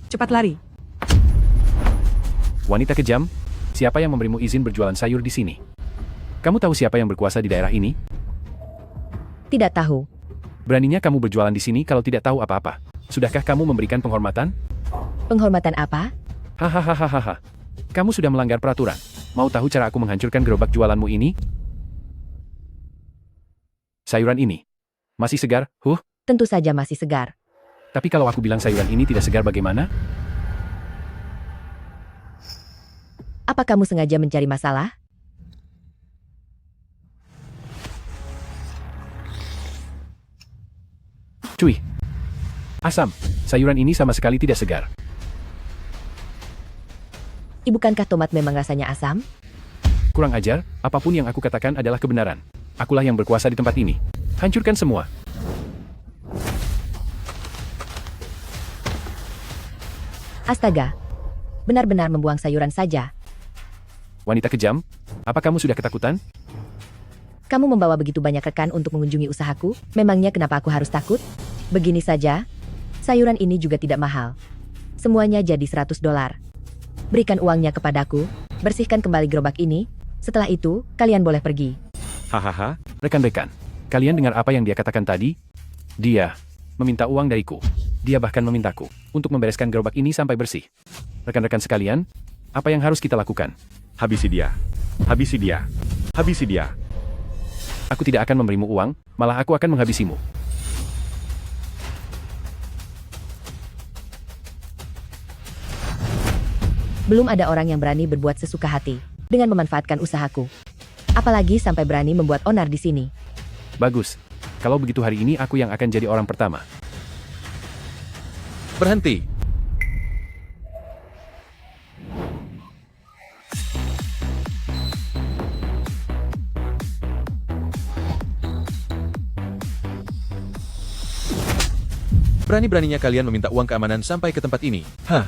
Cepat lari. Wanita kejam, siapa yang memberimu izin berjualan sayur di sini? Kamu tahu siapa yang berkuasa di daerah ini? Tidak tahu. Beraninya kamu berjualan di sini kalau tidak tahu apa-apa. Sudahkah kamu memberikan penghormatan? Penghormatan apa? Hahaha. Kamu sudah melanggar peraturan. Mau tahu cara aku menghancurkan gerobak jualanmu ini? Sayuran ini masih segar, Tentu saja masih segar. Tapi kalau aku bilang sayuran ini tidak segar bagaimana? Apa kamu sengaja mencari masalah? Cuy. Asam, sayuran ini sama sekali tidak segar. Bukankah tomat memang rasanya asam? Kurang ajar, apapun yang aku katakan adalah kebenaran. Akulah yang berkuasa di tempat ini. Hancurkan semua. Astaga. Benar-benar membuang sayuran saja. Wanita kejam, apa kamu sudah ketakutan? Kamu membawa begitu banyak rekan untuk mengunjungi usahaku? Memangnya kenapa aku harus takut? Begini saja. Sayuran ini juga tidak mahal. Semuanya jadi $100. Berikan uangnya kepadaku, bersihkan kembali gerobak ini. Setelah itu, kalian boleh pergi. Hahaha, rekan-rekan. Kalian dengar apa yang dia katakan tadi? Dia meminta uang dariku. Dia bahkan memintaku untuk membereskan gerobak ini sampai bersih. Rekan-rekan sekalian, apa yang harus kita lakukan? Habisi dia. Habisi dia. Habisi dia. Aku tidak akan memberimu uang, malah aku akan menghabisimu. Belum ada orang yang berani berbuat sesuka hati dengan memanfaatkan usahaku. Apalagi sampai berani membuat onar di sini. Bagus. Kalau begitu hari ini aku yang akan jadi orang pertama. Berhenti. Berani-beraninya kalian meminta uang keamanan sampai ke tempat ini. Hah?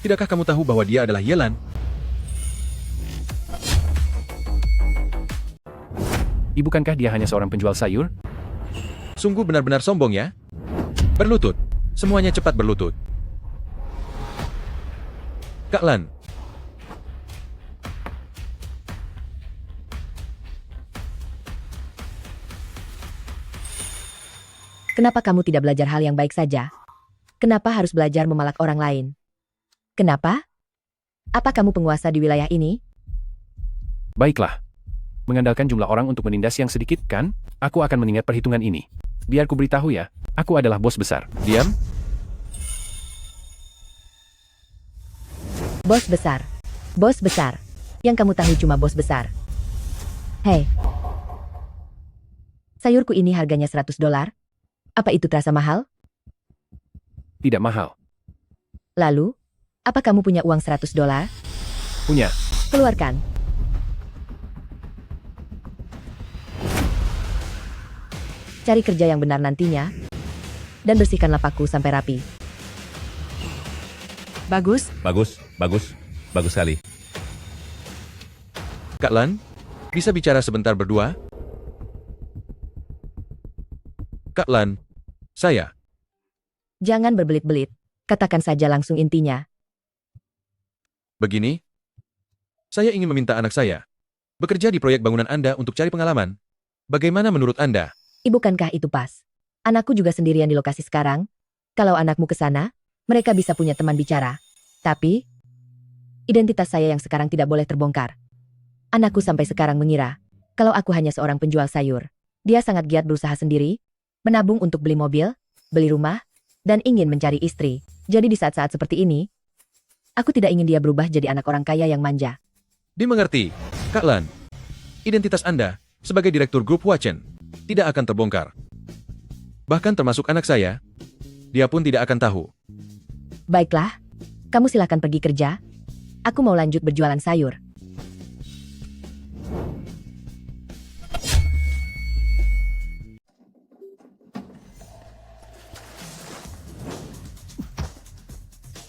Tidakkah kamu tahu bahwa dia adalah Yelan? Bukankah dia hanya seorang penjual sayur? Sungguh benar-benar sombong ya? Berlutut. Semuanya cepat berlutut. Kak Lan. Kenapa kamu tidak belajar hal yang baik saja? Kenapa harus belajar memalak orang lain? Kenapa? Apa kamu penguasa di wilayah ini? Baiklah. Mengandalkan jumlah orang untuk menindas yang sedikit, kan? Aku akan mengingat perhitungan ini. Biar ku beritahu ya, aku adalah bos besar. Diam. Bos besar. Bos besar. Yang kamu tahu cuma bos besar. Hei. Sayurku ini harganya $100. Apa itu terasa mahal? Tidak mahal. Lalu, apa kamu punya uang $100? Punya. Keluarkan. Cari kerja yang benar nantinya, dan bersihkan lapakku sampai rapi. Bagus. Bagus, bagus, bagus sekali. Kak Lan, bisa bicara sebentar berdua? Kak Lan, saya. Jangan berbelit-belit, katakan saja langsung intinya. Begini, saya ingin meminta anak saya bekerja di proyek bangunan Anda untuk cari pengalaman. Bagaimana menurut Anda? Bukankah itu pas? Anakku juga sendirian di lokasi sekarang. Kalau anakmu ke sana, mereka bisa punya teman bicara. Tapi, identitas saya yang sekarang tidak boleh terbongkar. Anakku sampai sekarang mengira, kalau aku hanya seorang penjual sayur. Dia sangat giat berusaha sendiri, menabung untuk beli mobil, beli rumah, dan ingin mencari istri. Jadi di saat-saat seperti ini, aku tidak ingin dia berubah jadi anak orang kaya yang manja. Dimengerti, Kak Lan. Identitas Anda sebagai direktur grup Wachen tidak akan terbongkar. Bahkan termasuk anak saya, dia pun tidak akan tahu. Baiklah, kamu silakan pergi kerja. Aku mau lanjut berjualan sayur.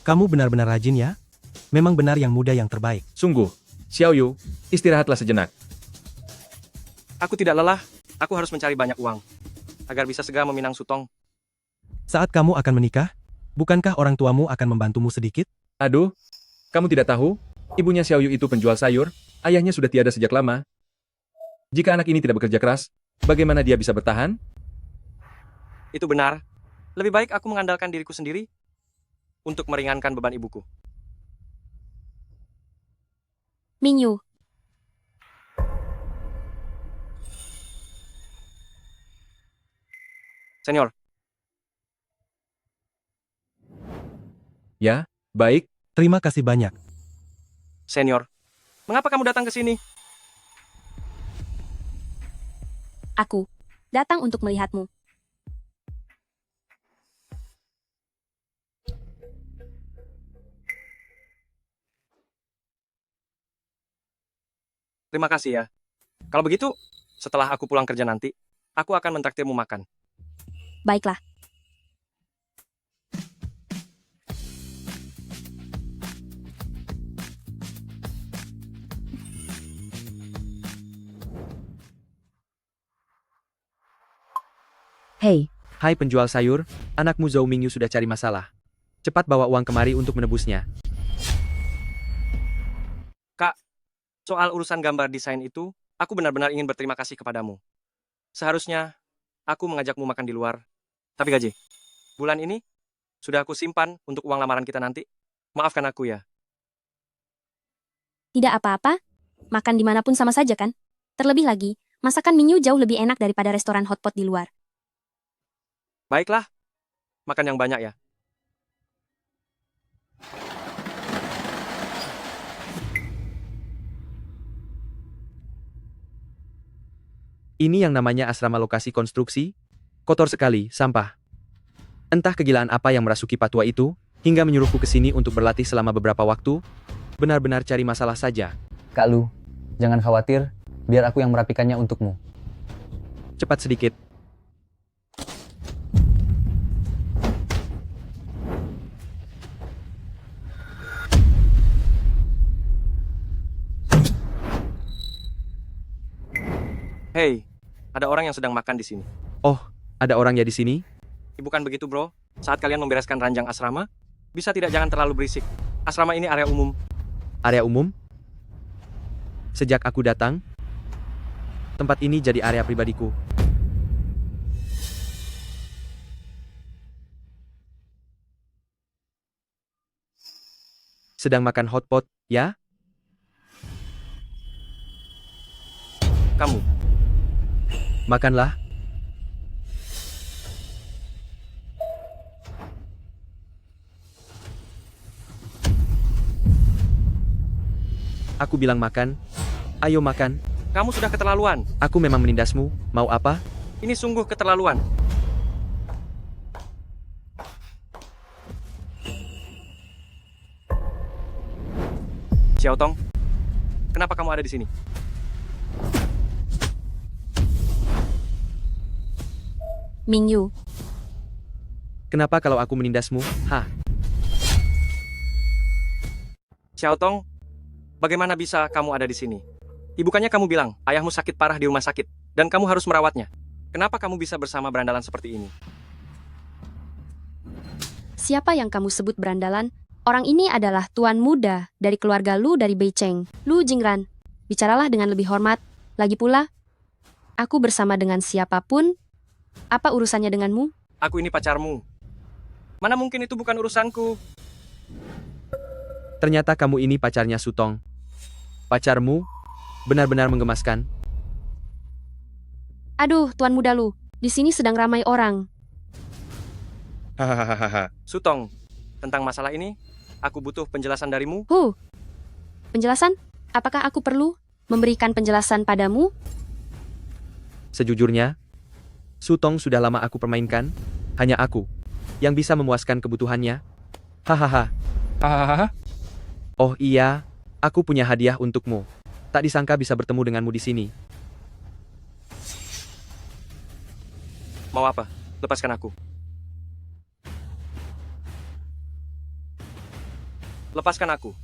Kamu benar-benar rajin ya? Memang benar yang muda yang terbaik. Sungguh, Xiao Yu, istirahatlah sejenak. Aku tidak lelah, aku harus mencari banyak uang, agar bisa segera meminang Sutong. Saat kamu akan menikah, Bukankah orang tuamu akan membantumu sedikit? Aduh, kamu tidak tahu? Ibunya Xiaoyu itu penjual sayur, ayahnya sudah tiada sejak lama. Jika anak ini tidak bekerja keras, bagaimana dia bisa bertahan? Itu benar. Lebih baik aku mengandalkan diriku sendiri untuk meringankan beban ibuku. Mingyu, Senior, Ya, baik. Terima kasih banyak. senior. Mengapa kamu datang ke sini? aku datang untuk melihatmu. Terima kasih ya. Kalau begitu, setelah aku pulang kerja nanti, aku akan mentraktirmu makan. Baiklah. Hei, Hai penjual sayur, anakmu Zhou Mingyu sudah cari masalah. Cepat bawa uang kemari untuk menebusnya. Soal urusan gambar desain itu, aku benar-benar ingin berterima kasih kepadamu. Seharusnya, aku mengajakmu makan di luar. Tapi gaji, bulan ini, sudah aku simpan untuk uang lamaran kita nanti. Maafkan aku ya. Tidak apa-apa. Makan dimanapun sama saja kan? Terlebih lagi, masakan Mingyu jauh lebih enak daripada restoran hotpot di luar. Baiklah, makan yang banyak ya. Ini yang namanya asrama lokasi konstruksi? Kotor sekali, sampah. Entah kegilaan apa yang merasuki patua itu, hingga menyuruhku ke sini untuk berlatih selama beberapa waktu. Benar-benar cari masalah saja. Kak Lu, jangan khawatir, biar aku yang merapikannya untukmu. Cepat sedikit. Hei, ada orang yang sedang makan di sini. Oh, ada orang ya di sini? Bukan begitu, bro. Saat kalian membereskan ranjang asrama, bisa tidak jangan terlalu berisik. Asrama ini area umum. Area umum? Sejak aku datang, tempat ini jadi area pribadiku. Sedang makan hotpot, ya? Kamu, Makanlah. Aku bilang makan. Ayo makan. kamu sudah keterlaluan. Aku memang menindasmu. Mau apa? Ini sungguh keterlaluan. Xiao Tong, kenapa kamu ada di sini? Mingyu, Kenapa kalau aku menindasmu? Hah? Xiao Tong, bagaimana bisa kamu ada di sini? Bukannya kamu bilang ayahmu sakit parah di rumah sakit dan kamu harus merawatnya. Kenapa kamu bisa bersama berandalan seperti ini? siapa yang kamu sebut berandalan? Orang ini adalah tuan muda dari keluarga Lu dari Beicheng, Lu Jingran. Bicaralah dengan lebih hormat. Lagi pula, aku bersama dengan siapapun. Apa urusannya denganmu? Aku ini pacarmu. Mana mungkin itu bukan urusanku? Ternyata kamu ini pacarnya Sutong. Pacarmu? Benar-benar menggemaskan. Aduh, tuan muda Lu, di sini sedang ramai orang. Hahaha. Sutong, tentang masalah ini, aku butuh penjelasan darimu. Penjelasan? Apakah aku perlu memberikan penjelasan padamu? Sejujurnya, Sutong sudah lama aku permainkan. Hanya aku yang bisa memuaskan kebutuhannya. Hahaha. Hahaha. Oh iya, aku punya hadiah untukmu. Tak disangka bisa bertemu denganmu di sini. Mau apa? Lepaskan aku. Lepaskan aku.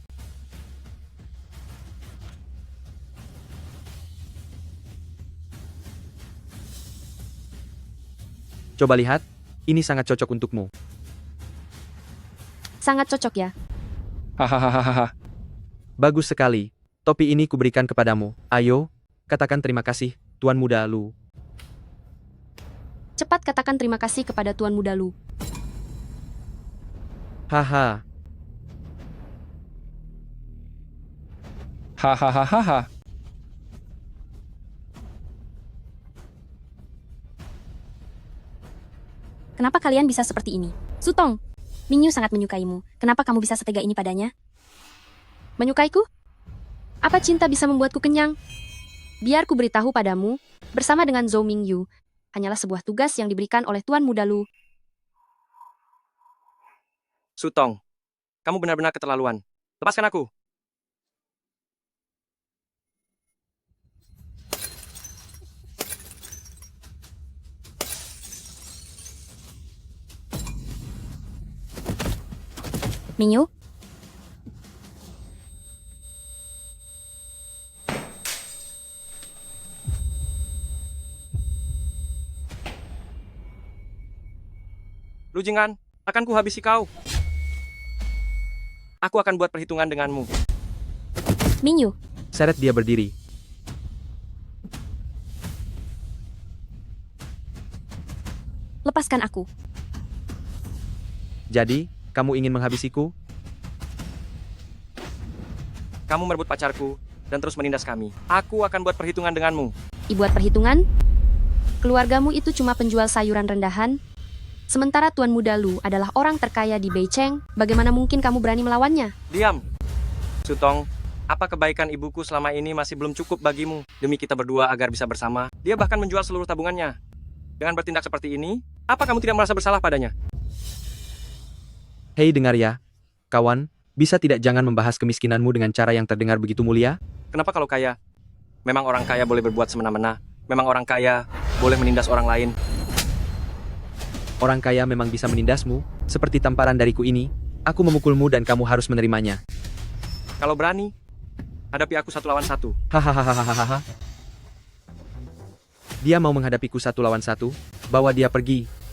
Coba lihat, ini sangat cocok untukmu. Sangat cocok ya. Hahaha. Bagus sekali. Topi ini kuberikan kepadamu. Ayo, katakan terima kasih, Tuan Muda Lu. Cepat katakan terima kasih kepada Tuan Muda Lu. Haha. Hahaha. Kenapa kalian bisa seperti ini? Sutong, Mingyu sangat menyukaimu. Kenapa kamu bisa setega ini padanya? Menyukaiku? Apa cinta bisa membuatku kenyang? Biar ku beritahu padamu, bersama dengan Zhou Mingyu, hanyalah sebuah tugas yang diberikan oleh Tuan Muda Lu. Sutong, kamu benar-benar keterlaluan. Lepaskan aku. Mingyu? Lu Jingran, akan kuhabisi kau. Aku akan buat perhitungan denganmu. Mingyu, Seret dia berdiri. lepaskan aku. Jadi, kamu ingin menghabisiku? Kamu merebut pacarku dan terus menindas kami. Aku akan buat perhitungan denganmu. Dibuat perhitungan? Keluargamu itu cuma penjual sayuran rendahan? Sementara Tuan Muda Lu adalah orang terkaya di Beicheng, bagaimana mungkin kamu berani melawannya? Diam. Sutong, apa kebaikan ibuku selama ini masih belum cukup bagimu demi kita berdua agar bisa bersama? Dia bahkan menjual seluruh tabungannya. Dengan bertindak seperti ini, apa kamu tidak merasa bersalah padanya? Hei dengar ya, kawan, bisa tidak jangan membahas kemiskinanmu dengan cara yang terdengar begitu mulia? Kenapa kalau kaya? Memang orang kaya boleh berbuat semena-mena. Memang orang kaya boleh menindas orang lain. Orang kaya memang bisa menindasmu, seperti tamparan dariku ini. Aku memukulmu dan kamu harus menerimanya. Kalau berani, hadapi aku 1 lawan 1. Hahaha. Dia mau menghadapiku 1 lawan 1, bawa dia pergi.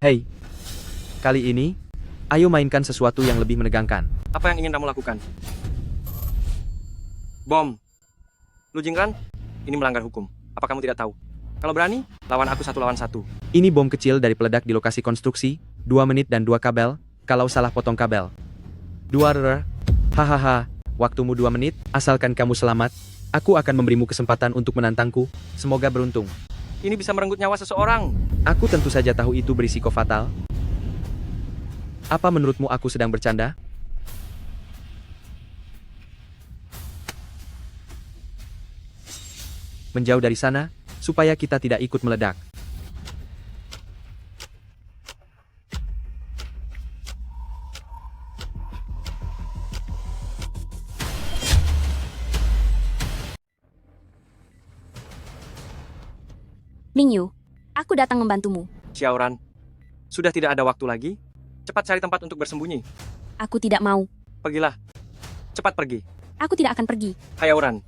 Hei, kali ini, ayo mainkan sesuatu yang lebih menegangkan. Apa yang ingin kamu lakukan? Bom. Lu Jingran, ini melanggar hukum. Apa kamu tidak tahu? Kalau berani, lawan aku 1 lawan 1. Ini bom kecil dari peledak di lokasi konstruksi, 2 menit dan 2 kabel, kalau salah potong kabel. 2 rr. Hahaha, waktumu 2 menit, asalkan kamu selamat, aku akan memberimu kesempatan untuk menantangku, semoga beruntung. Ini bisa merenggut nyawa seseorang. Aku tentu saja tahu itu berisiko fatal. Apa menurutmu aku sedang bercanda? Menjauh dari sana, supaya kita tidak ikut meledak. Mingyu, aku datang membantumu. Xiaoran, sudah tidak ada waktu lagi. Cepat cari tempat untuk bersembunyi. Aku tidak mau. Pergilah. Cepat pergi. Aku tidak akan pergi. Xiaoran,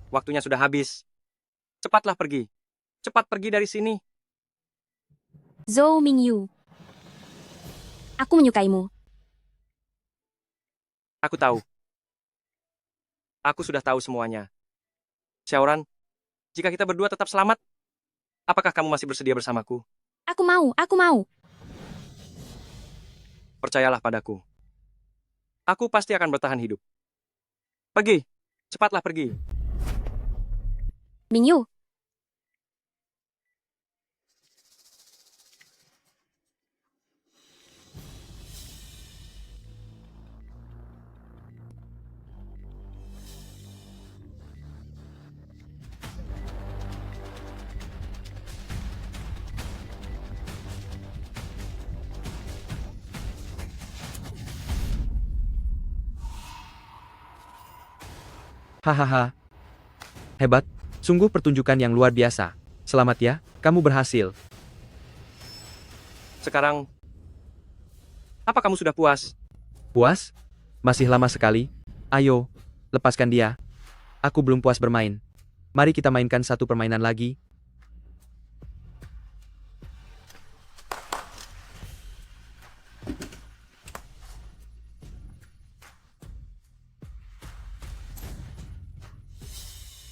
waktunya sudah habis. Cepatlah pergi. Cepat pergi dari sini. Zhou Mingyu. Aku menyukaimu. Aku tahu. Aku sudah tahu semuanya. Xiaoran, jika kita berdua tetap selamat, apakah kamu masih bersedia bersamaku? Aku mau. Percayalah padaku. Aku pasti akan bertahan hidup. Pergi. Cepatlah pergi. Mingyu, Hahaha. Hebat, sungguh pertunjukan yang luar biasa. Selamat ya, kamu berhasil. Sekarang, apa kamu sudah puas? Puas? Masih lama sekali. Ayo, lepaskan dia. Aku belum puas bermain. Mari kita mainkan satu permainan lagi.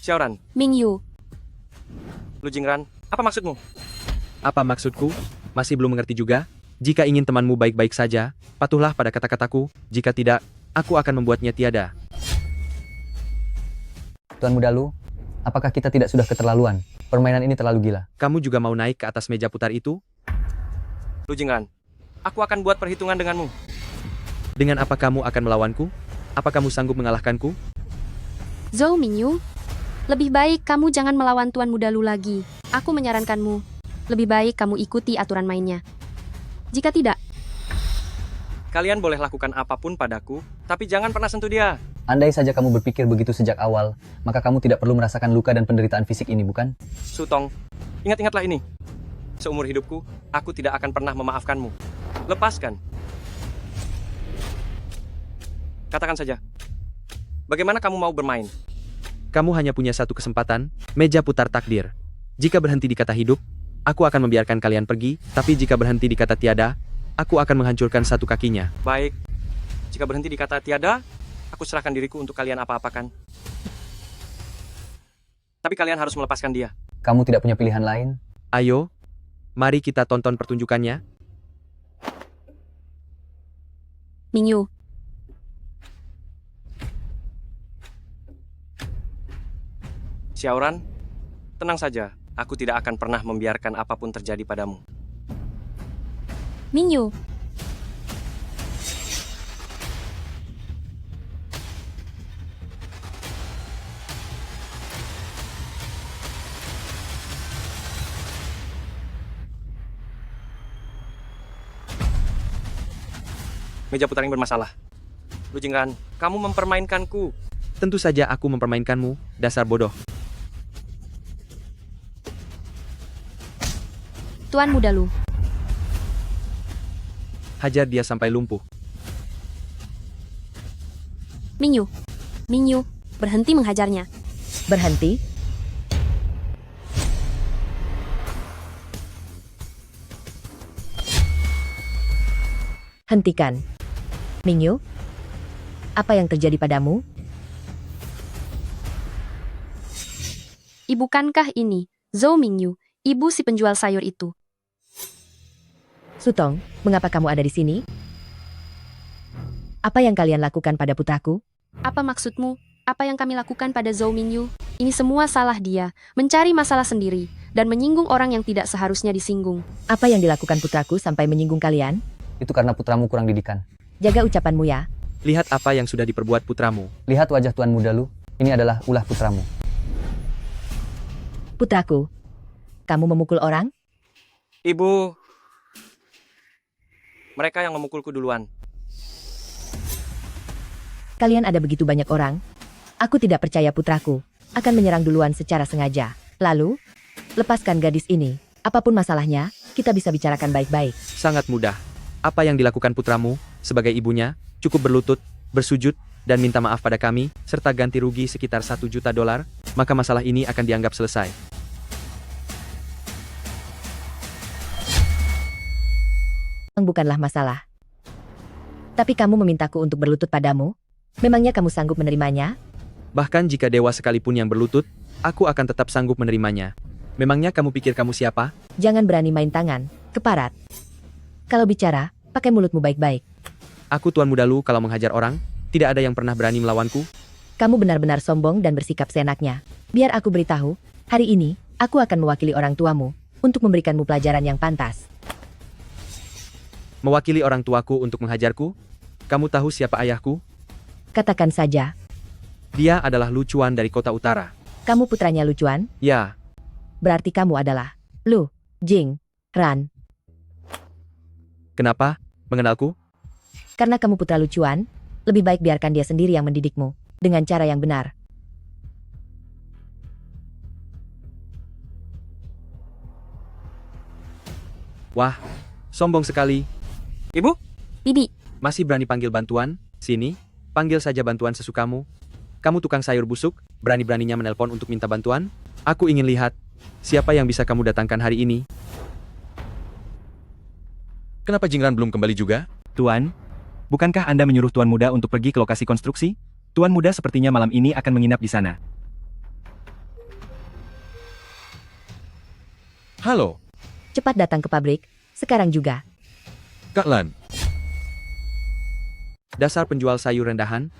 Xiaoran, Mingyu, Lu Jingran, apa maksudmu? Apa maksudku? Masih belum mengerti juga? Jika ingin temanmu baik-baik saja, patuhlah pada kata-kataku. Jika tidak, aku akan membuatnya tiada. Tuan Muda Lu, apakah kita tidak sudah keterlaluan? Permainan ini terlalu gila. Kamu juga mau naik ke atas meja putar itu? Lu Jingran, aku akan buat perhitungan denganmu. Dengan apa kamu akan melawanku? Apa kamu sanggup mengalahkanku? Zhou Mingyu, lebih baik kamu jangan melawan Tuan Muda Lu lagi. Aku menyarankanmu, lebih baik kamu ikuti aturan mainnya. Jika tidak, Kalian boleh lakukan apapun padaku, tapi jangan pernah sentuh dia. Andai saja kamu berpikir begitu sejak awal, maka kamu tidak perlu merasakan luka dan penderitaan fisik ini, bukan? Sutong, ingat-ingatlah ini. Seumur hidupku, aku tidak akan pernah memaafkanmu. Lepaskan. Katakan saja, bagaimana kamu mau bermain? Kamu hanya punya satu kesempatan, meja putar takdir. Jika berhenti di kata hidup, aku akan membiarkan kalian pergi, tapi jika berhenti di kata tiada, aku akan menghancurkan satu kakinya. Baik, jika berhenti di kata tiada, aku serahkan diriku untuk kalian apa-apakan. Tapi kalian harus melepaskan dia. Kamu tidak punya pilihan lain? Ayo, mari kita tonton pertunjukannya. Mingyu, Xiaoran, tenang saja. Aku tidak akan pernah membiarkan apapun terjadi padamu. Mingyu, Meja putar yang bermasalah. Lu Jingran, kamu mempermainkanku. Tentu saja aku mempermainkanmu, dasar bodoh. Tuan Muda Lu, Hajar dia sampai lumpuh. Mingyu, Mingyu, berhenti menghajarnya. Berhenti? Hentikan. Mingyu, apa yang terjadi padamu? Ibukankah ini Zhou Mingyu, ibu si penjual sayur itu? Sutong, mengapa kamu ada di sini? Apa yang kalian lakukan pada putraku? Apa maksudmu? Apa yang kami lakukan pada Zhou Mingyu? Ini semua salah dia, mencari masalah sendiri, dan menyinggung orang yang tidak seharusnya disinggung. Apa yang dilakukan putraku sampai menyinggung kalian? Itu karena putramu kurang didikan. Jaga ucapanmu ya. Lihat apa yang sudah diperbuat putramu. Lihat wajah Tuan Muda Lu, ini adalah ulah putramu. Putraku, kamu memukul orang? Ibu, mereka yang memukulku duluan. Kalian ada begitu banyak orang. Aku tidak percaya putraku akan menyerang duluan secara sengaja. Lalu, lepaskan gadis ini. Apapun masalahnya, kita bisa bicarakan baik-baik. Sangat mudah. Apa yang dilakukan putramu, sebagai ibunya, cukup berlutut, bersujud, dan minta maaf pada kami, serta ganti rugi sekitar $1 juta, maka masalah ini akan dianggap selesai. Bukanlah masalah. Tapi kamu memintaku untuk berlutut padamu? Memangnya kamu sanggup menerimanya? Bahkan jika dewa sekalipun yang berlutut, aku akan tetap sanggup menerimanya. Memangnya kamu pikir kamu siapa? Jangan berani main tangan, keparat. Kalau bicara, pakai mulutmu baik-baik. Aku Tuan Muda Lu kalau menghajar orang, tidak ada yang pernah berani melawanku. Kamu benar-benar sombong dan bersikap seenaknya. Biar aku beritahu, hari ini, aku akan mewakili orang tuamu, untuk memberikanmu pelajaran yang pantas. Mewakili orang tuaku untuk menghajarku? Kamu tahu siapa ayahku? Katakan saja, Dia adalah Lu Chuan dari kota utara. kamu putranya Lu Chuan? Ya, Berarti kamu adalah Lu Jingran. kenapa? Mengenalku? Karena kamu putra Lu Chuan, lebih baik biarkan dia sendiri yang mendidikmu, dengan cara yang benar. Wah, sombong sekali. Ibu, Bibi, Masih berani panggil bantuan? Sini, panggil saja bantuan sesukamu. Kamu tukang sayur busuk, berani-beraninya menelpon untuk minta bantuan? Aku ingin lihat siapa yang bisa kamu datangkan hari ini. Kenapa Jingran belum kembali juga? Tuan, bukankah Anda menyuruh Tuan Muda untuk pergi ke lokasi konstruksi? Tuan Muda sepertinya malam ini akan menginap di sana. Halo, Cepat datang ke pabrik, sekarang juga. Kak Lan. Dasar penjual sayur rendahan.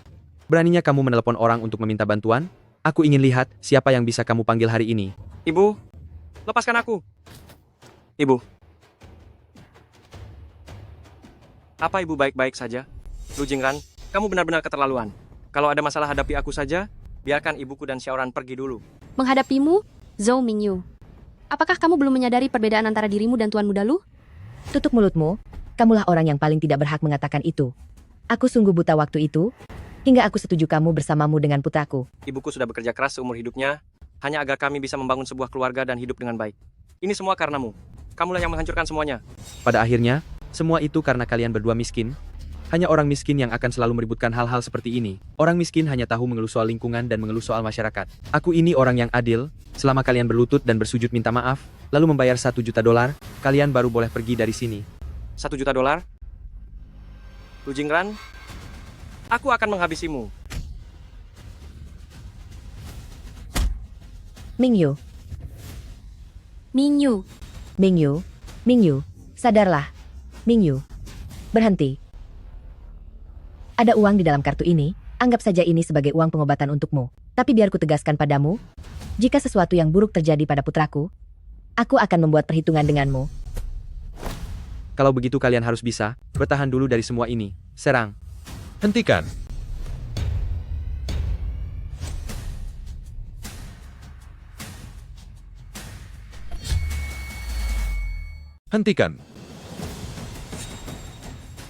Beraninya kamu menelpon orang untuk meminta bantuan? Aku ingin lihat siapa yang bisa kamu panggil hari ini. Ibu, lepaskan aku. Ibu. Apa ibu baik-baik saja? Lu Jingran, kamu benar-benar keterlaluan. Kalau ada masalah hadapi aku saja, biarkan ibuku dan Xiaoran pergi dulu. Menghadapimu, Zhou Mingyu. Apakah kamu belum menyadari perbedaan antara dirimu dan Tuan Muda Lu? Tutup mulutmu, kamulah orang yang paling tidak berhak mengatakan itu. Aku sungguh buta waktu itu, hingga aku setuju kamu bersamamu dengan putraku. Ibuku sudah bekerja keras seumur hidupnya, hanya agar kami bisa membangun sebuah keluarga dan hidup dengan baik. Ini semua karenamu. Kamulah yang menghancurkan semuanya. Pada akhirnya, semua itu karena kalian berdua miskin. Hanya orang miskin yang akan selalu meributkan hal-hal seperti ini. Orang miskin hanya tahu mengeluh soal lingkungan dan mengeluh soal masyarakat. Aku ini orang yang adil. Selama kalian berlutut dan bersujud minta maaf, lalu membayar $1 juta, kalian baru boleh pergi dari sini. $1 juta? Lu Jingran, aku akan menghabisimu. Mingyu, Mingyu. Mingyu, Mingyu, sadarlah. Mingyu, berhenti. Ada uang di dalam kartu ini, anggap saja ini sebagai uang pengobatan untukmu. Tapi biar ku tegaskan padamu, jika sesuatu yang buruk terjadi pada putraku, aku akan membuat perhitungan denganmu. Kalau begitu kalian harus bisa bertahan dulu dari semua ini. Serang. Hentikan. Hentikan.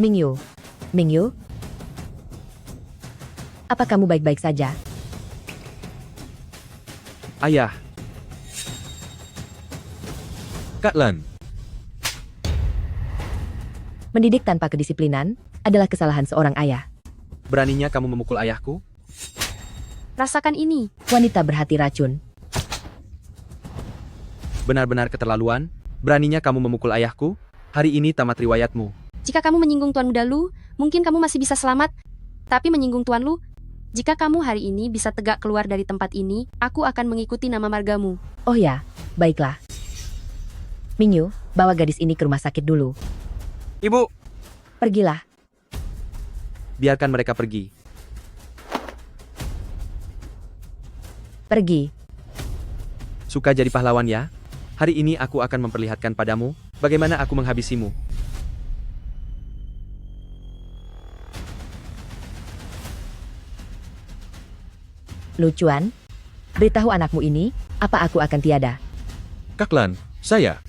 Mingyu, Mingyu, apa kamu baik-baik saja? Ayah, Kak Lan. Mendidik tanpa kedisiplinan adalah kesalahan seorang ayah. beraninya kamu memukul ayahku? Rasakan ini. Wanita berhati racun. Benar-benar keterlaluan. Beraninya kamu memukul ayahku? Hari ini tamat riwayatmu. Jika kamu menyinggung Tuan Muda Lu, mungkin kamu masih bisa selamat. Tapi menyinggung Tuan Lu, jika kamu hari ini bisa tegak keluar dari tempat ini, aku akan mengikuti nama margamu. Oh ya, baiklah. Mingyu, bawa gadis ini ke rumah sakit dulu. Ibu, Pergilah. Biarkan mereka pergi. Pergi. Suka jadi pahlawan ya? Hari ini aku akan memperlihatkan padamu bagaimana aku menghabisimu. Lucuan, beritahu anakmu ini, apa aku akan tiada. Kak Lan, saya.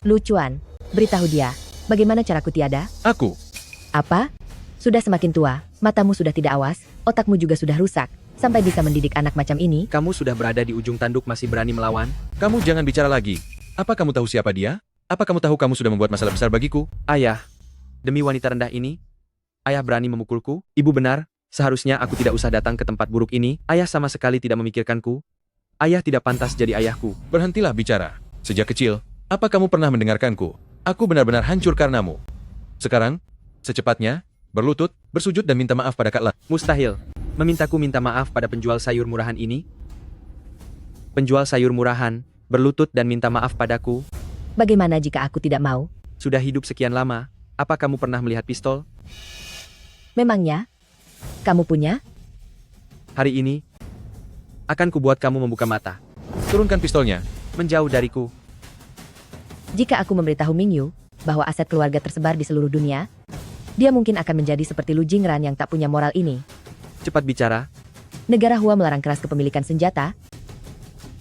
Lucuan, beritahu dia, bagaimana caraku tiada? Aku. Apa? Sudah semakin tua, matamu sudah tidak awas, otakmu juga sudah rusak, sampai bisa mendidik anak macam ini. Kamu sudah berada di ujung tanduk masih berani melawan? Kamu jangan bicara lagi. Apa kamu tahu siapa dia? Apa kamu tahu kamu sudah membuat masalah besar bagiku? Ayah, demi wanita rendah ini, ayah berani memukulku? Ibu benar, seharusnya aku tidak usah datang ke tempat buruk ini. Ayah sama sekali tidak memikirkanku. Ayah tidak pantas jadi ayahku. Berhentilah bicara. Sejak kecil, apa kamu pernah mendengarkanku? Aku benar-benar hancur karenamu. Sekarang, secepatnya, berlutut, bersujud dan minta maaf pada Kak Lan. Mustahil. Memintaku minta maaf pada penjual sayur murahan ini? Penjual sayur murahan, berlutut dan minta maaf padaku? Bagaimana jika aku tidak mau? Sudah hidup sekian lama, apa kamu pernah melihat pistol? Memangnya? Kamu punya? Hari ini, akan kubuat kamu membuka mata. Turunkan pistolnya. Menjauh dariku. Jika aku memberitahu Mingyu, bahwa aset keluarga tersebar di seluruh dunia, dia mungkin akan menjadi seperti Lu Jingran yang tak punya moral ini. Cepat bicara. Negara Hua melarang keras kepemilikan senjata.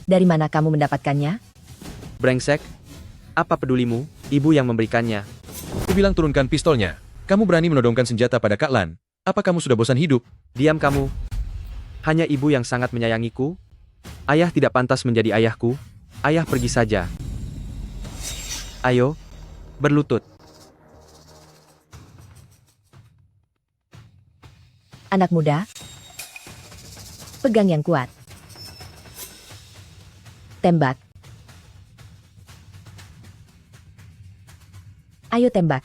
Dari mana kamu mendapatkannya? Brengsek. Apa pedulimu? Ibu yang memberikannya. Aku bilang turunkan pistolnya. Kamu berani menodongkan senjata pada Kak Lan. Apa kamu sudah bosan hidup? Diam kamu. Hanya ibu yang sangat menyayangiku. Ayah tidak pantas menjadi ayahku. Ayah pergi saja. Ayo, berlutut. Anak muda, pegang yang kuat. Tembak. Ayo tembak.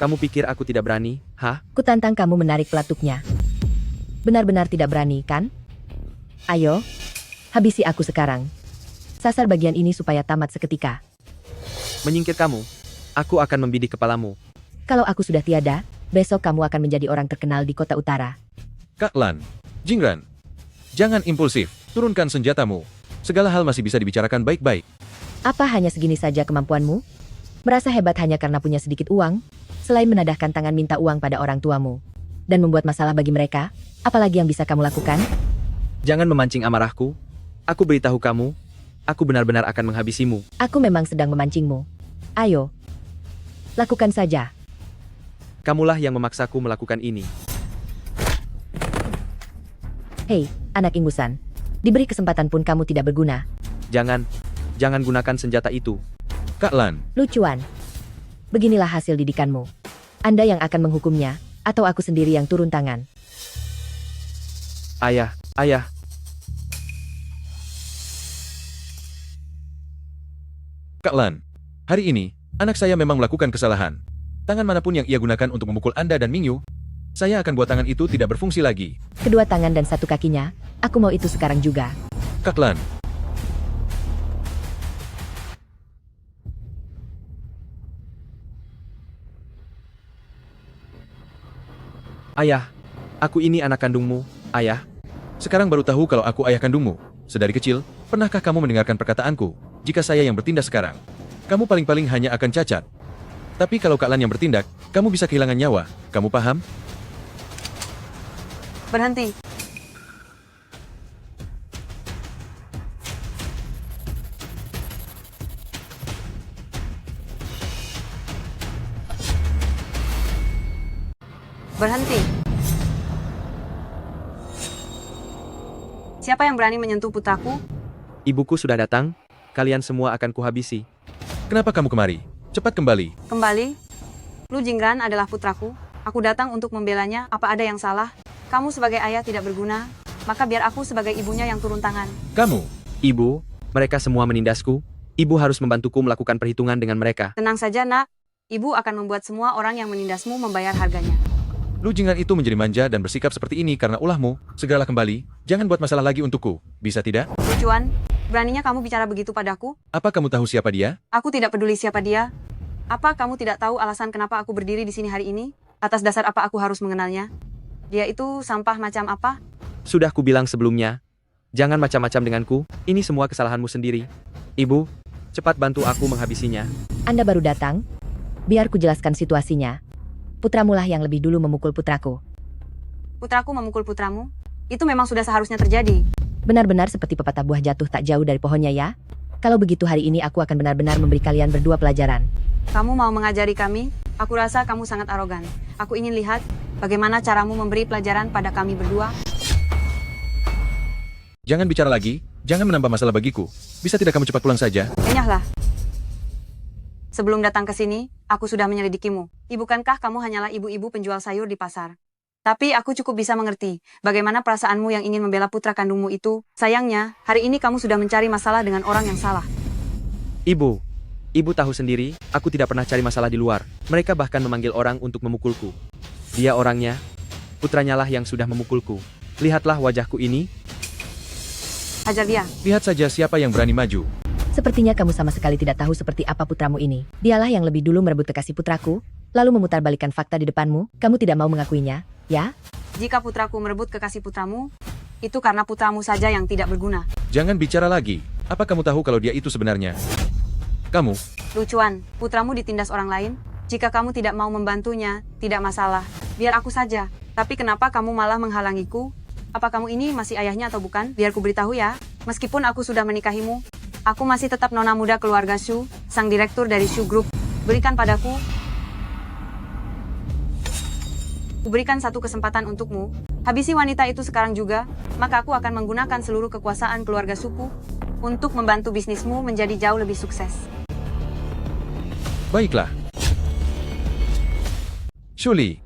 Kamu pikir aku tidak berani, hah? Kutantang kamu menarik pelatuknya. Benar-benar tidak berani, kan? Ayo, habisi aku sekarang. Sasar bagian ini supaya tamat seketika. Menyingkir kamu, aku akan membidik kepalamu. Kalau aku sudah tiada, besok kamu akan menjadi orang terkenal di kota utara. Kak Lan, Jingran, jangan impulsif, turunkan senjatamu. Segala hal masih bisa dibicarakan baik-baik. Apa hanya segini saja kemampuanmu? Merasa hebat hanya karena punya sedikit uang? Selain menadahkan tangan minta uang pada orang tuamu dan membuat masalah bagi mereka, apalagi yang bisa kamu lakukan? Jangan memancing amarahku. Aku beritahu kamu, aku benar-benar akan menghabisimu. Aku memang sedang memancingmu. Ayo, lakukan saja. Kamulah yang memaksaku melakukan ini. Hei, anak ingusan. Diberi kesempatan pun kamu tidak berguna. Jangan gunakan senjata itu. Kak Lan, Lucuan. Beginilah hasil didikanmu. Anda yang akan menghukumnya, atau aku sendiri yang turun tangan. Ayah. Kak Lan, hari ini, anak saya memang melakukan kesalahan. Tangan manapun yang ia gunakan untuk memukul Anda dan Mingyu, saya akan buat tangan itu tidak berfungsi lagi. Kedua tangan dan satu kakinya, aku mau itu sekarang juga. Kak Lan, Ayah, aku ini anak kandungmu, ayah. sekarang baru tahu kalau aku ayah kandungmu. Sedari kecil, pernahkah kamu mendengarkan perkataanku? Jika saya yang bertindak sekarang, kamu paling-paling hanya akan cacat. Tapi kalau Kak Lan yang bertindak, kamu bisa kehilangan nyawa. Kamu paham? Berhenti. Berhenti. Siapa yang berani menyentuh putraku? Ibuku sudah datang, kalian semua akan kuhabisi. Kenapa kamu kemari? Cepat kembali. Kembali. Lu Jingran adalah putraku. Aku datang untuk membelanya. Apa ada yang salah? Kamu sebagai ayah tidak berguna. Maka biar aku sebagai ibunya yang turun tangan. Kamu, Ibu, mereka semua menindasku. Ibu harus membantuku melakukan perhitungan dengan mereka. Tenang saja nak. Ibu akan membuat semua orang yang menindasmu membayar harganya. Lu Jingran itu menjadi manja dan bersikap seperti ini karena ulahmu. Segeralah kembali. Jangan buat masalah lagi untukku. Bisa tidak? Lucuan, beraninya kamu bicara begitu padaku? Apa kamu tahu siapa dia? Aku tidak peduli siapa dia. Apa kamu tidak tahu alasan kenapa aku berdiri di sini hari ini? Atas dasar apa aku harus mengenalnya? Dia itu sampah macam apa? Sudah kubilang sebelumnya, jangan macam-macam denganku. Ini semua kesalahanmu sendiri. Ibu, cepat bantu aku menghabisinya. Anda baru datang? Biar ku jelaskan situasinya. Putramulah yang lebih dulu memukul putraku. Putraku memukul putramu? Itu memang sudah seharusnya terjadi. Benar-benar seperti pepatah buah jatuh tak jauh dari pohonnya ya. Kalau begitu hari ini aku akan benar-benar memberi kalian berdua pelajaran. Kamu mau mengajari kami? Aku rasa kamu sangat arogan. Aku ingin lihat bagaimana caramu memberi pelajaran pada kami berdua. Jangan bicara lagi. Jangan menambah masalah bagiku. Bisa tidak kamu cepat pulang saja? Enyahlah. Sebelum datang ke sini, aku sudah menyelidikimu. Bukankah kamu hanyalah ibu-ibu penjual sayur di pasar? Tapi aku cukup bisa mengerti bagaimana perasaanmu yang ingin membela putra kandungmu itu. Sayangnya, hari ini kamu sudah mencari masalah dengan orang yang salah. Ibu tahu sendiri, aku tidak pernah cari masalah di luar. Mereka bahkan memanggil orang untuk memukulku. Dia orangnya, putranya lah yang sudah memukulku. Lihatlah wajahku ini. Hajar dia. Lihat saja siapa yang berani maju. Sepertinya kamu sama sekali tidak tahu seperti apa putramu ini. Dialah yang lebih dulu merebut kekasih putraku, lalu memutarbalikkan fakta di depanmu. Kamu tidak mau mengakuinya, ya? Jika putraku merebut kekasih putramu, itu karena putramu saja yang tidak berguna. Jangan bicara lagi. Apa kamu tahu kalau dia itu sebenarnya? Kamu. Lucuan, putramu ditindas orang lain? Jika kamu tidak mau membantunya, tidak masalah. Biar aku saja. Tapi kenapa kamu malah menghalangiku? Apa kamu ini masih ayahnya atau bukan? Biar ku beritahu ya. Meskipun aku sudah menikahimu, aku masih tetap nona muda keluarga Shu, sang direktur dari Shu Group. Berikan padaku. Kuberikan satu kesempatan untukmu. Habisi wanita itu sekarang juga, maka aku akan menggunakan seluruh kekuasaan keluarga suku untuk membantu bisnismu menjadi jauh lebih sukses. Baiklah. Shuli,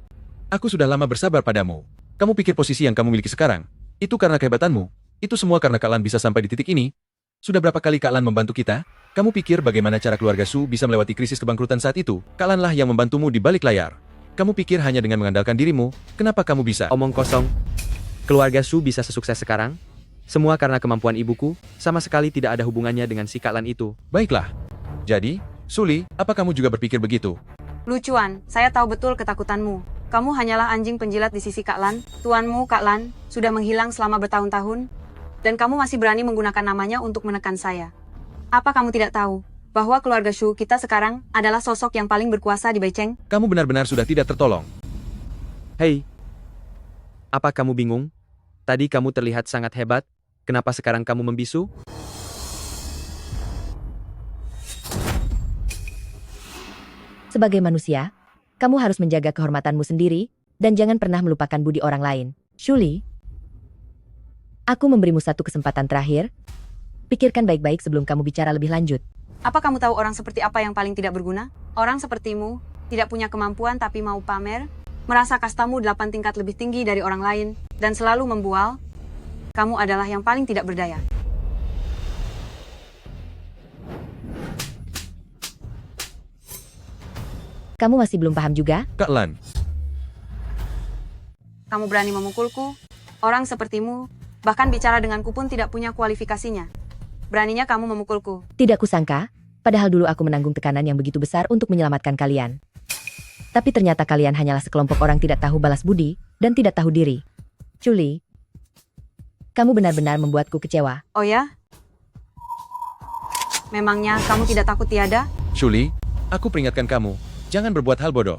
Aku sudah lama bersabar padamu. Kamu pikir posisi yang kamu miliki sekarang, itu karena kehebatanmu? Itu semua karena Kak Lan bisa sampai di titik ini? Sudah berapa kali Kak Lan membantu kita? Kamu pikir bagaimana cara keluarga Su bisa melewati krisis kebangkrutan saat itu? Kak Lan lah yang membantumu di balik layar. Kamu pikir hanya dengan mengandalkan dirimu, kenapa kamu bisa? Omong kosong. Keluarga Su bisa sesukses sekarang? Semua karena kemampuan ibuku, sama sekali tidak ada hubungannya dengan si Kak Lan itu. Baiklah. Jadi, Suli, apa kamu juga berpikir begitu? Lucuan, saya tahu betul ketakutanmu. Kamu hanyalah anjing penjilat di sisi Kak Lan. Tuanmu, Kak Lan, sudah menghilang selama bertahun-tahun, dan kamu masih berani menggunakan namanya untuk menekan saya. Apa kamu tidak tahu bahwa keluarga Shu kita sekarang adalah sosok yang paling berkuasa di Beiceng? Kamu benar-benar sudah tidak tertolong. Hei, apa kamu bingung? Tadi kamu terlihat sangat hebat, kenapa sekarang kamu membisu? Sebagai manusia, kamu harus menjaga kehormatanmu sendiri, dan jangan pernah melupakan budi orang lain. Shuli, aku memberimu satu kesempatan terakhir. Pikirkan baik-baik sebelum kamu bicara lebih lanjut. Apa kamu tahu orang seperti apa yang paling tidak berguna? Orang sepertimu, tidak punya kemampuan tapi mau pamer, merasa kastamu 8 tingkat lebih tinggi dari orang lain, dan selalu membual. Kamu adalah yang paling tidak berdaya. Kamu masih belum paham juga? Kak Lan, Kamu berani memukulku? Orang sepertimu, bahkan bicara denganku pun tidak punya kualifikasinya. Beraninya kamu memukulku. Tidak kusangka, padahal dulu aku menanggung tekanan yang begitu besar untuk menyelamatkan kalian. Tapi ternyata kalian hanyalah sekelompok orang tidak tahu balas budi, dan tidak tahu diri. Shuli, kamu benar-benar membuatku kecewa. Oh ya? Memangnya kamu tidak takut tiada? Shuli, aku peringatkan kamu, jangan berbuat hal bodoh.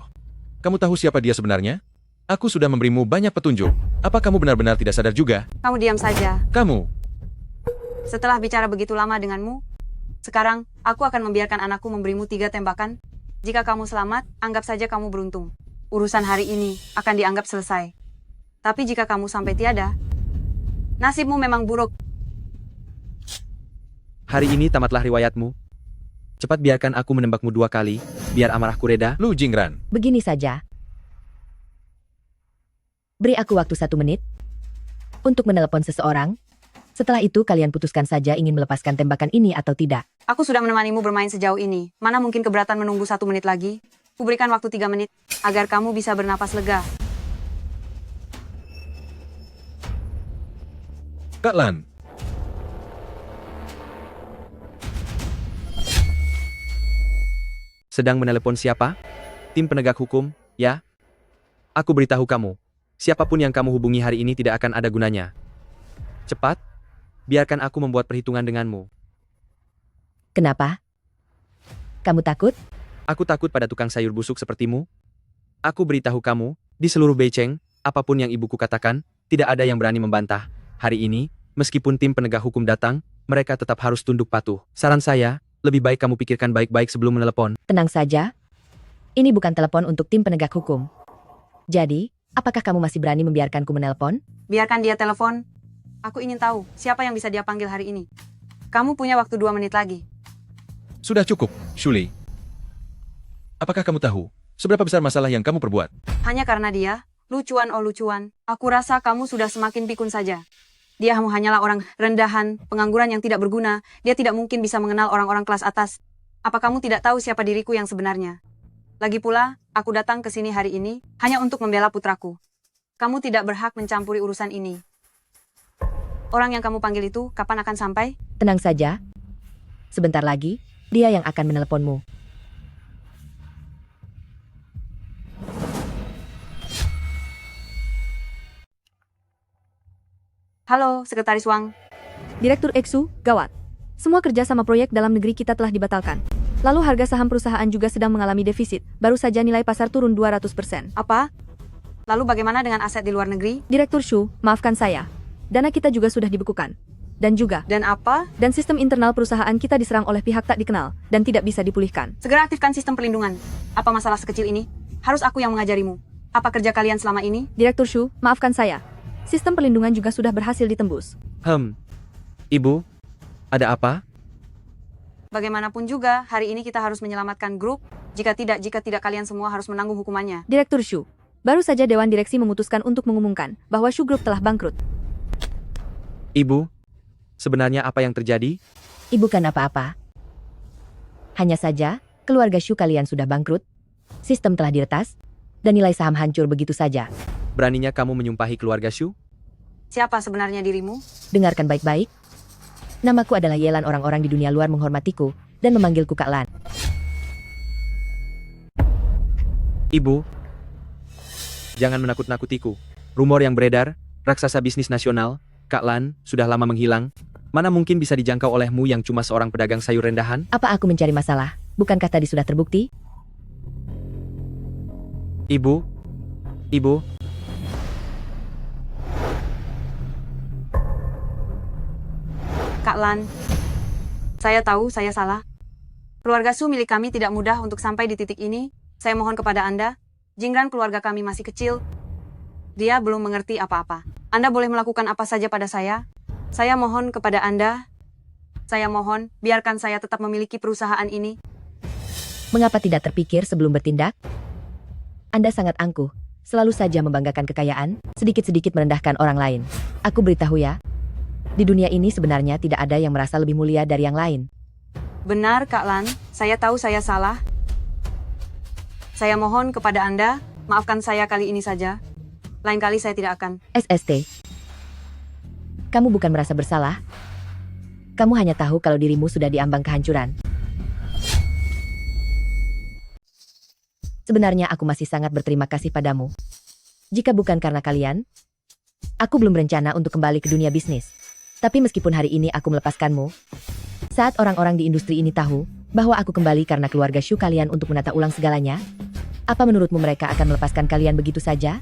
Kamu tahu siapa dia sebenarnya? Aku sudah memberimu banyak petunjuk. Apa kamu benar-benar tidak sadar juga? Kamu diam saja. Kamu, Setelah bicara begitu lama denganmu, sekarang aku akan membiarkan anakku memberimu 3 tembakan. Jika kamu selamat, anggap saja kamu beruntung. Urusan hari ini akan dianggap selesai. Tapi jika kamu sampai tiada, nasibmu memang buruk. Hari ini tamatlah riwayatmu. Cepat biarkan aku menembakmu 2 kali, biar amarahku reda. Lu Jingran. Begini saja. Beri aku waktu 1 menit untuk menelepon seseorang. Setelah itu kalian putuskan saja ingin melepaskan tembakan ini atau tidak. Aku sudah menemanimu bermain sejauh ini. Mana mungkin keberatan menunggu 1 menit lagi? Kuberikan waktu 3 menit, agar kamu bisa bernapas lega. Kak Lan, Sedang menelepon siapa? Tim penegak hukum, ya? Aku beritahu kamu, siapapun yang kamu hubungi hari ini tidak akan ada gunanya. Cepat, biarkan aku membuat perhitungan denganmu. Kenapa? Kamu takut? Aku takut pada tukang sayur busuk sepertimu. Aku beritahu kamu, di seluruh Beiceng, apapun yang ibuku katakan, tidak ada yang berani membantah. Hari ini, meskipun tim penegak hukum datang, mereka tetap harus tunduk patuh. Saran saya, lebih baik kamu pikirkan baik-baik sebelum menelepon. Tenang saja. Ini bukan telepon untuk tim penegak hukum. Jadi, apakah kamu masih berani membiarkanku menelpon? Biarkan dia telepon. Aku ingin tahu siapa yang bisa dia panggil hari ini. Kamu punya waktu 2 menit lagi. sudah cukup, Shuli. Apakah kamu tahu seberapa besar masalah yang kamu perbuat? Hanya karena dia, lucuan oh lucuan, aku rasa kamu sudah semakin pikun saja. Dia hanyalah orang rendahan, pengangguran yang tidak berguna, dia tidak mungkin bisa mengenal orang-orang kelas atas. Apa kamu tidak tahu siapa diriku yang sebenarnya? Lagi pula, aku datang ke sini hari ini, hanya untuk membela putraku. Kamu tidak berhak mencampuri urusan ini. Orang yang kamu panggil itu, kapan akan sampai? Tenang saja. Sebentar lagi, dia yang akan menelponmu. Halo, Sekretaris Wang. Direktur Exu, gawat. Semua kerja sama proyek dalam negeri kita telah dibatalkan. Lalu harga saham perusahaan juga sedang mengalami defisit. Baru saja nilai pasar turun 200%. Apa? Lalu bagaimana dengan aset di luar negeri? Direktur Shu, maafkan saya. Dana kita juga sudah dibekukan. Dan juga, Dan apa? dan sistem internal perusahaan kita diserang oleh pihak tak dikenal dan tidak bisa dipulihkan. Segera aktifkan sistem perlindungan. Apa masalah sekecil ini? Harus aku yang mengajarimu. Apa kerja kalian selama ini? Direktur Shu, maafkan saya. Sistem perlindungan juga sudah berhasil ditembus. Ibu, ada apa? Bagaimanapun juga, hari ini kita harus menyelamatkan grup. Jika tidak kalian semua harus menanggung hukumannya. Direktur Shu, Baru saja Dewan Direksi memutuskan untuk mengumumkan bahwa Shu Group telah bangkrut. Ibu, sebenarnya apa yang terjadi? Ibu kan apa-apa. Hanya saja, keluarga Shu kalian sudah bangkrut, sistem telah diretas, dan nilai saham hancur begitu saja. Beraninya kamu menyumpahi keluarga Shu? Siapa sebenarnya dirimu? Dengarkan baik-baik. Namaku adalah Yelan, orang-orang di dunia luar menghormatiku dan memanggilku Kak Lan. Ibu, jangan menakut-nakutiku. Rumor yang beredar, raksasa bisnis nasional, Kak Lan, sudah lama menghilang. Mana mungkin bisa dijangkau olehmu yang cuma seorang pedagang sayur rendahan? Apa aku mencari masalah? Bukankah tadi sudah terbukti? Ibu, Kak Lan, saya tahu saya salah. Keluarga Su milik kami tidak mudah untuk sampai di titik ini. Saya mohon kepada Anda, Jingran keluarga kami masih kecil. Dia belum mengerti apa-apa. Anda boleh melakukan apa saja pada saya. Saya mohon kepada Anda. Saya mohon, biarkan saya tetap memiliki perusahaan ini. Mengapa tidak terpikir sebelum bertindak? Anda sangat angkuh, selalu saja membanggakan kekayaan, sedikit-sedikit merendahkan orang lain. Aku beritahu ya, di dunia ini sebenarnya tidak ada yang merasa lebih mulia dari yang lain. Benar, Kak Lan. Saya tahu saya salah. Saya mohon kepada Anda, maafkan saya kali ini saja. Lain kali saya tidak akan. SST. Kamu bukan merasa bersalah. Kamu hanya tahu kalau dirimu sudah diambang kehancuran. Sebenarnya aku masih sangat berterima kasih padamu. Jika bukan karena kalian, aku belum berencana untuk kembali ke dunia bisnis. Tapi meskipun hari ini aku melepaskanmu, saat orang-orang di industri ini tahu bahwa aku kembali karena keluarga Shu kalian untuk menata ulang segalanya, apa menurutmu mereka akan melepaskan kalian begitu saja?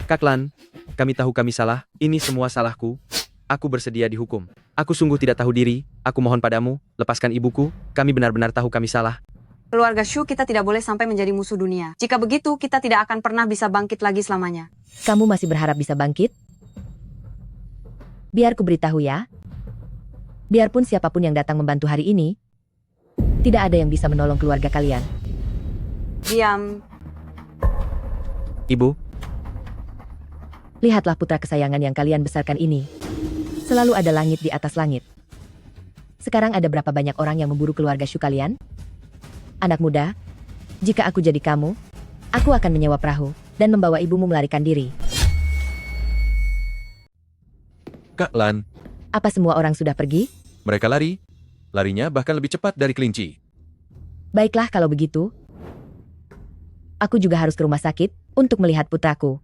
Kak Lan, kami tahu kami salah, ini semua salahku. Aku bersedia dihukum. Aku sungguh tidak tahu diri, aku mohon padamu, lepaskan ibuku, kami benar-benar tahu kami salah. Keluarga Shu kita tidak boleh sampai menjadi musuh dunia. Jika begitu, kita tidak akan pernah bisa bangkit lagi selamanya. Kamu masih berharap bisa bangkit? Biar ku beritahu ya. Biarpun siapapun yang datang membantu hari ini, tidak ada yang bisa menolong keluarga kalian. Diam. Ibu, Lihatlah putra kesayangan yang kalian besarkan ini. Selalu ada langit di atas langit. Sekarang ada berapa banyak orang yang memburu keluarga Shu kalian? Anak muda, jika aku jadi kamu, aku akan menyewa perahu dan membawa ibumu melarikan diri. Kak Lan, Apa semua orang sudah pergi? mereka lari. Larinya bahkan lebih cepat dari kelinci. Baiklah kalau begitu. Aku juga harus ke rumah sakit untuk melihat putraku.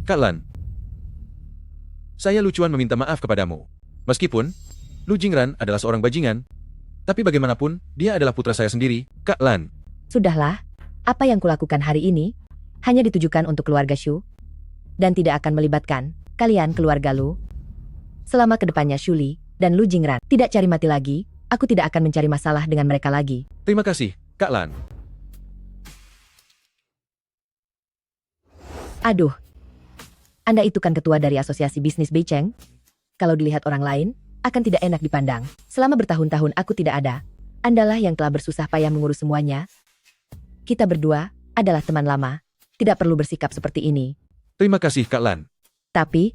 Kak Lan, saya Lu Chuan meminta maaf kepadamu. Meskipun Lu Jingran adalah seorang bajingan, tapi bagaimanapun dia adalah putra saya sendiri, Kak Lan. Sudahlah, apa yang kulakukan hari ini hanya ditujukan untuk keluarga Shu dan tidak akan melibatkan kalian keluarga Lu. Selama kedepannya Shuli dan Lu Jingran tidak cari mati lagi, aku tidak akan mencari masalah dengan mereka lagi. Terima kasih, Kak Lan. Aduh, Anda itu kan ketua dari Asosiasi Bisnis Beicheng. Kalau dilihat orang lain, akan tidak enak dipandang. Selama bertahun-tahun aku tidak ada. Andalah yang telah bersusah payah mengurus semuanya. Kita berdua adalah teman lama. Tidak perlu bersikap seperti ini. Terima kasih, Kak Lan. Tapi,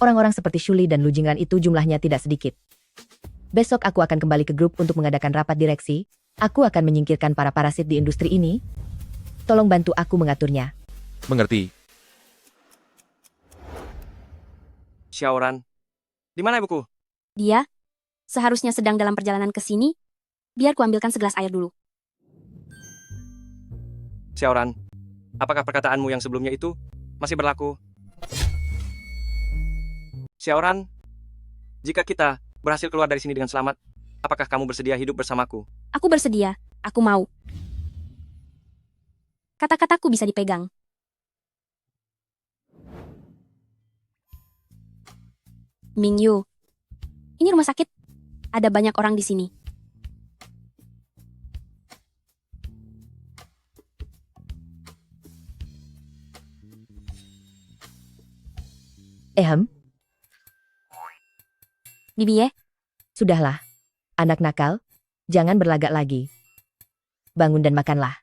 orang-orang seperti Shuli dan Lu Jingran itu jumlahnya tidak sedikit. Besok aku akan kembali ke grup untuk mengadakan rapat direksi. Aku akan menyingkirkan para parasit di industri ini. Tolong bantu aku mengaturnya. Mengerti. Xiaoran, di mana ibuku? Dia seharusnya sedang dalam perjalanan ke sini. Biar kuambilkan segelas air dulu. Xiaoran, apakah perkataanmu yang sebelumnya itu masih berlaku? Xiaoran, jika kita berhasil keluar dari sini dengan selamat, apakah kamu bersedia hidup bersamaku? Aku bersedia. Aku mau. Kata-kataku bisa dipegang. Mingyu, ini rumah sakit. Ada banyak orang di sini. Bibi, Sudahlah. Anak nakal, jangan berlagak lagi. bangun dan makanlah.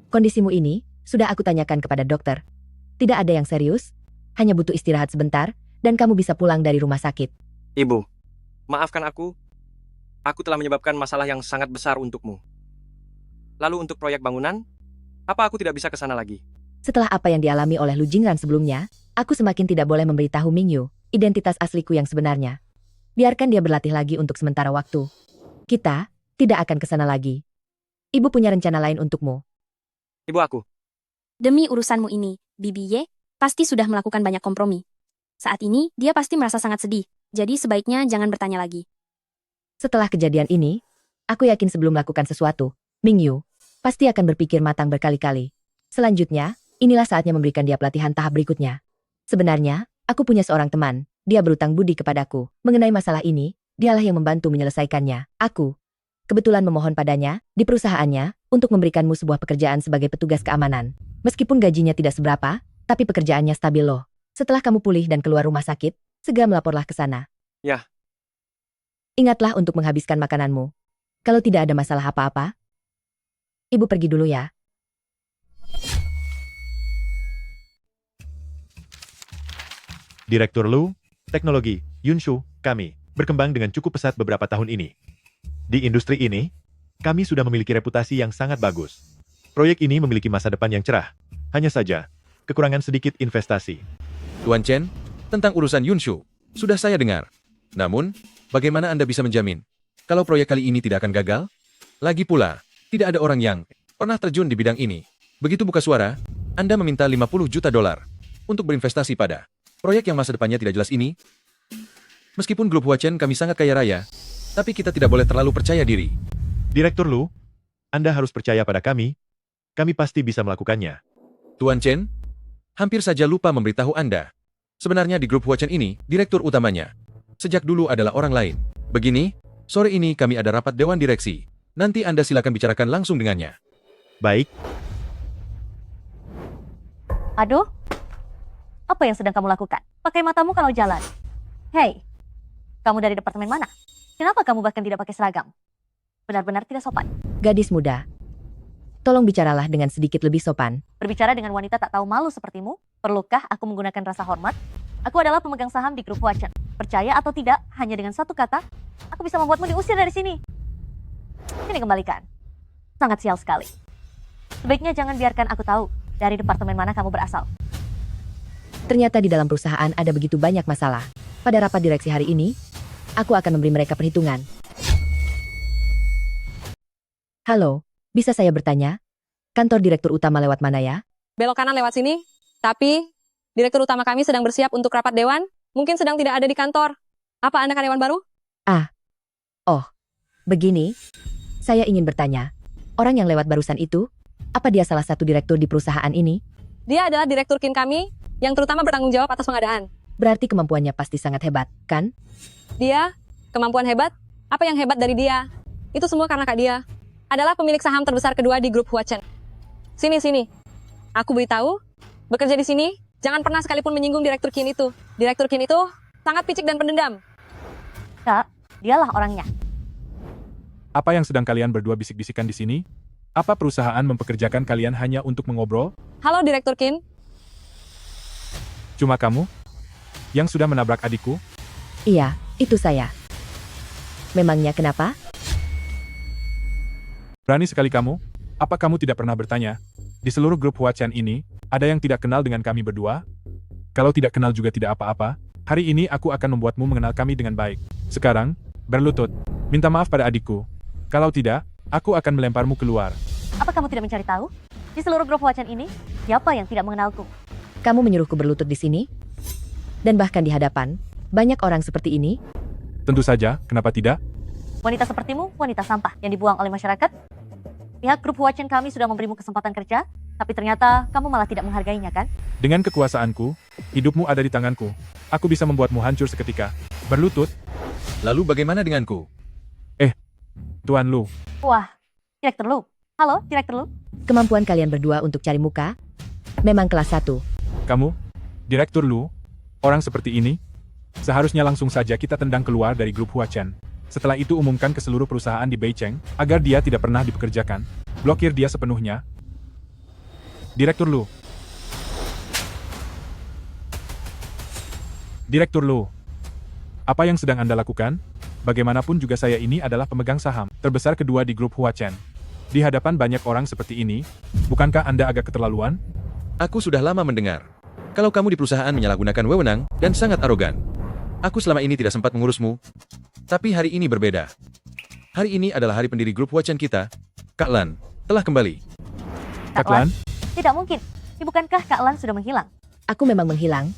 Kondisimu ini sudah aku tanyakan kepada dokter. Tidak ada yang serius, hanya butuh istirahat sebentar, dan kamu bisa pulang dari rumah sakit. Ibu, maafkan aku. Aku telah menyebabkan masalah yang sangat besar untukmu. Lalu untuk proyek bangunan, apa aku tidak bisa ke sana lagi? Setelah apa yang dialami oleh Lu Jingran sebelumnya, aku semakin tidak boleh memberitahu Mingyu identitas asliku yang sebenarnya. Biarkan dia berlatih lagi untuk sementara waktu. Kita tidak akan ke sana lagi. Ibu punya rencana lain untukmu. Ibu aku. Demi urusanmu ini, Bibi Ye pasti sudah melakukan banyak kompromi. Saat ini, dia pasti merasa sangat sedih. Jadi sebaiknya jangan bertanya lagi. Setelah kejadian ini, aku yakin sebelum melakukan sesuatu, Mingyu pasti akan berpikir matang berkali-kali. Selanjutnya, inilah saatnya memberikan dia pelatihan tahap berikutnya. Sebenarnya, aku punya seorang teman. Dia berutang budi kepadaku. Mengenai masalah ini, dialah yang membantu menyelesaikannya. Aku kebetulan memohon padanya, di perusahaannya, untuk memberikanmu sebuah pekerjaan sebagai petugas keamanan. Meskipun gajinya tidak seberapa, tapi pekerjaannya stabil loh. Setelah kamu pulih dan keluar rumah sakit, segera melaporlah ke sana. Ya. Ingatlah untuk menghabiskan makananmu. Kalau tidak ada masalah apa-apa, Ibu pergi dulu ya. Direktur Lu, teknologi, Yunshu, kami, berkembang dengan cukup pesat beberapa tahun ini. Di industri ini, kami sudah memiliki reputasi yang sangat bagus. Proyek ini memiliki masa depan yang cerah. Hanya saja, kekurangan sedikit investasi. Tuan Chen, tentang urusan Yunshu, sudah saya dengar. Namun, bagaimana Anda bisa menjamin kalau proyek kali ini tidak akan gagal? Lagi pula, tidak ada orang yang pernah terjun di bidang ini. Begitu buka suara, Anda meminta 50 juta dolar untuk berinvestasi pada proyek yang masa depannya tidak jelas ini. Meskipun grup Huachen kami sangat kaya raya, tapi kita tidak boleh terlalu percaya diri. Direktur Lu, Anda harus percaya pada kami. Kami pasti bisa melakukannya. Tuan Chen, hampir saja lupa memberitahu Anda. Sebenarnya di grup Huachen ini, direktur utamanya sejak dulu adalah orang lain. Begini, sore ini kami ada rapat dewan direksi. Nanti Anda silakan bicarakan langsung dengannya. Baik. Aduh, apa yang sedang kamu lakukan? Pakai matamu kalau jalan. Hei, kamu dari departemen mana? Kenapa kamu bahkan tidak pakai seragam? Benar-benar tidak sopan. Gadis muda, tolong bicaralah dengan sedikit lebih sopan. Berbicara dengan wanita tak tahu malu sepertimu, perlukah aku menggunakan rasa hormat? Aku adalah pemegang saham di grup Huachen. Percaya atau tidak, hanya dengan satu kata, aku bisa membuatmu diusir dari sini. Ini kembalikan. Sangat sial sekali. Sebaiknya jangan biarkan aku tahu dari departemen mana kamu berasal. Ternyata di dalam perusahaan ada begitu banyak masalah. Pada rapat direksi hari ini, aku akan memberi mereka perhitungan. Halo, bisa saya bertanya? Kantor direktur utama lewat mana ya? Belok kanan lewat sini, tapi direktur utama kami sedang bersiap untuk rapat dewan, mungkin sedang tidak ada di kantor. Apa Anda karyawan baru? Begini, saya ingin bertanya, orang yang lewat barusan itu, apa dia salah satu direktur di perusahaan ini? Dia adalah direktur kin kami, yang terutama bertanggung jawab atas pengadaan. Berarti kemampuannya pasti sangat hebat, kan? Dia, kemampuan hebat, apa yang hebat dari dia? Itu semua karena Kak dia adalah pemilik saham terbesar kedua di grup Huachen. Sini. Aku beritahu, bekerja di sini, jangan pernah sekalipun menyinggung direktur kin itu. Direktur kin itu sangat picik dan pendendam. Kak, dialah orangnya. Apa yang sedang kalian berdua bisik-bisikan di sini? Apa perusahaan mempekerjakan kalian hanya untuk mengobrol? Halo Direktur Kin. Cuma kamu? Yang sudah menabrak adikku? Iya, itu saya. Memangnya kenapa? Berani sekali kamu? Apa kamu tidak pernah bertanya? Di seluruh grup Huachen ini, ada yang tidak kenal dengan kami berdua? Kalau tidak kenal juga tidak apa-apa. Hari ini aku akan membuatmu mengenal kami dengan baik. Sekarang, berlutut. Minta maaf pada adikku. Kalau tidak, aku akan melemparmu keluar. Apa kamu tidak mencari tahu? Di seluruh grup Huachen ini, siapa yang tidak mengenalku? Kamu menyuruhku berlutut di sini? Dan bahkan di hadapan, banyak orang seperti ini? Tentu saja, kenapa tidak? Wanita sepertimu, wanita sampah yang dibuang oleh masyarakat? Pihak grup Huachen kami sudah memberimu kesempatan kerja, tapi ternyata kamu malah tidak menghargainya, kan? Dengan kekuasaanku, hidupmu ada di tanganku. Aku bisa membuatmu hancur seketika. Berlutut? Lalu bagaimana denganku? Tuan Lu. Wah, Direktur Lu. Halo, Direktur Lu. Kemampuan kalian berdua untuk cari muka memang kelas 1. Kamu, Direktur Lu, orang seperti ini, seharusnya langsung saja kita tendang keluar dari grup Huachen. Setelah itu umumkan ke seluruh perusahaan di Beicheng, agar dia tidak pernah dipekerjakan. Blokir dia sepenuhnya. Direktur Lu. Direktur Lu. Apa yang sedang Anda lakukan? Bagaimanapun juga saya ini adalah pemegang saham terbesar kedua di grup Huachen. Di hadapan banyak orang seperti ini, bukankah Anda agak keterlaluan? Aku sudah lama mendengar. Kalau kamu di perusahaan menyalahgunakan wewenang dan sangat arogan. Aku selama ini tidak sempat mengurusmu. Tapi hari ini berbeda. Hari ini adalah hari pendiri grup Huachen kita. Kak Lan telah kembali. Kak Lan? Tidak mungkin. Bukankah Kak Lan sudah menghilang? Aku memang menghilang.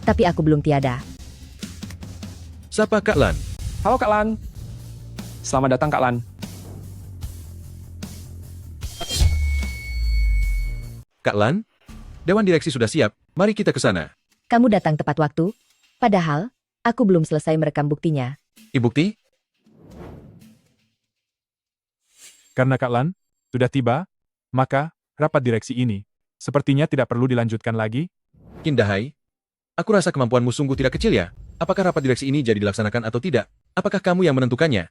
Tapi aku belum tiada. Siapa Kak Lan? Halo Kak Lan. Selamat datang Kak Lan. Kak Lan? Dewan direksi sudah siap, mari kita ke sana. Kamu datang tepat waktu. Padahal, aku belum selesai merekam buktinya. Bukti? Karena Kak Lan sudah tiba, maka rapat direksi ini sepertinya tidak perlu dilanjutkan lagi. Kindahai, aku rasa kemampuanmu sungguh tidak kecil ya. Apakah rapat direksi ini jadi dilaksanakan atau tidak? Apakah kamu yang menentukannya?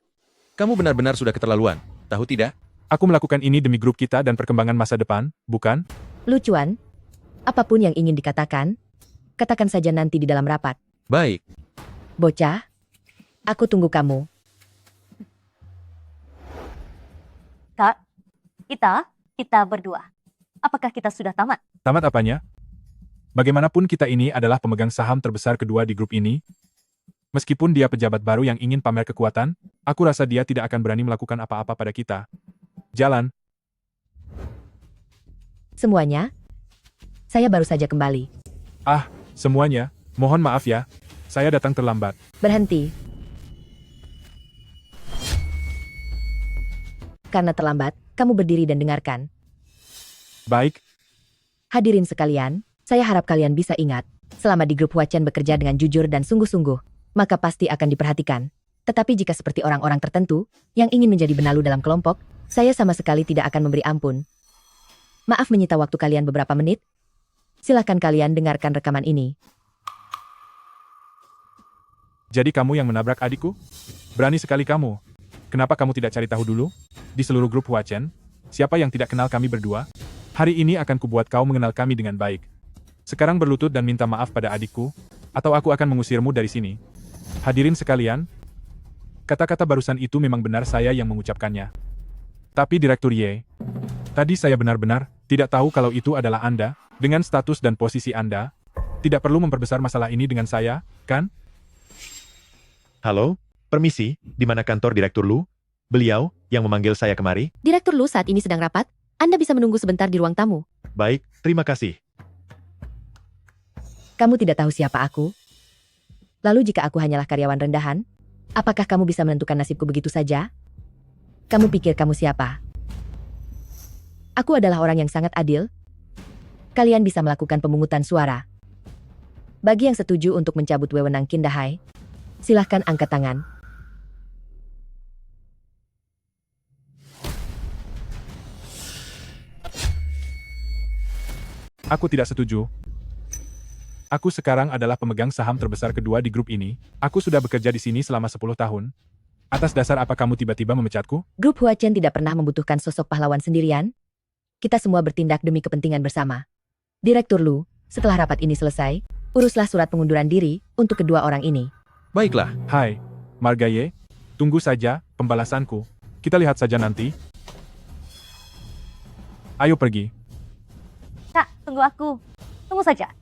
Kamu benar-benar sudah keterlaluan, tahu tidak? Aku melakukan ini demi grup kita dan perkembangan masa depan, bukan? Lucuan, apapun yang ingin dikatakan, katakan saja nanti di dalam rapat. Baik. Bocah, aku tunggu kamu. Kak, kita berdua. Apakah kita sudah tamat? Tamat apanya? Bagaimanapun kita ini adalah pemegang saham terbesar kedua di grup ini. Meskipun dia pejabat baru yang ingin pamer kekuatan, aku rasa dia tidak akan berani melakukan apa-apa pada kita. Jalan. Semuanya? Saya baru saja kembali. Ah, semuanya. Mohon maaf ya. Saya datang terlambat. Berhenti. Karena terlambat, kamu berdiri dan dengarkan. Baik. Hadirin sekalian, saya harap kalian bisa ingat, selama di grup Huachen bekerja dengan jujur dan sungguh-sungguh, maka pasti akan diperhatikan. Tetapi jika seperti orang-orang tertentu, yang ingin menjadi benalu dalam kelompok, saya sama sekali tidak akan memberi ampun. Maaf menyita waktu kalian beberapa menit. Silakan kalian dengarkan rekaman ini. Jadi kamu yang menabrak adikku? Berani sekali kamu. Kenapa kamu tidak cari tahu dulu? Di seluruh grup Huachen, siapa yang tidak kenal kami berdua? Hari ini akan kubuat kau mengenal kami dengan baik. Sekarang berlutut dan minta maaf pada adikku, atau aku akan mengusirmu dari sini. Hadirin sekalian, kata-kata barusan itu memang benar saya yang mengucapkannya. Tapi Direktur Ye, tadi saya benar-benar tidak tahu kalau itu adalah Anda, dengan status dan posisi Anda. Tidak perlu memperbesar masalah ini dengan saya, kan? Halo, permisi, di mana kantor Direktur Lu? Beliau yang memanggil saya kemari? Direktur Lu saat ini sedang rapat. Anda bisa menunggu sebentar di ruang tamu. Baik, terima kasih. Kamu tidak tahu siapa aku? Lalu jika aku hanyalah karyawan rendahan, apakah kamu bisa menentukan nasibku begitu saja? Kamu pikir kamu siapa? Aku adalah orang yang sangat adil. Kalian bisa melakukan pemungutan suara. Bagi yang setuju untuk mencabut wewenang Kindahai, silahkan angkat tangan. Aku tidak setuju. Aku sekarang adalah pemegang saham terbesar kedua di grup ini. Aku sudah bekerja di sini selama 10 tahun. Atas dasar apa kamu tiba-tiba memecatku? Grup Huachen tidak pernah membutuhkan sosok pahlawan sendirian. Kita semua bertindak demi kepentingan bersama. Direktur Lu, setelah rapat ini selesai, uruslah surat pengunduran diri untuk kedua orang ini. Baiklah. Hai, Margaye. Tunggu saja pembalasanku. Kita lihat saja nanti. Ayo pergi. Kak, tunggu aku. Tunggu saja.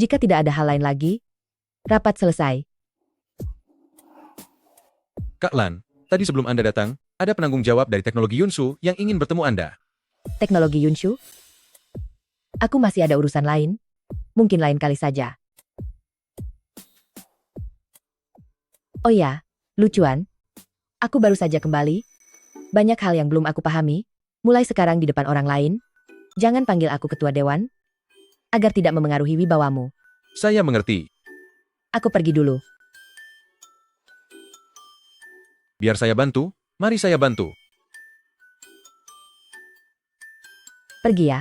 Jika tidak ada hal lain lagi, rapat selesai. Kak Lan, tadi sebelum Anda datang, ada penanggung jawab dari teknologi Yunsu yang ingin bertemu Anda. Teknologi Yunshu? Aku masih ada urusan lain. Mungkin lain kali saja. Oh ya, lucuan. Aku baru saja kembali. Banyak hal yang belum aku pahami. Mulai sekarang di depan orang lain, jangan panggil aku ketua dewan, agar tidak memengaruhi wibawamu. Saya mengerti. Aku pergi dulu. Biar saya bantu, mari saya bantu. Pergi ya.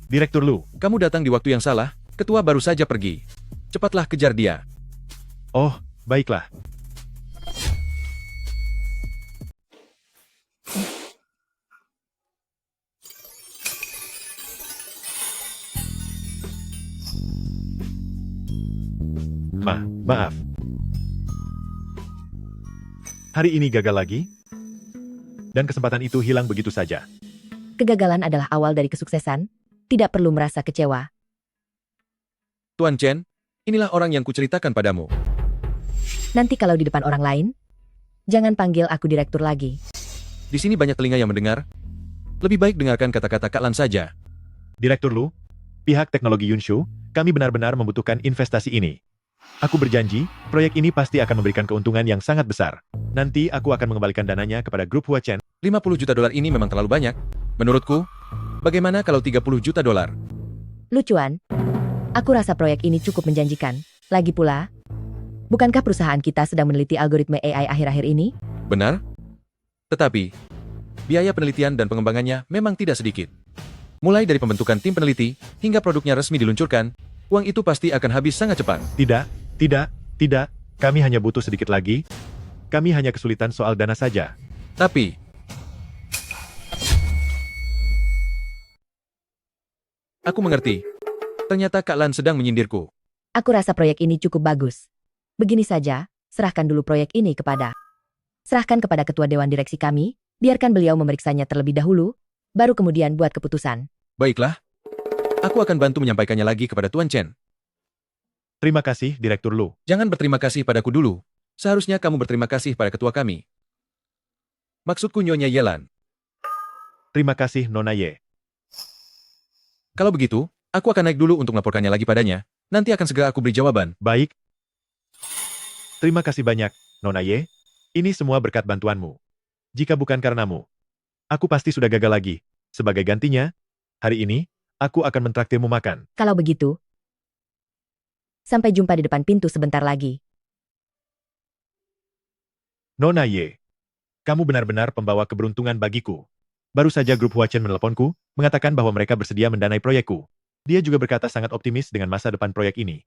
Direktur Lu. Kamu datang di waktu yang salah, ketua baru saja pergi. Cepatlah kejar dia. Oh, baiklah. Maaf. Hari ini gagal lagi? Dan kesempatan itu hilang begitu saja. Kegagalan adalah awal dari kesuksesan. Tidak perlu merasa kecewa. Tuan Chen, inilah orang yang kuceritakan padamu. Nanti kalau di depan orang lain, jangan panggil aku direktur lagi. Di sini banyak telinga yang mendengar. Lebih baik dengarkan kata-kata Kak Lan saja. Direktur Lu, pihak teknologi Yunshu, kami benar-benar membutuhkan investasi ini. Aku berjanji, proyek ini pasti akan memberikan keuntungan yang sangat besar. Nanti aku akan mengembalikan dananya kepada grup Huachen. 50 juta dolar ini memang terlalu banyak. Menurutku, bagaimana kalau 30 juta dolar? Lucuan, aku rasa proyek ini cukup menjanjikan. Lagi pula, bukankah perusahaan kita sedang meneliti algoritma AI akhir-akhir ini? Benar. Tetapi, biaya penelitian dan pengembangannya memang tidak sedikit. Mulai dari pembentukan tim peneliti, hingga produknya resmi diluncurkan, uang itu pasti akan habis sangat cepat. Tidak. Kami hanya butuh sedikit lagi. Kami hanya kesulitan soal dana saja. Tapi, aku mengerti. Ternyata Kak Lan sedang menyindirku. Aku rasa proyek ini cukup bagus. Begini saja, serahkan dulu proyek ini serahkan kepada ketua dewan direksi kami, biarkan beliau memeriksanya terlebih dahulu, baru kemudian buat keputusan. Baiklah. Aku akan bantu menyampaikannya lagi kepada Tuan Chen. Terima kasih, Direktur Lu. Jangan berterima kasih padaku dulu. Seharusnya kamu berterima kasih pada ketua kami. Maksudku Nyonya Yelan. Terima kasih, Nona Ye. Kalau begitu, aku akan naik dulu untuk melaporkannya lagi padanya. Nanti akan segera aku beri jawaban. Baik. Terima kasih banyak, Nona Ye. Ini semua berkat bantuanmu. Jika bukan karenamu, aku pasti sudah gagal lagi. Sebagai gantinya, hari ini, aku akan mentraktirmu makan. Kalau begitu, sampai jumpa di depan pintu sebentar lagi. Nona Ye, kamu benar-benar pembawa keberuntungan bagiku. Baru saja grup Huachen meneleponku, mengatakan bahwa mereka bersedia mendanai proyekku. Dia juga berkata sangat optimis dengan masa depan proyek ini.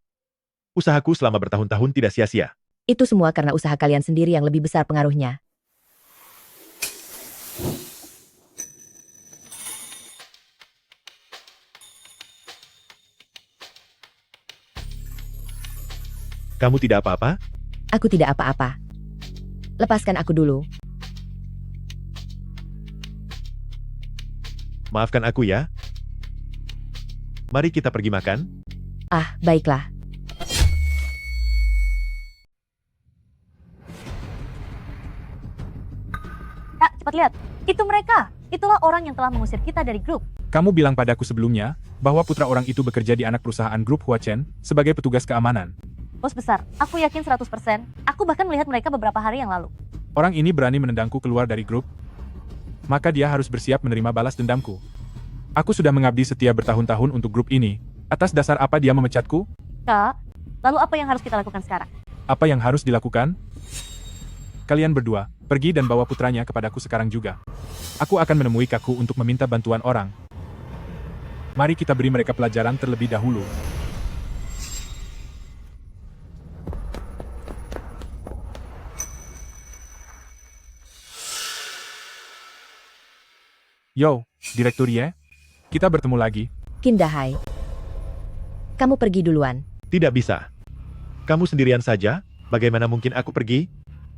Usahaku selama bertahun-tahun tidak sia-sia. Itu semua karena usaha kalian sendiri yang lebih besar pengaruhnya. Kamu tidak apa-apa? Aku tidak apa-apa. Lepaskan aku dulu. Maafkan aku ya. Mari kita pergi makan. Ah, baiklah. Kak, cepat lihat. Itu mereka. Itulah orang yang telah mengusir kita dari grup. Kamu bilang padaku sebelumnya, bahwa putra orang itu bekerja di anak perusahaan grup Huachen, sebagai petugas keamanan. Bos besar, aku yakin 100%. Aku bahkan melihat mereka beberapa hari yang lalu. Orang ini berani menendangku keluar dari grup, maka dia harus bersiap menerima balas dendamku. Aku sudah mengabdi setia bertahun-tahun untuk grup ini. Atas dasar apa dia memecatku? Kak, lalu apa yang harus kita lakukan sekarang? Apa yang harus dilakukan? Kalian berdua, pergi dan bawa putranya kepadaku sekarang juga. Aku akan menemui Kaku untuk meminta bantuan orang. Mari kita beri mereka pelajaran terlebih dahulu. Yo, Direktur Ye. Kita bertemu lagi. Kindahai. Kamu pergi duluan. Tidak bisa. Kamu sendirian saja? Bagaimana mungkin aku pergi?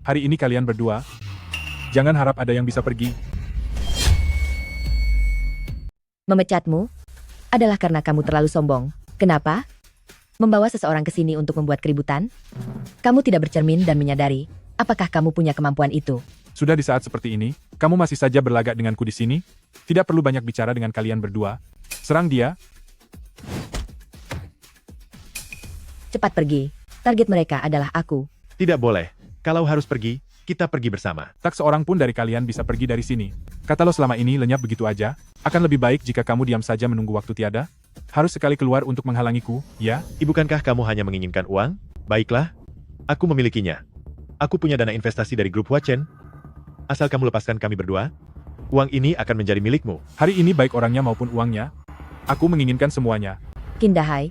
Hari ini kalian berdua. Jangan harap ada yang bisa pergi. Memecatmu adalah karena kamu terlalu sombong. Kenapa? Membawa seseorang ke sini untuk membuat keributan? Kamu tidak bercermin dan menyadari, apakah kamu punya kemampuan itu? Sudah di saat seperti ini, kamu masih saja berlagak denganku di sini? Tidak perlu banyak bicara dengan kalian berdua. Serang dia. Cepat pergi. Target mereka adalah aku. Tidak boleh. Kalau harus pergi, kita pergi bersama. Tak seorang pun dari kalian bisa pergi dari sini. Kata lo selama ini lenyap begitu aja. Akan lebih baik jika kamu diam saja menunggu waktu tiada. Harus sekali keluar untuk menghalangiku, ya? Bukankah kamu hanya menginginkan uang? Baiklah. Aku memilikinya. Aku punya dana investasi dari grup Huachen. Asal kamu lepaskan kami berdua, uang ini akan menjadi milikmu. Hari ini baik orangnya maupun uangnya, Aku menginginkan semuanya. Kindahai,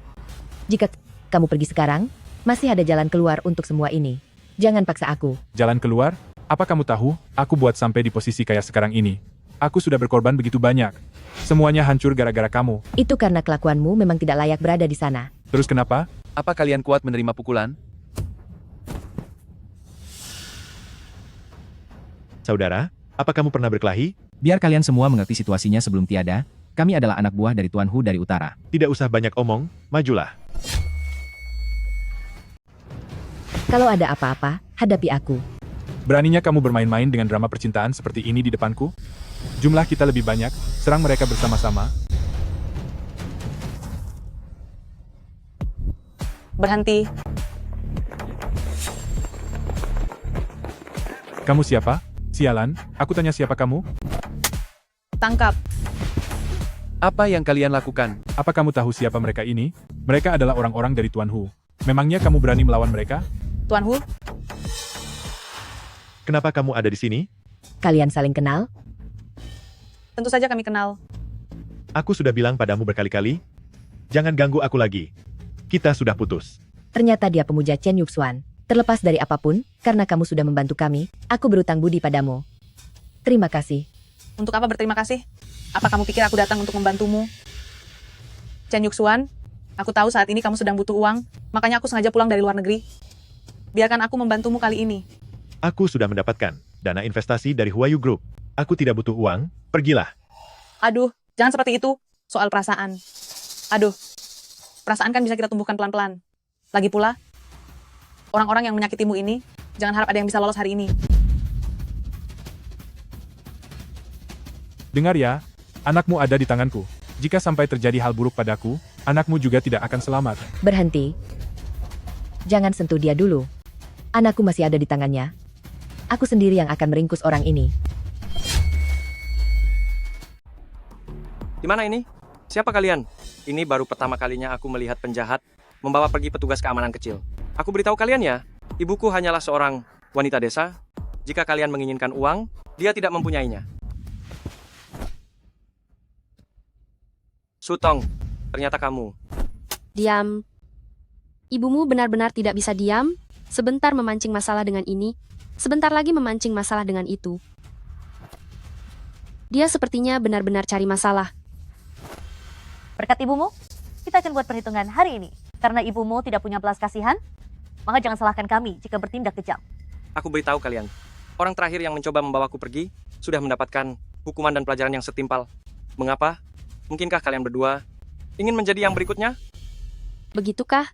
jika kamu pergi sekarang, masih ada jalan keluar untuk semua ini. Jangan paksa aku. Jalan keluar? Apa kamu tahu, aku buat sampai di posisi kayak sekarang ini. Aku sudah berkorban begitu banyak. Semuanya hancur gara-gara kamu. Itu karena kelakuanmu memang tidak layak berada di sana. Terus kenapa? Apa kalian kuat menerima pukulan? Saudara, apa kamu pernah berkelahi? Biar kalian semua mengerti situasinya sebelum tiada, kami adalah anak buah dari Tuan Hu dari utara. Tidak usah banyak omong, majulah. Kalau ada apa-apa, hadapi aku. Beraninya kamu bermain-main dengan drama percintaan seperti ini di depanku? Jumlah kita lebih banyak, serang mereka bersama-sama. Berhenti. Kamu siapa? Sialan, aku tanya siapa kamu? Tangkap. Apa yang kalian lakukan? Apa kamu tahu siapa mereka ini? Mereka adalah orang-orang dari Tuan Hu. Memangnya kamu berani melawan mereka? Tuan Hu? Kenapa kamu ada di sini? Kalian saling kenal? Tentu saja kami kenal. Aku sudah bilang padamu berkali-kali, jangan ganggu aku lagi. Kita sudah putus. Ternyata dia pemuja Chen Yuxuan. Terlepas dari apapun, karena kamu sudah membantu kami, aku berutang budi padamu. Terima kasih. Untuk apa berterima kasih? Apa kamu pikir aku datang untuk membantumu? Chen Yuxuan, aku tahu saat ini kamu sedang butuh uang, makanya aku sengaja pulang dari luar negeri. Biarkan aku membantumu kali ini. Aku sudah mendapatkan dana investasi dari Huayu Group. Aku tidak butuh uang, pergilah. Aduh, jangan seperti itu. Soal perasaan. Aduh, perasaan kan bisa kita tumbuhkan pelan-pelan. Lagi pula, orang-orang yang menyakitimu ini, jangan harap ada yang bisa lolos hari ini. Dengar ya, anakmu ada di tanganku. Jika sampai terjadi hal buruk padaku, anakmu juga tidak akan selamat. Berhenti. Jangan sentuh dia dulu. Anakku masih ada di tangannya. Aku sendiri yang akan meringkus orang ini. Di mana ini? Siapa kalian? Ini baru pertama kalinya aku melihat penjahat membawa pergi petugas keamanan kecil. Aku beritahu kalian ya, ibuku hanyalah seorang wanita desa. Jika kalian menginginkan uang, dia tidak mempunyainya. Sutong, ternyata kamu. Diam. Ibumu benar-benar tidak bisa diam, sebentar memancing masalah dengan ini, sebentar lagi memancing masalah dengan itu. Dia sepertinya benar-benar cari masalah. Berkat ibumu, kita akan buat perhitungan hari ini. Karena ibumu tidak punya belas kasihan, maka jangan salahkan kami jika bertindak kejam. Aku beritahu kalian, orang terakhir yang mencoba membawaku pergi sudah mendapatkan hukuman dan pelajaran yang setimpal. Mengapa? Mungkinkah kalian berdua ingin menjadi yang berikutnya? Begitukah?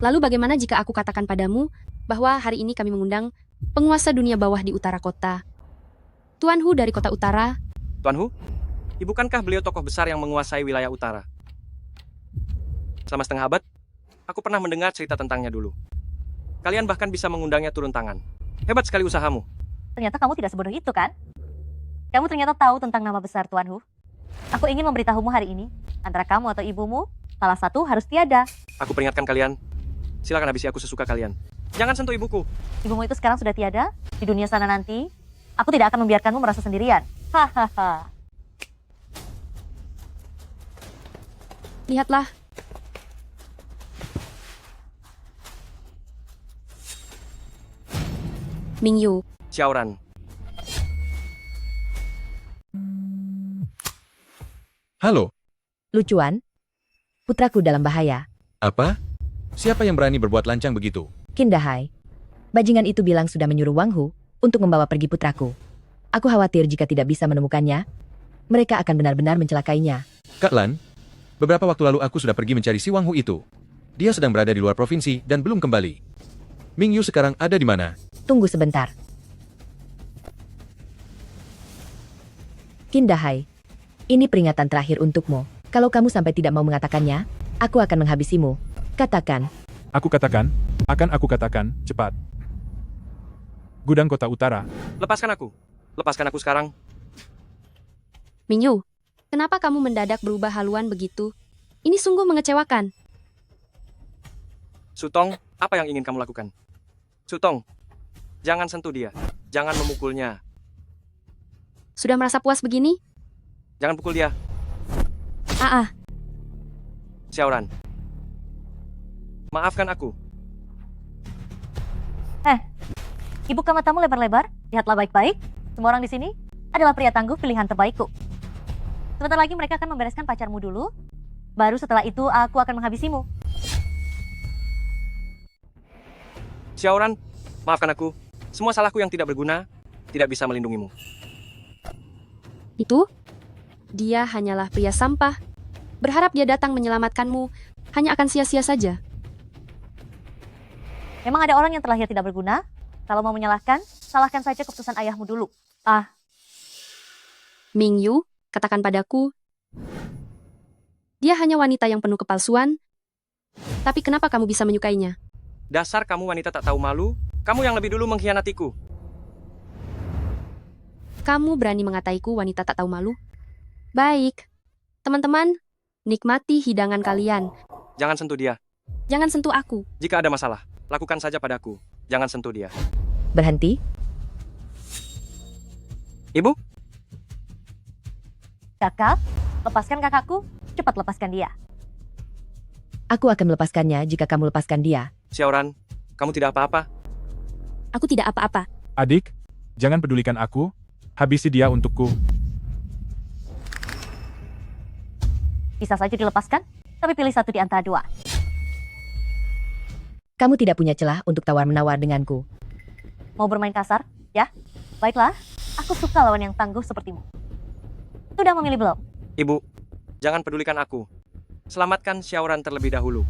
Lalu bagaimana jika aku katakan padamu bahwa hari ini kami mengundang penguasa dunia bawah di utara kota? Tuan Hu dari kota utara. Tuan Hu? Bukankah beliau tokoh besar yang menguasai wilayah utara? Selama setengah abad, aku pernah mendengar cerita tentangnya dulu. Kalian bahkan bisa mengundangnya turun tangan. Hebat sekali usahamu. Ternyata kamu tidak sebodoh itu kan? Kamu ternyata tahu tentang nama besar Tuan Hu. Aku ingin memberitahumu hari ini, antara kamu atau ibumu, salah satu harus tiada. Aku peringatkan kalian, silakan habisi aku sesuka kalian. Jangan sentuh ibuku. Ibumu itu sekarang sudah tiada, di dunia sana nanti, aku tidak akan membiarkanmu merasa sendirian. Hahaha. Lihatlah. Mingyu. Xiaoran. Halo. Lucuan. Putraku dalam bahaya. Apa? Siapa yang berani berbuat lancang begitu? Kindahai. Bajingan itu bilang sudah menyuruh Wang Hu untuk membawa pergi putraku. Aku khawatir jika tidak bisa menemukannya, mereka akan benar-benar mencelakainya. Kak Lan, beberapa waktu lalu aku sudah pergi mencari si Wang Hu itu. Dia sedang berada di luar provinsi dan belum kembali. Ming Yu sekarang ada di mana? Tunggu sebentar. Kindahai, ini peringatan terakhir untukmu. Kalau kamu sampai tidak mau mengatakannya, aku akan menghabisimu. Katakan. Aku katakan, akan aku katakan, cepat. Gudang kota utara. Lepaskan aku. Lepaskan aku sekarang. Mingyu, kenapa kamu mendadak berubah haluan begitu? Ini sungguh mengecewakan. Sutong, apa yang ingin kamu lakukan? Sutong, jangan sentuh dia. Jangan memukulnya. Sudah merasa puas begini? Jangan pukul dia. Xiaoran. Maafkan aku. Buka matamu lebar-lebar, lihatlah baik-baik. Semua orang di sini adalah pria tangguh pilihan terbaikku. Sebentar lagi mereka akan membereskan pacarmu dulu. Baru setelah itu aku akan menghabisimu. Xiaoran, maafkan aku. Semua salahku yang tidak berguna, tidak bisa melindungimu. Itu? Dia hanyalah pria sampah. Berharap dia datang menyelamatkanmu, hanya akan sia-sia saja. Memang ada orang yang terlahir tidak berguna? Kalau mau menyalahkan, salahkan saja keputusan ayahmu dulu. Ming Yu, katakan padaku. Dia hanya wanita yang penuh kepalsuan. Tapi kenapa kamu bisa menyukainya? Dasar kamu wanita tak tahu malu, kamu yang lebih dulu mengkhianatiku. Kamu berani mengataiku wanita tak tahu malu? Baik. Teman-teman, nikmati hidangan kalian. Jangan sentuh dia. Jangan sentuh aku. Jika ada masalah, lakukan saja padaku. Jangan sentuh dia. Berhenti. Ibu? Kakak, lepaskan kakakku. Cepat lepaskan dia. Aku akan melepaskannya jika kamu lepaskan dia. Xiaoran, kamu tidak apa-apa. Aku tidak apa-apa. Adik, jangan pedulikan aku. Habisi dia untukku. Bisa saja dilepaskan, tapi pilih satu di antara dua. Kamu tidak punya celah untuk tawar-menawar denganku. Mau bermain kasar? Ya? Baiklah, aku suka lawan yang tangguh sepertimu. Sudah memilih belum? Ibu, jangan pedulikan aku. Selamatkan Xiaoran terlebih dahulu.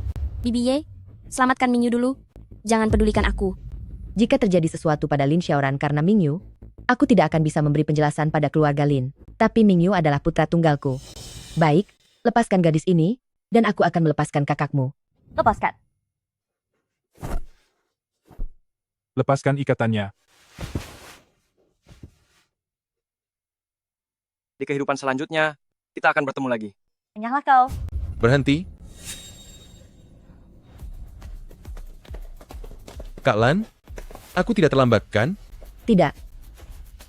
Bibi Ye, selamatkan Ming Yu dulu. Jangan pedulikan aku. Jika terjadi sesuatu pada Lin Xiaoran karena Ming Yu, aku tidak akan bisa memberi penjelasan pada keluarga Lin. Tapi Ming Yu adalah putra tunggalku. Baik, lepaskan gadis ini, dan aku akan melepaskan kakakmu. Lepaskan. Lepaskan ikatannya. Di kehidupan selanjutnya, kita akan bertemu lagi. Enyahlah kau. Berhenti. Kak Lan, aku tidak terlambat, kan? Tidak.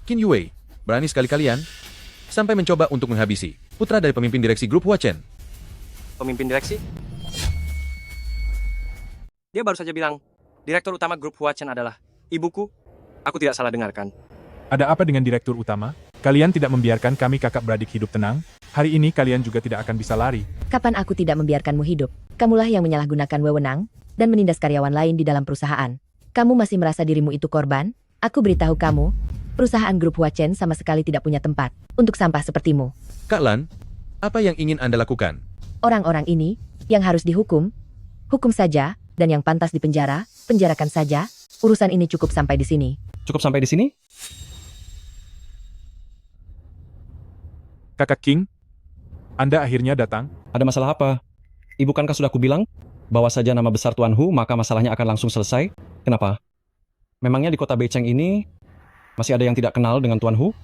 Qin Yue, berani sekali kalian sampai mencoba untuk menghabisi putra dari pemimpin direksi grup Huachen. Pemimpin direksi? Dia baru saja bilang, direktur utama grup Huachen adalah ibuku. Aku tidak salah dengarkan. Ada apa dengan direktur utama? Kalian tidak membiarkan kami kakak beradik hidup tenang? Hari ini kalian juga tidak akan bisa lari. Kapan aku tidak membiarkanmu hidup? Kamulah yang menyalahgunakan wewenang dan menindas karyawan lain di dalam perusahaan. Kamu masih merasa dirimu itu korban? Aku beritahu kamu, perusahaan grup Huachen sama sekali tidak punya tempat untuk sampah sepertimu. Kak Lan, apa yang ingin Anda lakukan? Orang-orang ini yang harus dihukum, hukum saja, dan yang pantas dipenjara, penjarakan saja. Urusan ini cukup sampai di sini. Cukup sampai di sini? Kakak King, Anda akhirnya datang. Ada masalah apa? Ibu kankah sudah kubilang? Bawa saja nama besar Tuan Hu, maka masalahnya akan langsung selesai. Kenapa? Memangnya di kota Beicheng ini masih ada yang tidak kenal dengan Tuan Hu?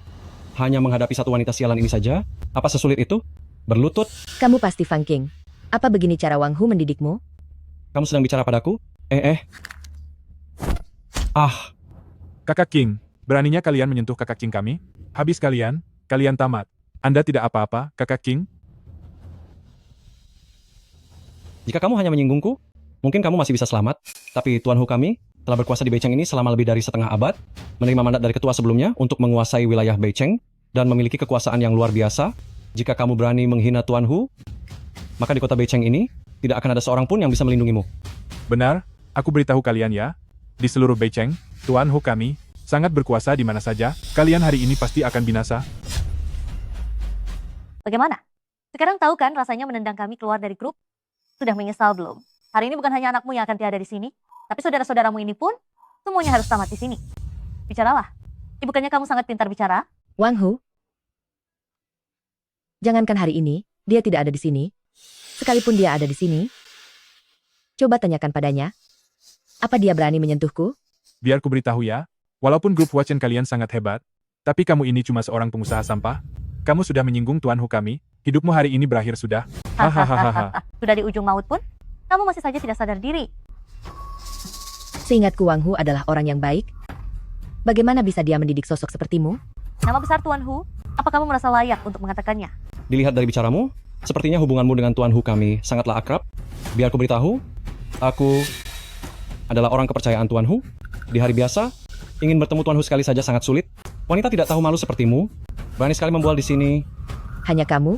Hanya menghadapi satu wanita sialan ini saja? Apa sesulit itu? Berlutut? Kamu pasti Fang King. Apa begini cara Wang Hu mendidikmu? Kamu sedang bicara padaku? Kakak King, beraninya kalian menyentuh kakak King kami? Habis kalian tamat. Anda tidak apa-apa, kakak King? Jika kamu hanya menyinggungku, mungkin kamu masih bisa selamat. Tapi Tuan Hu kami telah berkuasa di Beicheng ini selama lebih dari setengah abad, menerima mandat dari ketua sebelumnya untuk menguasai wilayah Beicheng, dan memiliki kekuasaan yang luar biasa. Jika kamu berani menghina Tuan Hu, maka di kota Beicheng ini tidak akan ada seorang pun yang bisa melindungimu. Benar, aku beritahu kalian ya. Di seluruh Beicheng, Tuan Hu kami sangat berkuasa di mana saja. Kalian hari ini pasti akan binasa. Bagaimana? Sekarang tahu kan rasanya menendang kami keluar dari grup? Sudah menyesal belum? Hari ini bukan hanya anakmu yang akan tiada di sini, tapi saudara-saudaramu ini pun semuanya harus tamat di sini. Bicaralah. Bukannya kamu sangat pintar bicara? Wang Hu? Jangankan hari ini, dia tidak ada di sini. Sekalipun dia ada di sini, coba tanyakan padanya. Apa dia berani menyentuhku? Biar ku beritahu ya, walaupun grup Huachen kalian sangat hebat, tapi kamu ini cuma seorang pengusaha sampah. Kamu sudah menyinggung Tuan Hu kami, hidupmu hari ini berakhir sudah. Hahaha. Sudah di ujung maut pun, kamu masih saja tidak sadar diri. Seingatku Wang Hu adalah orang yang baik. Bagaimana bisa dia mendidik sosok sepertimu? Nama besar Tuan Hu, apa kamu merasa layak untuk mengatakannya? Dilihat dari bicaramu, Sepertinya hubunganmu dengan Tuan Hu kami sangatlah akrab. Biar ku beritahu, aku adalah orang kepercayaan Tuan Hu. Di hari biasa, ingin bertemu Tuan Hu sekali saja sangat sulit. Wanita tidak tahu malu sepertimu, berani sekali membual di sini. Hanya kamu?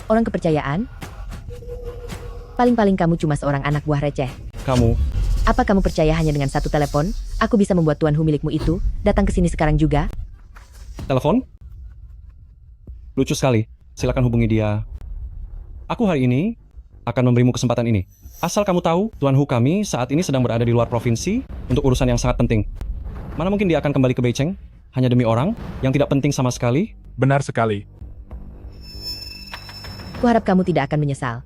Orang kepercayaan? Paling-paling kamu cuma seorang anak buah receh. Kamu, Apa kamu percaya hanya dengan satu telepon, aku bisa membuat Tuan Hu milikmu itu datang ke sini sekarang juga? telepon? Lucu sekali, silakan hubungi dia. Aku hari ini akan memberimu kesempatan ini. Asal kamu tahu, Tuan Hu kami saat ini sedang berada di luar provinsi untuk urusan yang sangat penting. Mana mungkin dia akan kembali ke Beijing hanya demi orang yang tidak penting sama sekali? Benar sekali. Kuharap kamu tidak akan menyesal.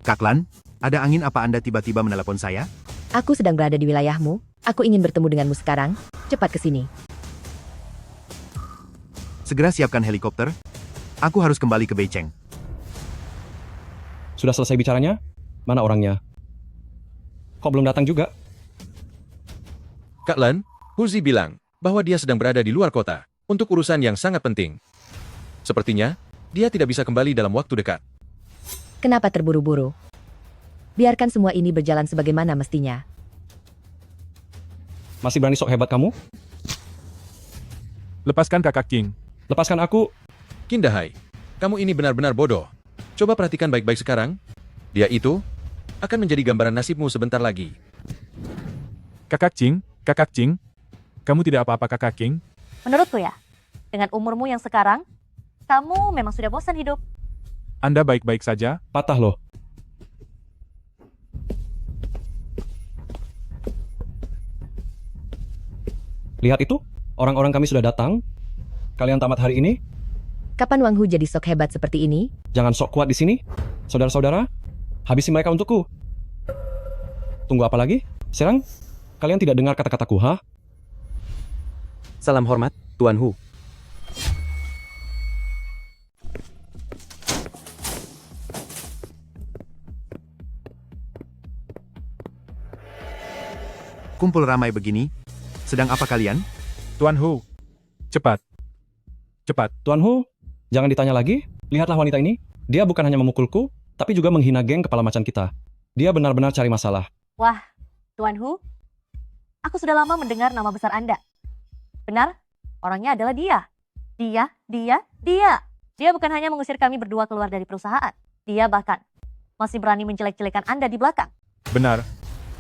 Kak Lan, ada angin apa Anda tiba-tiba menelepon saya? Aku sedang berada di wilayahmu. Aku ingin bertemu denganmu sekarang. Cepat ke sini. Segera siapkan helikopter. Aku harus kembali ke Beijing. Sudah selesai bicaranya? Mana orangnya? Kok belum datang juga? Kak Lan, Huzi bilang bahwa dia sedang berada di luar kota untuk urusan yang sangat penting. Sepertinya, dia tidak bisa kembali dalam waktu dekat. Kenapa terburu-buru? Biarkan semua ini berjalan sebagaimana mestinya. Masih berani sok hebat kamu? Lepaskan Kakak King. Lepaskan aku. Kindahai, kamu ini benar-benar bodoh. Coba perhatikan baik-baik sekarang. Dia itu akan menjadi gambaran nasibmu sebentar lagi. Kakak King, kamu tidak apa-apa Kakak King? Menurutku ya, dengan umurmu yang sekarang, kamu memang sudah bosan hidup. Anda baik-baik saja? Patah loh. Lihat itu, orang-orang kami sudah datang. Kalian tamat hari ini? Kapan Wang Hu jadi sok hebat seperti ini? Jangan sok kuat di sini. Saudara-saudara, habisi mereka untukku. Tunggu apa lagi? Serang, kalian tidak dengar kata-kataku, ha? Salam hormat, Tuan Hu. Kumpul ramai begini. Sedang apa kalian? Tuan Hu, cepat. Cepat. Tuan Hu, jangan ditanya lagi. Lihatlah wanita ini. Dia bukan hanya memukulku, tapi juga menghina geng kepala macan kita. Dia benar-benar cari masalah. Wah, Tuan Hu, aku sudah lama mendengar nama besar Anda. Benar, orangnya adalah dia. Dia. Dia bukan hanya mengusir kami berdua keluar dari perusahaan. Dia bahkan masih berani menjelek-jelekan Anda di belakang. Benar.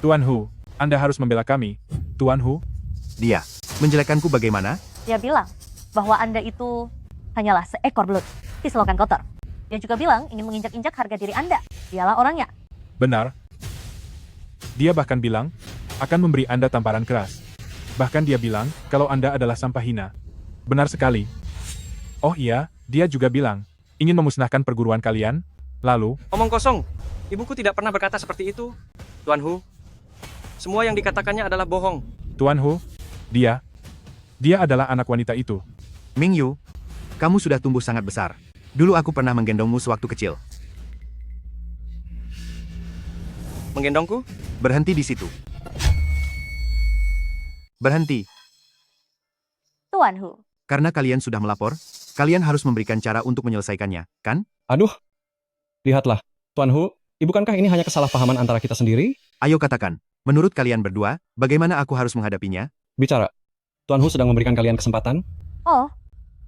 Tuan Hu, Anda harus membela kami. Tuan Hu. Dia menjelekkanku bagaimana? Dia bilang bahwa Anda itu hanyalah seekor belut di selokan kotor. Dia juga bilang ingin menginjak-injak harga diri Anda. Dialah orangnya. Benar. Dia bahkan bilang akan memberi Anda tamparan keras. Bahkan dia bilang kalau Anda adalah sampah hina. Benar sekali. Oh iya, dia juga bilang ingin memusnahkan perguruan kalian. Lalu, Omong kosong. Ibuku tidak pernah berkata seperti itu. Tuan Hu, semua yang dikatakannya adalah bohong. Tuan Hu, dia adalah anak wanita itu. Ming Yu, kamu sudah tumbuh sangat besar. Dulu aku pernah menggendongmu sewaktu kecil. Menggendongku? Berhenti di situ. Berhenti. Tuan Hu. Karena kalian sudah melapor, kalian harus memberikan cara untuk menyelesaikannya, kan? Aduh. Lihatlah, Tuan Hu, bukankah ini hanya kesalahpahaman antara kita sendiri? Ayo katakan, menurut kalian berdua, bagaimana aku harus menghadapinya? Bicara. Tuan Hu sedang memberikan kalian kesempatan. Oh,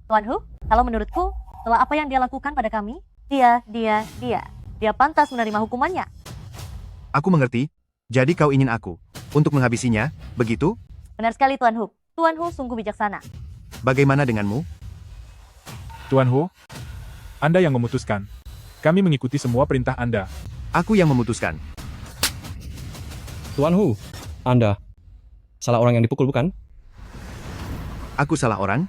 Tuan Hu, kalau menurutku, setelah apa yang dia lakukan pada kami, dia pantas menerima hukumannya. Aku mengerti. Jadi kau ingin aku untuk menghabisinya, begitu? Benar sekali Tuan Hu. Tuan Hu sungguh bijaksana. Bagaimana denganmu? Tuan Hu, Anda yang memutuskan. Kami mengikuti semua perintah Anda. Aku yang memutuskan. Tuan Hu, Anda salah orang yang dipukul, bukan? Aku salah orang?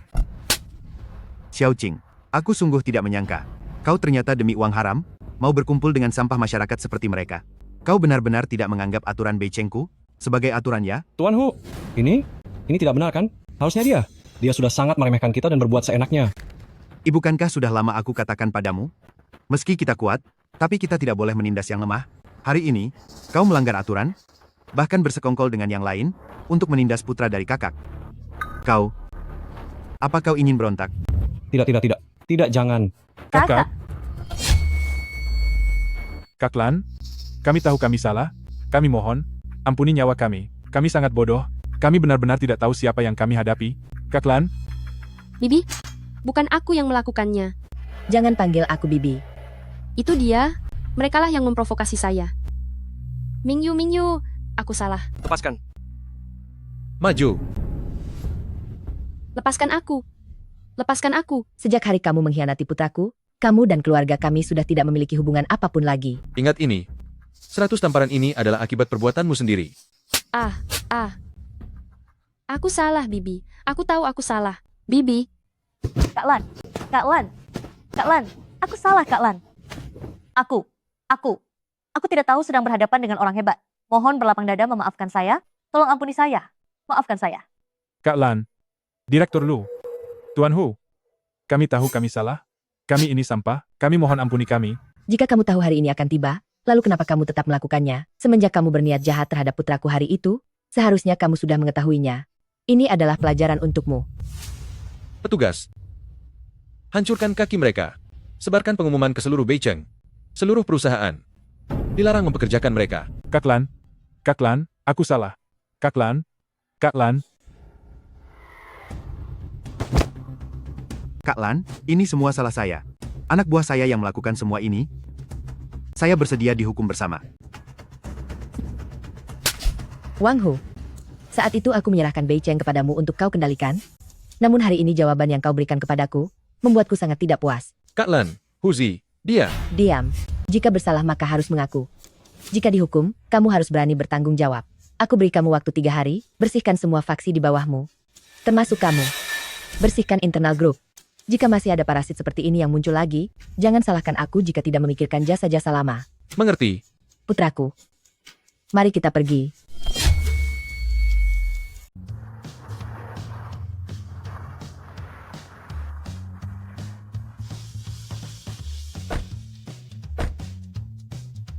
Xiao Qing, aku sungguh tidak menyangka. Kau ternyata demi uang haram, mau berkumpul dengan sampah masyarakat seperti mereka. Kau benar-benar tidak menganggap aturan Beijingku sebagai aturan ya? Tuan Hu, ini tidak benar kan? Harusnya dia. Dia sudah sangat meremehkan kita dan berbuat seenaknya. Bukankah sudah lama aku katakan padamu? Meski kita kuat, tapi kita tidak boleh menindas yang lemah. Hari ini, kau melanggar aturan, bahkan bersekongkol dengan yang lain, untuk menindas putra dari kakak. Apa kau ingin berontak? Tidak, tidak, tidak. Tidak, jangan. Kakak. Kak Lan, kami tahu kami salah. Kami mohon, ampuni nyawa kami. Kami sangat bodoh. Kami benar-benar tidak tahu siapa yang kami hadapi. Kak Lan, Bibi, bukan aku yang melakukannya. Jangan panggil aku Bibi. Itu dia. Merekalah yang memprovokasi saya. Mingyu, aku salah. Lepaskan. Maju. Lepaskan aku. Lepaskan aku. Sejak hari kamu mengkhianati putraku, kamu dan keluarga kami sudah tidak memiliki hubungan apapun lagi. Ingat ini. 100 tamparan ini adalah akibat perbuatanmu sendiri. Aku salah, Bibi. Aku tahu aku salah. Bibi. Kak Lan, aku salah Kak Lan. Aku tidak tahu sedang berhadapan dengan orang hebat. Mohon berlapang dada memaafkan saya. Tolong ampuni saya. Maafkan saya. Kak Lan, Direktur Lu, Tuan Hu, kami tahu kami salah. Kami ini sampah. Kami mohon ampuni kami. Jika kamu tahu hari ini akan tiba, lalu kenapa kamu tetap melakukannya? Semenjak kamu berniat jahat terhadap putraku hari itu, seharusnya kamu sudah mengetahuinya. Ini adalah pelajaran untukmu. Petugas, hancurkan kaki mereka. Sebarkan pengumuman ke seluruh Beicheng. Seluruh perusahaan. Dilarang mempekerjakan mereka. Kak Lan, aku salah. Kak Lan. Kak Lan, ini semua salah saya. Anak buah saya yang melakukan semua ini. Saya bersedia dihukum bersama. Wang Hu, saat itu aku menyerahkan Beicheng kepadamu untuk kau kendalikan. Namun hari ini jawaban yang kau berikan kepadaku, membuatku sangat tidak puas. Kak Lan, Huzi, dia. Diam. Jika bersalah maka harus mengaku. Jika dihukum, kamu harus berani bertanggung jawab. Aku beri kamu waktu 3 hari, bersihkan semua faksi di bawahmu. Termasuk kamu. Bersihkan internal grup. Jika masih ada parasit seperti ini yang muncul lagi, jangan salahkan aku jika tidak memikirkan jasa-jasa lama. Mengerti. Putraku, mari kita pergi.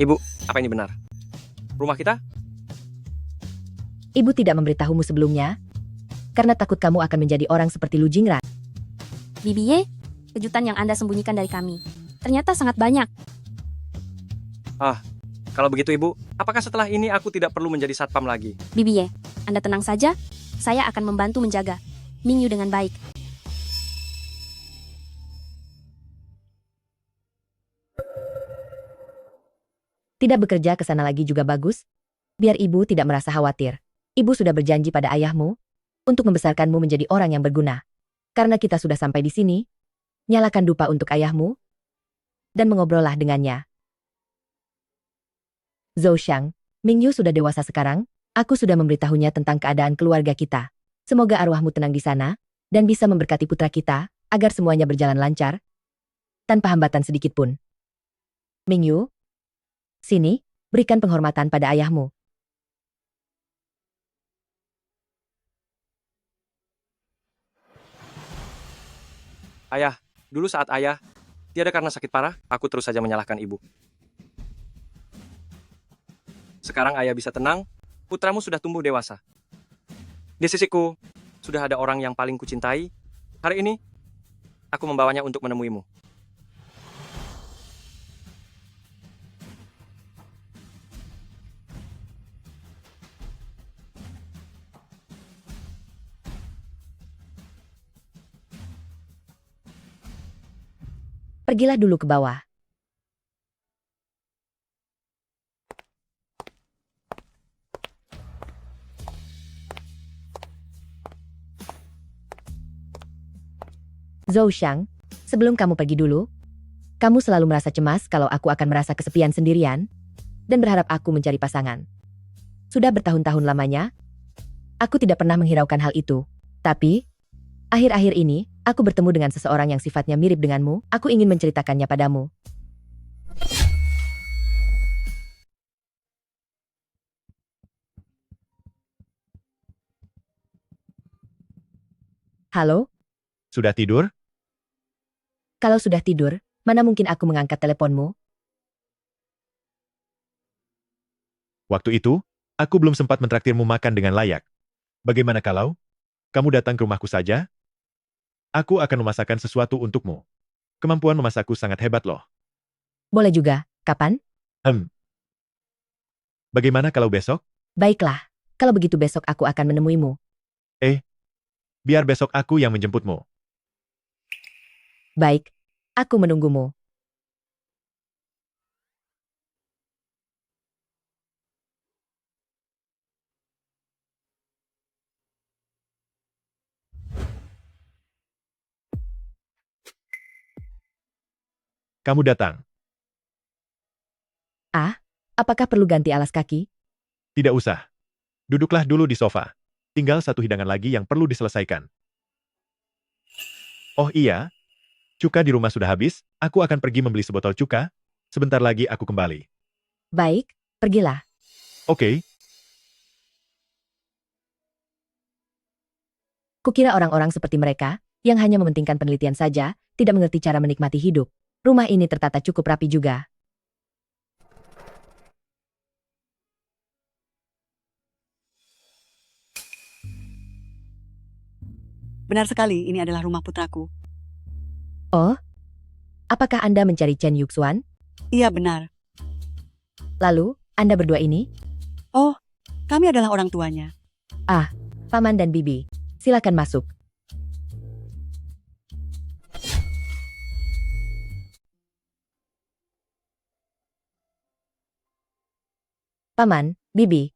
Ibu, apa ini benar? Rumah kita? Ibu tidak memberitahumu sebelumnya, karena takut kamu akan menjadi orang seperti Lu Jingran. Bibi Ye, kejutan yang Anda sembunyikan dari kami. Ternyata sangat banyak. Kalau begitu Ibu, apakah setelah ini aku tidak perlu menjadi satpam lagi? Bibi Ye, Anda tenang saja. Saya akan membantu menjaga Mingyu dengan baik. Tidak bekerja ke sana lagi juga bagus, biar ibu tidak merasa khawatir. Ibu sudah berjanji pada ayahmu untuk membesarkanmu menjadi orang yang berguna. Karena kita sudah sampai di sini, nyalakan dupa untuk ayahmu dan mengobrollah dengannya. Zhou Xiang, Mingyu sudah dewasa sekarang, aku sudah memberitahunya tentang keadaan keluarga kita. Semoga arwahmu tenang di sana dan bisa memberkati putra kita agar semuanya berjalan lancar tanpa hambatan sedikit pun. Mingyu, sini, berikan penghormatan pada ayahmu. Ayah, dulu saat ayah, tiada karena sakit parah, aku terus saja menyalahkan ibu. Sekarang ayah bisa tenang, putramu sudah tumbuh dewasa. Di sisiku, sudah ada orang yang paling kucintai. Hari ini, aku membawanya untuk menemuimu. Pergilah dulu ke bawah. Zhou Xiang, sebelum kamu pergi dulu, kamu selalu merasa cemas kalau aku akan merasa kesepian sendirian, dan berharap aku mencari pasangan. Sudah bertahun-tahun lamanya, aku tidak pernah menghiraukan hal itu. Tapi, akhir-akhir ini, aku bertemu dengan seseorang yang sifatnya mirip denganmu, aku ingin menceritakannya padamu. Halo? Sudah tidur? Kalau sudah tidur, mana mungkin aku mengangkat teleponmu? Waktu itu, Aku belum sempat mentraktirmu makan dengan layak. Bagaimana kalau kamu datang ke rumahku saja? Aku akan memasakkan sesuatu untukmu. Kemampuan memasakku sangat hebat loh. Boleh juga. Kapan? Bagaimana kalau besok? Baiklah. Kalau begitu besok aku akan menemuimu. Biar besok aku yang menjemputmu. Baik. Aku menunggumu. Kamu datang. Apakah perlu ganti alas kaki? Tidak usah. Duduklah dulu di sofa. Tinggal satu hidangan lagi yang perlu diselesaikan. Oh iya, cuka di rumah sudah habis, aku akan pergi membeli sebotol cuka. Sebentar lagi aku kembali. Baik, pergilah. Oke, Kukira orang-orang seperti mereka, yang hanya mementingkan penelitian saja, tidak mengerti cara menikmati hidup. Rumah ini tertata cukup rapi juga. Benar sekali, ini adalah rumah putraku. Oh? Apakah Anda mencari Chen Yuxuan? Iya, benar. Lalu, Anda berdua ini? Oh, kami adalah orang tuanya. Paman dan Bibi. Silakan masuk. Paman, Bibi.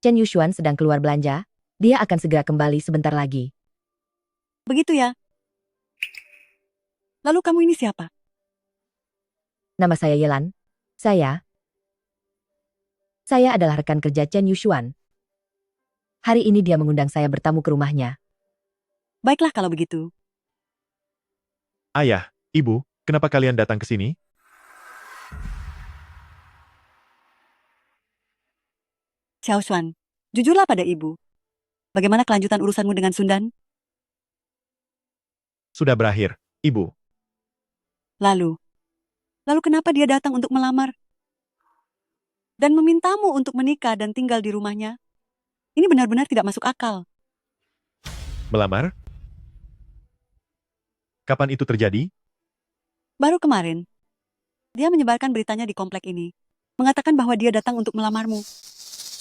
Chen Yuxuan sedang keluar belanja. Dia akan segera kembali sebentar lagi. Begitu ya? Lalu kamu ini siapa? Nama saya Yelan. Saya adalah rekan kerja Chen Yuxuan. Hari ini dia mengundang saya bertamu ke rumahnya. Baiklah kalau begitu. ayah, ibu, kenapa kalian datang ke sini? Xiao Xuan, jujurlah pada ibu. Bagaimana kelanjutan urusanmu dengan Sundan? Sudah berakhir, ibu. Lalu kenapa dia datang untuk melamar? Dan memintamu untuk menikah dan tinggal di rumahnya? Ini benar-benar tidak masuk akal. Melamar? Kapan itu terjadi? Baru kemarin, dia menyebarkan beritanya di komplek ini, mengatakan bahwa dia datang untuk melamarmu.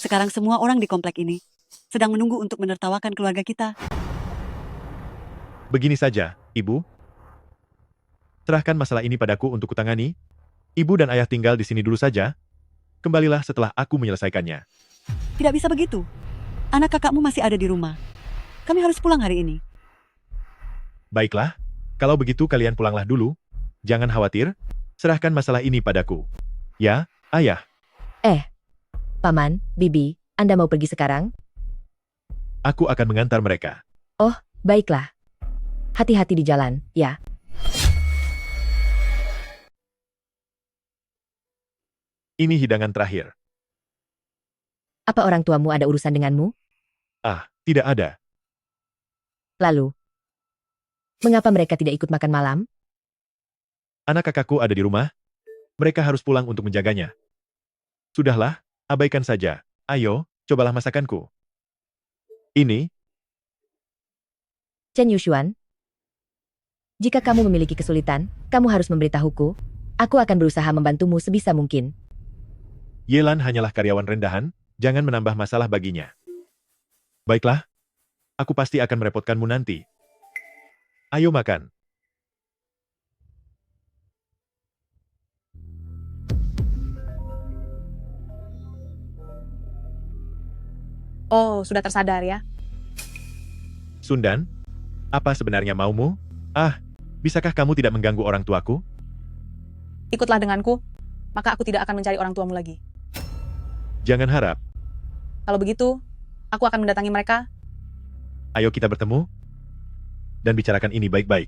Sekarang semua orang di komplek ini sedang menunggu untuk menertawakan keluarga kita. Begini saja, ibu. Serahkan masalah ini padaku untuk kutangani. Ibu dan ayah tinggal di sini dulu saja. Kembalilah setelah aku menyelesaikannya. Tidak bisa begitu. Anak kakakmu masih ada di rumah. Kami harus pulang hari ini. Baiklah, kalau begitu kalian pulanglah dulu. Jangan khawatir, serahkan masalah ini padaku. Ya, ayah. Paman, Bibi, Anda mau pergi sekarang? Aku akan mengantar mereka. Oh, baiklah. Hati-hati di jalan, ya. Ini hidangan terakhir. Apa orang tuamu ada urusan denganmu? Tidak ada. Lalu, mengapa mereka tidak ikut makan malam? Anak kakakku ada di rumah. Mereka harus pulang untuk menjaganya. Sudahlah, abaikan saja. Ayo, cobalah masakanku. Ini, Chen Yuxuan, jika kamu memiliki kesulitan, kamu harus memberitahuku. Aku akan berusaha membantumu sebisa mungkin. Yelan hanyalah karyawan rendahan, jangan menambah masalah baginya. Baiklah, aku pasti akan merepotkanmu nanti. Ayo makan. Oh, sudah tersadar ya? Sundan, apa sebenarnya maumu? Bisakah kamu tidak mengganggu orang tuaku? Ikutlah denganku, maka aku tidak akan mencari orang tuamu lagi. Jangan harap. Kalau begitu, aku akan mendatangi mereka. Ayo kita bertemu dan bicarakan ini baik-baik.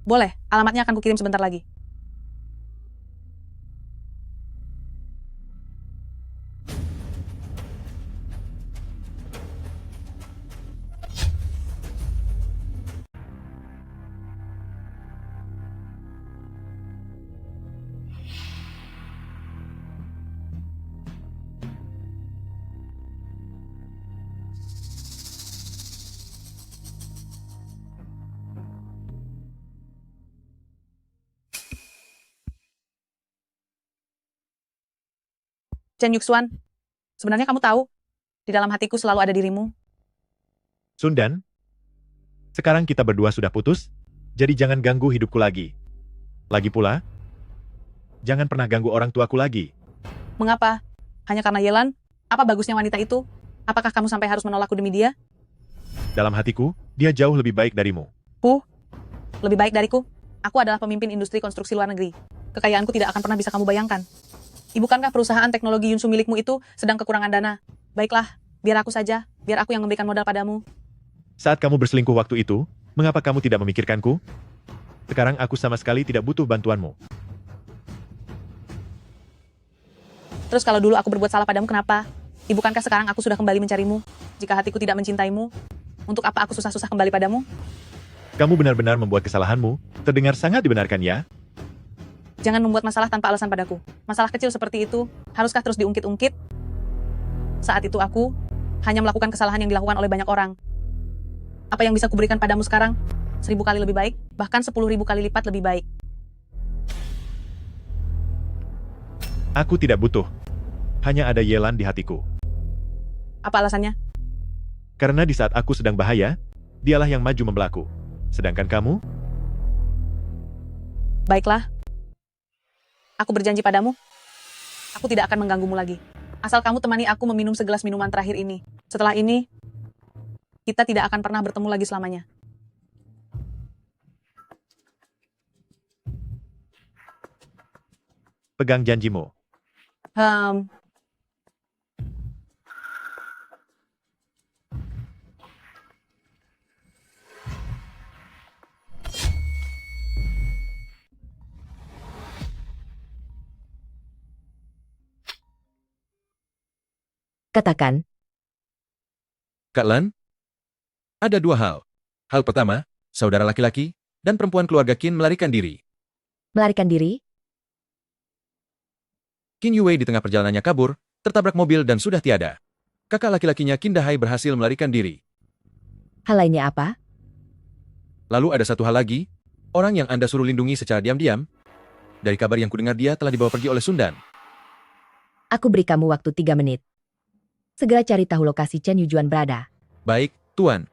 Boleh, alamatnya akan kukirim sebentar lagi. Chen Yuxuan, sebenarnya kamu tahu, di dalam hatiku selalu ada dirimu. Sundan, sekarang kita berdua sudah putus, jadi jangan ganggu hidupku lagi. Lagi pula, jangan pernah ganggu orang tuaku lagi. Mengapa? Hanya karena Yelan? Apa bagusnya wanita itu? Apakah kamu sampai harus menolakku demi dia? Dalam hatiku, dia jauh lebih baik darimu. Lebih baik dariku? Aku adalah pemimpin industri konstruksi luar negeri. Kekayaanku tidak akan pernah bisa kamu bayangkan. Ibukankah perusahaan teknologi Yunsu milikmu itu sedang kekurangan dana? Baiklah, biar aku saja, biar aku yang memberikan modal padamu. Saat kamu berselingkuh waktu itu, mengapa kamu tidak memikirkanku? Sekarang aku sama sekali tidak butuh bantuanmu. Terus kalau dulu aku berbuat salah padamu, kenapa? Ibukankah sekarang aku sudah kembali mencarimu? Jika hatiku tidak mencintaimu, untuk apa aku susah-susah kembali padamu? Kamu benar-benar membuat kesalahanmu, terdengar sangat dibenarkan ya? Jangan membuat masalah tanpa alasan padaku. Masalah kecil seperti itu, haruskah terus diungkit-ungkit? Saat itu aku hanya melakukan kesalahan yang dilakukan oleh banyak orang. Apa yang bisa kuberikan padamu sekarang? 1000 kali lebih baik, bahkan 10.000 kali lipat lebih baik. Aku tidak butuh. Hanya ada Yelan di hatiku. Apa alasannya? Karena di saat aku sedang bahaya, dialah yang maju membelaku. Sedangkan kamu? Baiklah. Aku berjanji padamu, aku tidak akan mengganggumu lagi. Asal kamu temani aku meminum segelas minuman terakhir ini. Setelah ini, kita tidak akan pernah bertemu lagi selamanya. Pegang janjimu. Katakan. Kak Lan? Ada dua hal. Hal pertama, saudara laki-laki dan perempuan keluarga Qin melarikan diri. Melarikan diri? Qin Yue di tengah perjalanannya kabur, tertabrak mobil dan sudah tiada. Kakak laki-lakinya Qin Dahai berhasil melarikan diri. Hal lainnya apa? Lalu ada satu hal lagi, orang yang Anda suruh lindungi secara diam-diam. Dari kabar yang kudengar dia telah dibawa pergi oleh Sundan. Aku beri kamu waktu 3 menit. Segera cari tahu lokasi Chen Yujuan berada. Baik, Tuan.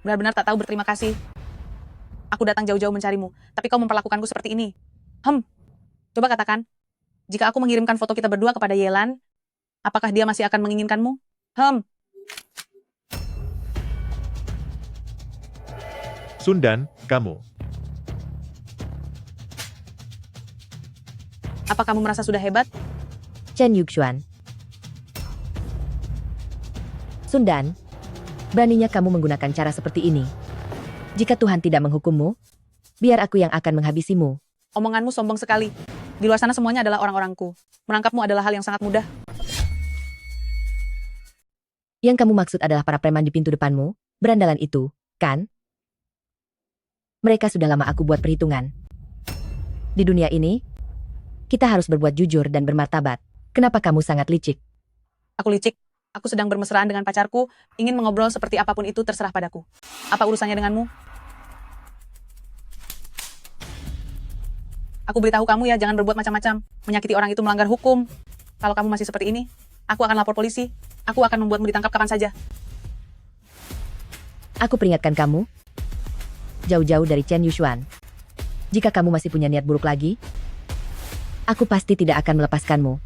Benar-benar tak tahu berterima kasih. Aku datang jauh-jauh mencarimu, tapi kau memperlakukanku seperti ini. Coba katakan, jika aku mengirimkan foto kita berdua kepada Yelan, apakah dia masih akan menginginkanmu? Sundan, kamu. Apa kamu merasa sudah hebat? Chen Yuxuan. Sundan, beraninya kamu menggunakan cara seperti ini. Jika Tuhan tidak menghukummu, biar aku yang akan menghabisimu. Omonganmu sombong sekali. Di luar sana semuanya adalah orang-orangku. Menangkapmu adalah hal yang sangat mudah. Yang kamu maksud adalah para preman di pintu depanmu, berandalan itu, kan? Mereka sudah lama aku buat perhitungan. Di dunia ini, kita harus berbuat jujur dan bermartabat. Kenapa kamu sangat licik? Aku licik. Aku sedang bermesraan dengan pacarku, ingin mengobrol seperti apapun itu terserah padaku. Apa urusannya denganmu? Aku beritahu kamu ya, jangan berbuat macam-macam. Menyakiti orang itu melanggar hukum. Kalau kamu masih seperti ini, aku akan lapor polisi. Aku akan membuatmu ditangkap kapan saja. Aku peringatkan kamu. Jauh-jauh dari Chen Yuxuan. Jika kamu masih punya niat buruk lagi, aku pasti tidak akan melepaskanmu.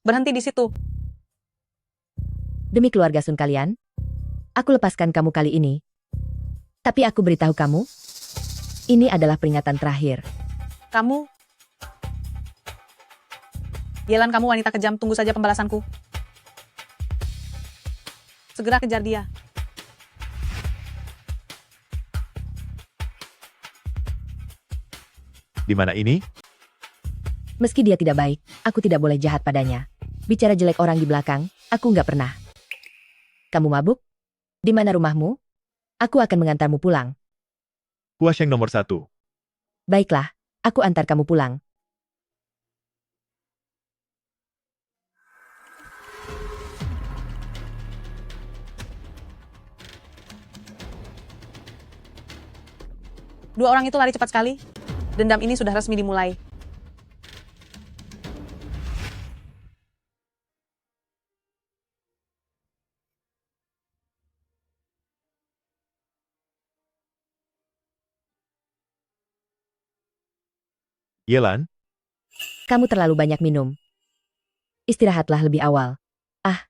Berhenti di situ. Demi keluarga Sun kalian, aku lepaskan kamu kali ini. Tapi aku beritahu kamu, ini adalah peringatan terakhir. Kamu? Yelan, kamu wanita kejam, tunggu saja pembalasanku. Segera kejar dia. Di mana ini? Meski dia tidak baik, aku tidak boleh jahat padanya. Bicara jelek orang di belakang, aku nggak pernah. Kamu mabuk? Di mana rumahmu? Aku akan mengantarmu pulang. Huasheng nomor 1. Baiklah, aku antar kamu pulang. Dua orang itu lari cepat sekali. Dendam ini sudah resmi dimulai. Yelan, Kamu terlalu banyak minum. Istirahatlah lebih awal. Ah,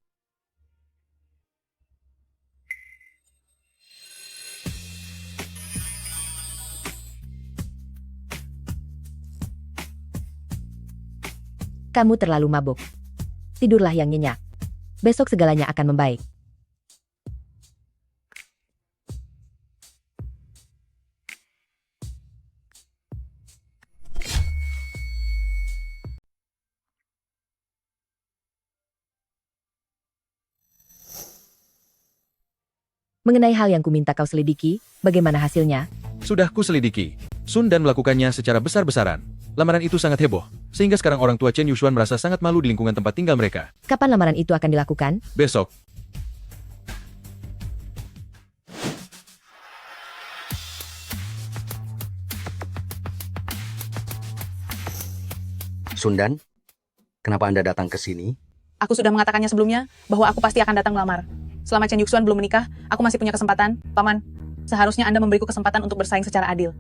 kamu terlalu mabuk. Tidurlah yang nyenyak. Besok segalanya akan membaik. Mengenai hal yang kuminta kau selidiki, bagaimana hasilnya? Sudah ku selidiki. Sun Dan melakukannya secara besar-besaran. Lamaran itu sangat heboh, sehingga sekarang orang tua Chen Yushuan merasa sangat malu di lingkungan tempat tinggal mereka. Kapan lamaran itu akan dilakukan? Besok. Sundan, kenapa Anda datang ke sini? Aku sudah mengatakannya sebelumnya bahwa aku pasti akan datang melamar. Selama Chen Yuxuan belum menikah, aku masih punya kesempatan. Paman, seharusnya Anda memberiku kesempatan untuk bersaing secara adil.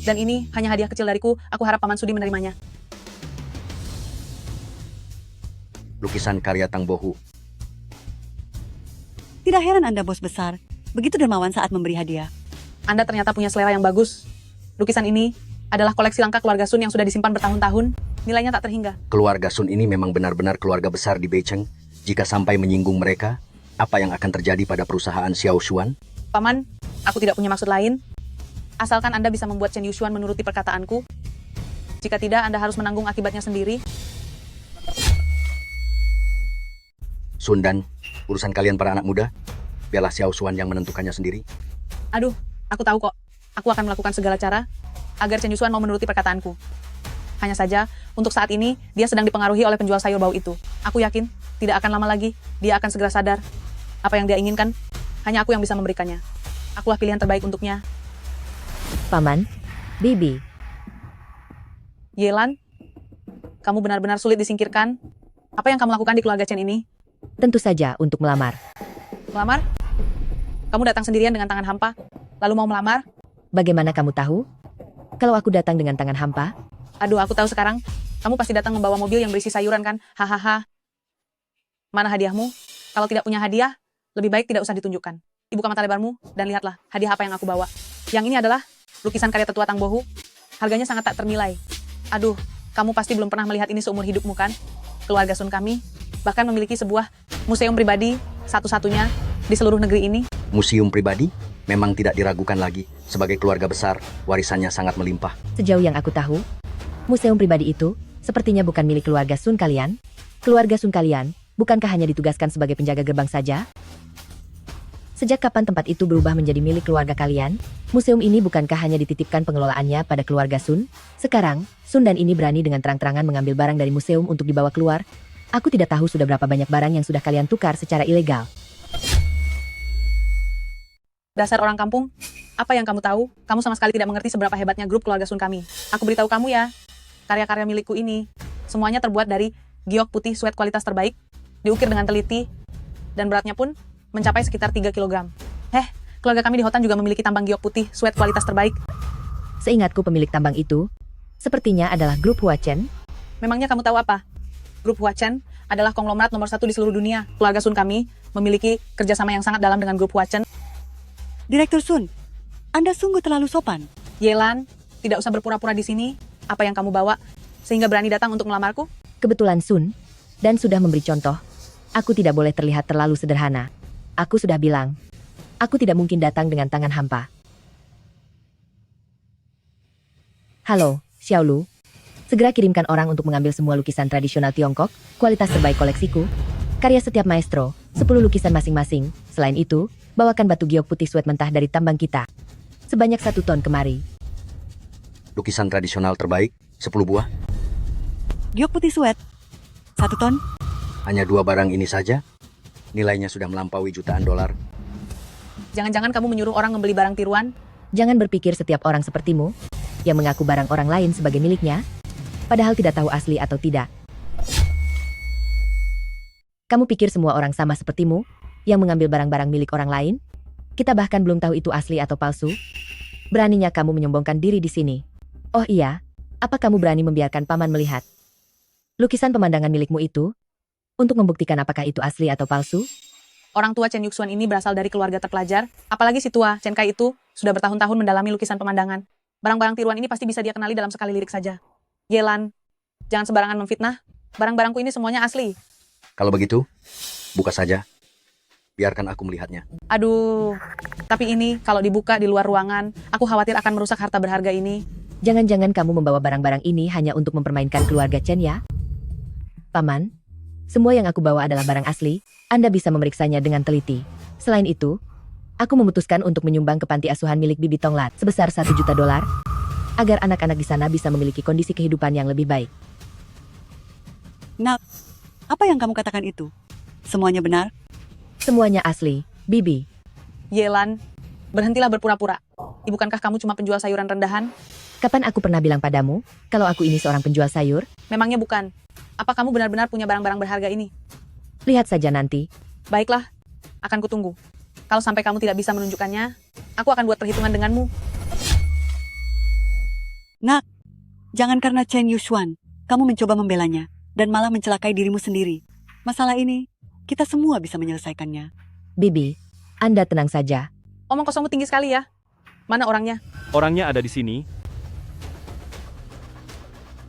Dan ini hanya hadiah kecil dariku, aku harap Paman sudi menerimanya. Lukisan karya Tang Bohu. Tidak heran Anda bos besar, begitu dermawan saat memberi hadiah. Anda ternyata punya selera yang bagus. Lukisan ini adalah koleksi langka keluarga Sun yang sudah disimpan bertahun-tahun. Nilainya tak terhingga. Keluarga Sun ini memang benar-benar keluarga besar di Beicheng. Jika sampai menyinggung mereka, apa yang akan terjadi pada perusahaan Xiao Xuan? Paman, aku tidak punya maksud lain. Asalkan Anda bisa membuat Chen Yuxuan menuruti perkataanku. Jika tidak, Anda harus menanggung akibatnya sendiri. Sundan, urusan kalian para anak muda, biarlah Xiao Xuan yang menentukannya sendiri. Aduh, aku tahu kok. Aku akan melakukan segala cara agar Chen Yuxuan mau menuruti perkataanku. Hanya saja, untuk saat ini, dia sedang dipengaruhi oleh penjual sayur bau itu. Aku yakin, tidak akan lama lagi, dia akan segera sadar. Apa yang dia inginkan, hanya aku yang bisa memberikannya. Akulah pilihan terbaik untuknya. Paman, Bibi. Yelan, kamu benar-benar sulit disingkirkan. Apa yang kamu lakukan di keluarga Chen ini? Tentu saja untuk melamar. Melamar? Kamu datang sendirian dengan tangan hampa, lalu mau melamar? Bagaimana kamu tahu? Kalau aku datang dengan tangan hampa? Aduh, aku tahu sekarang. Kamu pasti datang membawa mobil yang berisi sayuran kan? Hahaha. Mana hadiahmu? Kalau tidak punya hadiah, lebih baik tidak usah ditunjukkan. Buka mata lebarmu dan lihatlah hadiah apa yang aku bawa. Yang ini adalah lukisan karya tetua Tang Bohu. Harganya sangat tak ternilai. Aduh, kamu pasti belum pernah melihat ini seumur hidupmu kan? Keluarga Sun kami bahkan memiliki sebuah museum pribadi satu-satunya di seluruh negeri ini. Museum pribadi? Memang tidak diragukan lagi. Sebagai keluarga besar, warisannya sangat melimpah. Sejauh yang aku tahu, museum pribadi itu sepertinya bukan milik keluarga Sun kalian. Keluarga Sun kalian bukankah hanya ditugaskan sebagai penjaga gerbang saja? Sejak kapan tempat itu berubah menjadi milik keluarga kalian? Museum ini bukankah hanya dititipkan pengelolaannya pada keluarga Sun? Sekarang, Sun dan ini berani dengan terang-terangan mengambil barang dari museum untuk dibawa keluar. Aku tidak tahu sudah berapa banyak barang yang sudah kalian tukar secara ilegal. Dasar orang kampung, apa yang kamu tahu? Kamu sama sekali tidak mengerti seberapa hebatnya grup keluarga Sun kami. Aku beritahu kamu ya, karya-karya milikku ini, semuanya terbuat dari giok putih suede kualitas terbaik, diukir dengan teliti, dan beratnya pun mencapai sekitar 3 kg. Keluarga kami di Hotan juga memiliki tambang giok putih suede kualitas terbaik. Seingatku pemilik tambang itu, sepertinya adalah grup Huachen. Memangnya kamu tahu apa? Grup Huachen adalah konglomerat nomor 1 di seluruh dunia. Keluarga Sun kami memiliki kerjasama yang sangat dalam dengan grup Huachen. Direktur Sun, Anda sungguh terlalu sopan. Yelan, tidak usah berpura-pura di sini. Apa yang kamu bawa, sehingga berani datang untuk melamarku? Kebetulan Sun, dan sudah memberi contoh. Aku tidak boleh terlihat terlalu sederhana. Aku sudah bilang, aku tidak mungkin datang dengan tangan hampa. Halo, Xiaolu. Segera kirimkan orang untuk mengambil semua lukisan tradisional Tiongkok, kualitas terbaik koleksiku, karya setiap maestro, 10 lukisan masing-masing. Selain itu, bawakan batu giok putih suede mentah dari tambang kita. Sebanyak 1 ton kemari. Lukisan tradisional terbaik, 10 buah. Giok putih suede, 1 ton. Hanya 2 barang ini saja? Nilainya sudah melampaui jutaan dolar. Jangan-jangan kamu menyuruh orang membeli barang tiruan? Jangan berpikir setiap orang sepertimu, yang mengaku barang orang lain sebagai miliknya, padahal tidak tahu asli atau tidak. Kamu pikir semua orang sama sepertimu, yang mengambil barang-barang milik orang lain? Kita bahkan belum tahu itu asli atau palsu. Beraninya kamu menyombongkan diri di sini. Oh iya, apa kamu berani membiarkan paman melihat lukisan pemandangan milikmu itu? Untuk membuktikan apakah itu asli atau palsu? Orang tua Chen Yuxuan ini berasal dari keluarga terpelajar, apalagi si tua, Chen Kai itu, sudah bertahun-tahun mendalami lukisan pemandangan. Barang-barang tiruan ini pasti bisa dia kenali dalam sekali lirik saja. Yelan, jangan sembarangan memfitnah. Barang-barangku ini semuanya asli. Kalau begitu, buka saja. Biarkan aku melihatnya. Aduh, tapi ini kalau dibuka di luar ruangan, aku khawatir akan merusak harta berharga ini. Jangan-jangan kamu membawa barang-barang ini hanya untuk mempermainkan keluarga Chen ya? Paman, semua yang aku bawa adalah barang asli, Anda bisa memeriksanya dengan teliti. Selain itu, aku memutuskan untuk menyumbang ke panti asuhan milik Bibi Tonglat sebesar $1 juta, agar anak-anak di sana bisa memiliki kondisi kehidupan yang lebih baik. Nak, apa yang kamu katakan itu? Semuanya benar? Semuanya asli, Bibi. Yelan, berhentilah berpura-pura. Bukankah kamu cuma penjual sayuran rendahan? Kapan aku pernah bilang padamu, kalau aku ini seorang penjual sayur? Memangnya bukan. Apa kamu benar-benar punya barang-barang berharga ini? Lihat saja nanti. Baiklah, akan kutunggu. Kalau sampai kamu tidak bisa menunjukkannya, aku akan buat perhitungan denganmu. Nak, jangan karena Chen Yuxuan, kamu mencoba membelanya, dan malah mencelakai dirimu sendiri. Masalah ini, kita semua bisa menyelesaikannya. Bibi, Anda tenang saja. Omong kosongmu tinggi sekali ya. Mana orangnya? Orangnya ada di sini.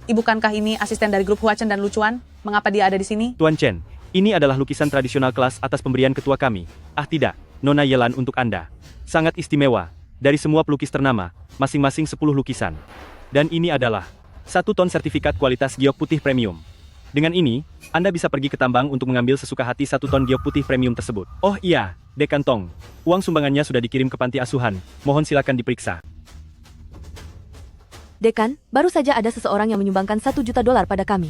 Bukankah ini asisten dari grup Huachen dan Lucuan? Mengapa dia ada di sini? Tuan Chen, ini adalah lukisan tradisional kelas atas pemberian ketua kami. Ah tidak, Nona Yelan untuk Anda. Sangat istimewa. Dari semua pelukis ternama, masing-masing 10 lukisan. Dan ini adalah 1 ton sertifikat kualitas giok putih premium. Dengan ini, Anda bisa pergi ke tambang untuk mengambil sesuka hati 1 ton giok putih premium tersebut. Oh iya, Dekan Tong. Uang sumbangannya sudah dikirim ke panti asuhan. Mohon silakan diperiksa. Dekan, baru saja ada seseorang yang menyumbangkan $1 juta pada kami.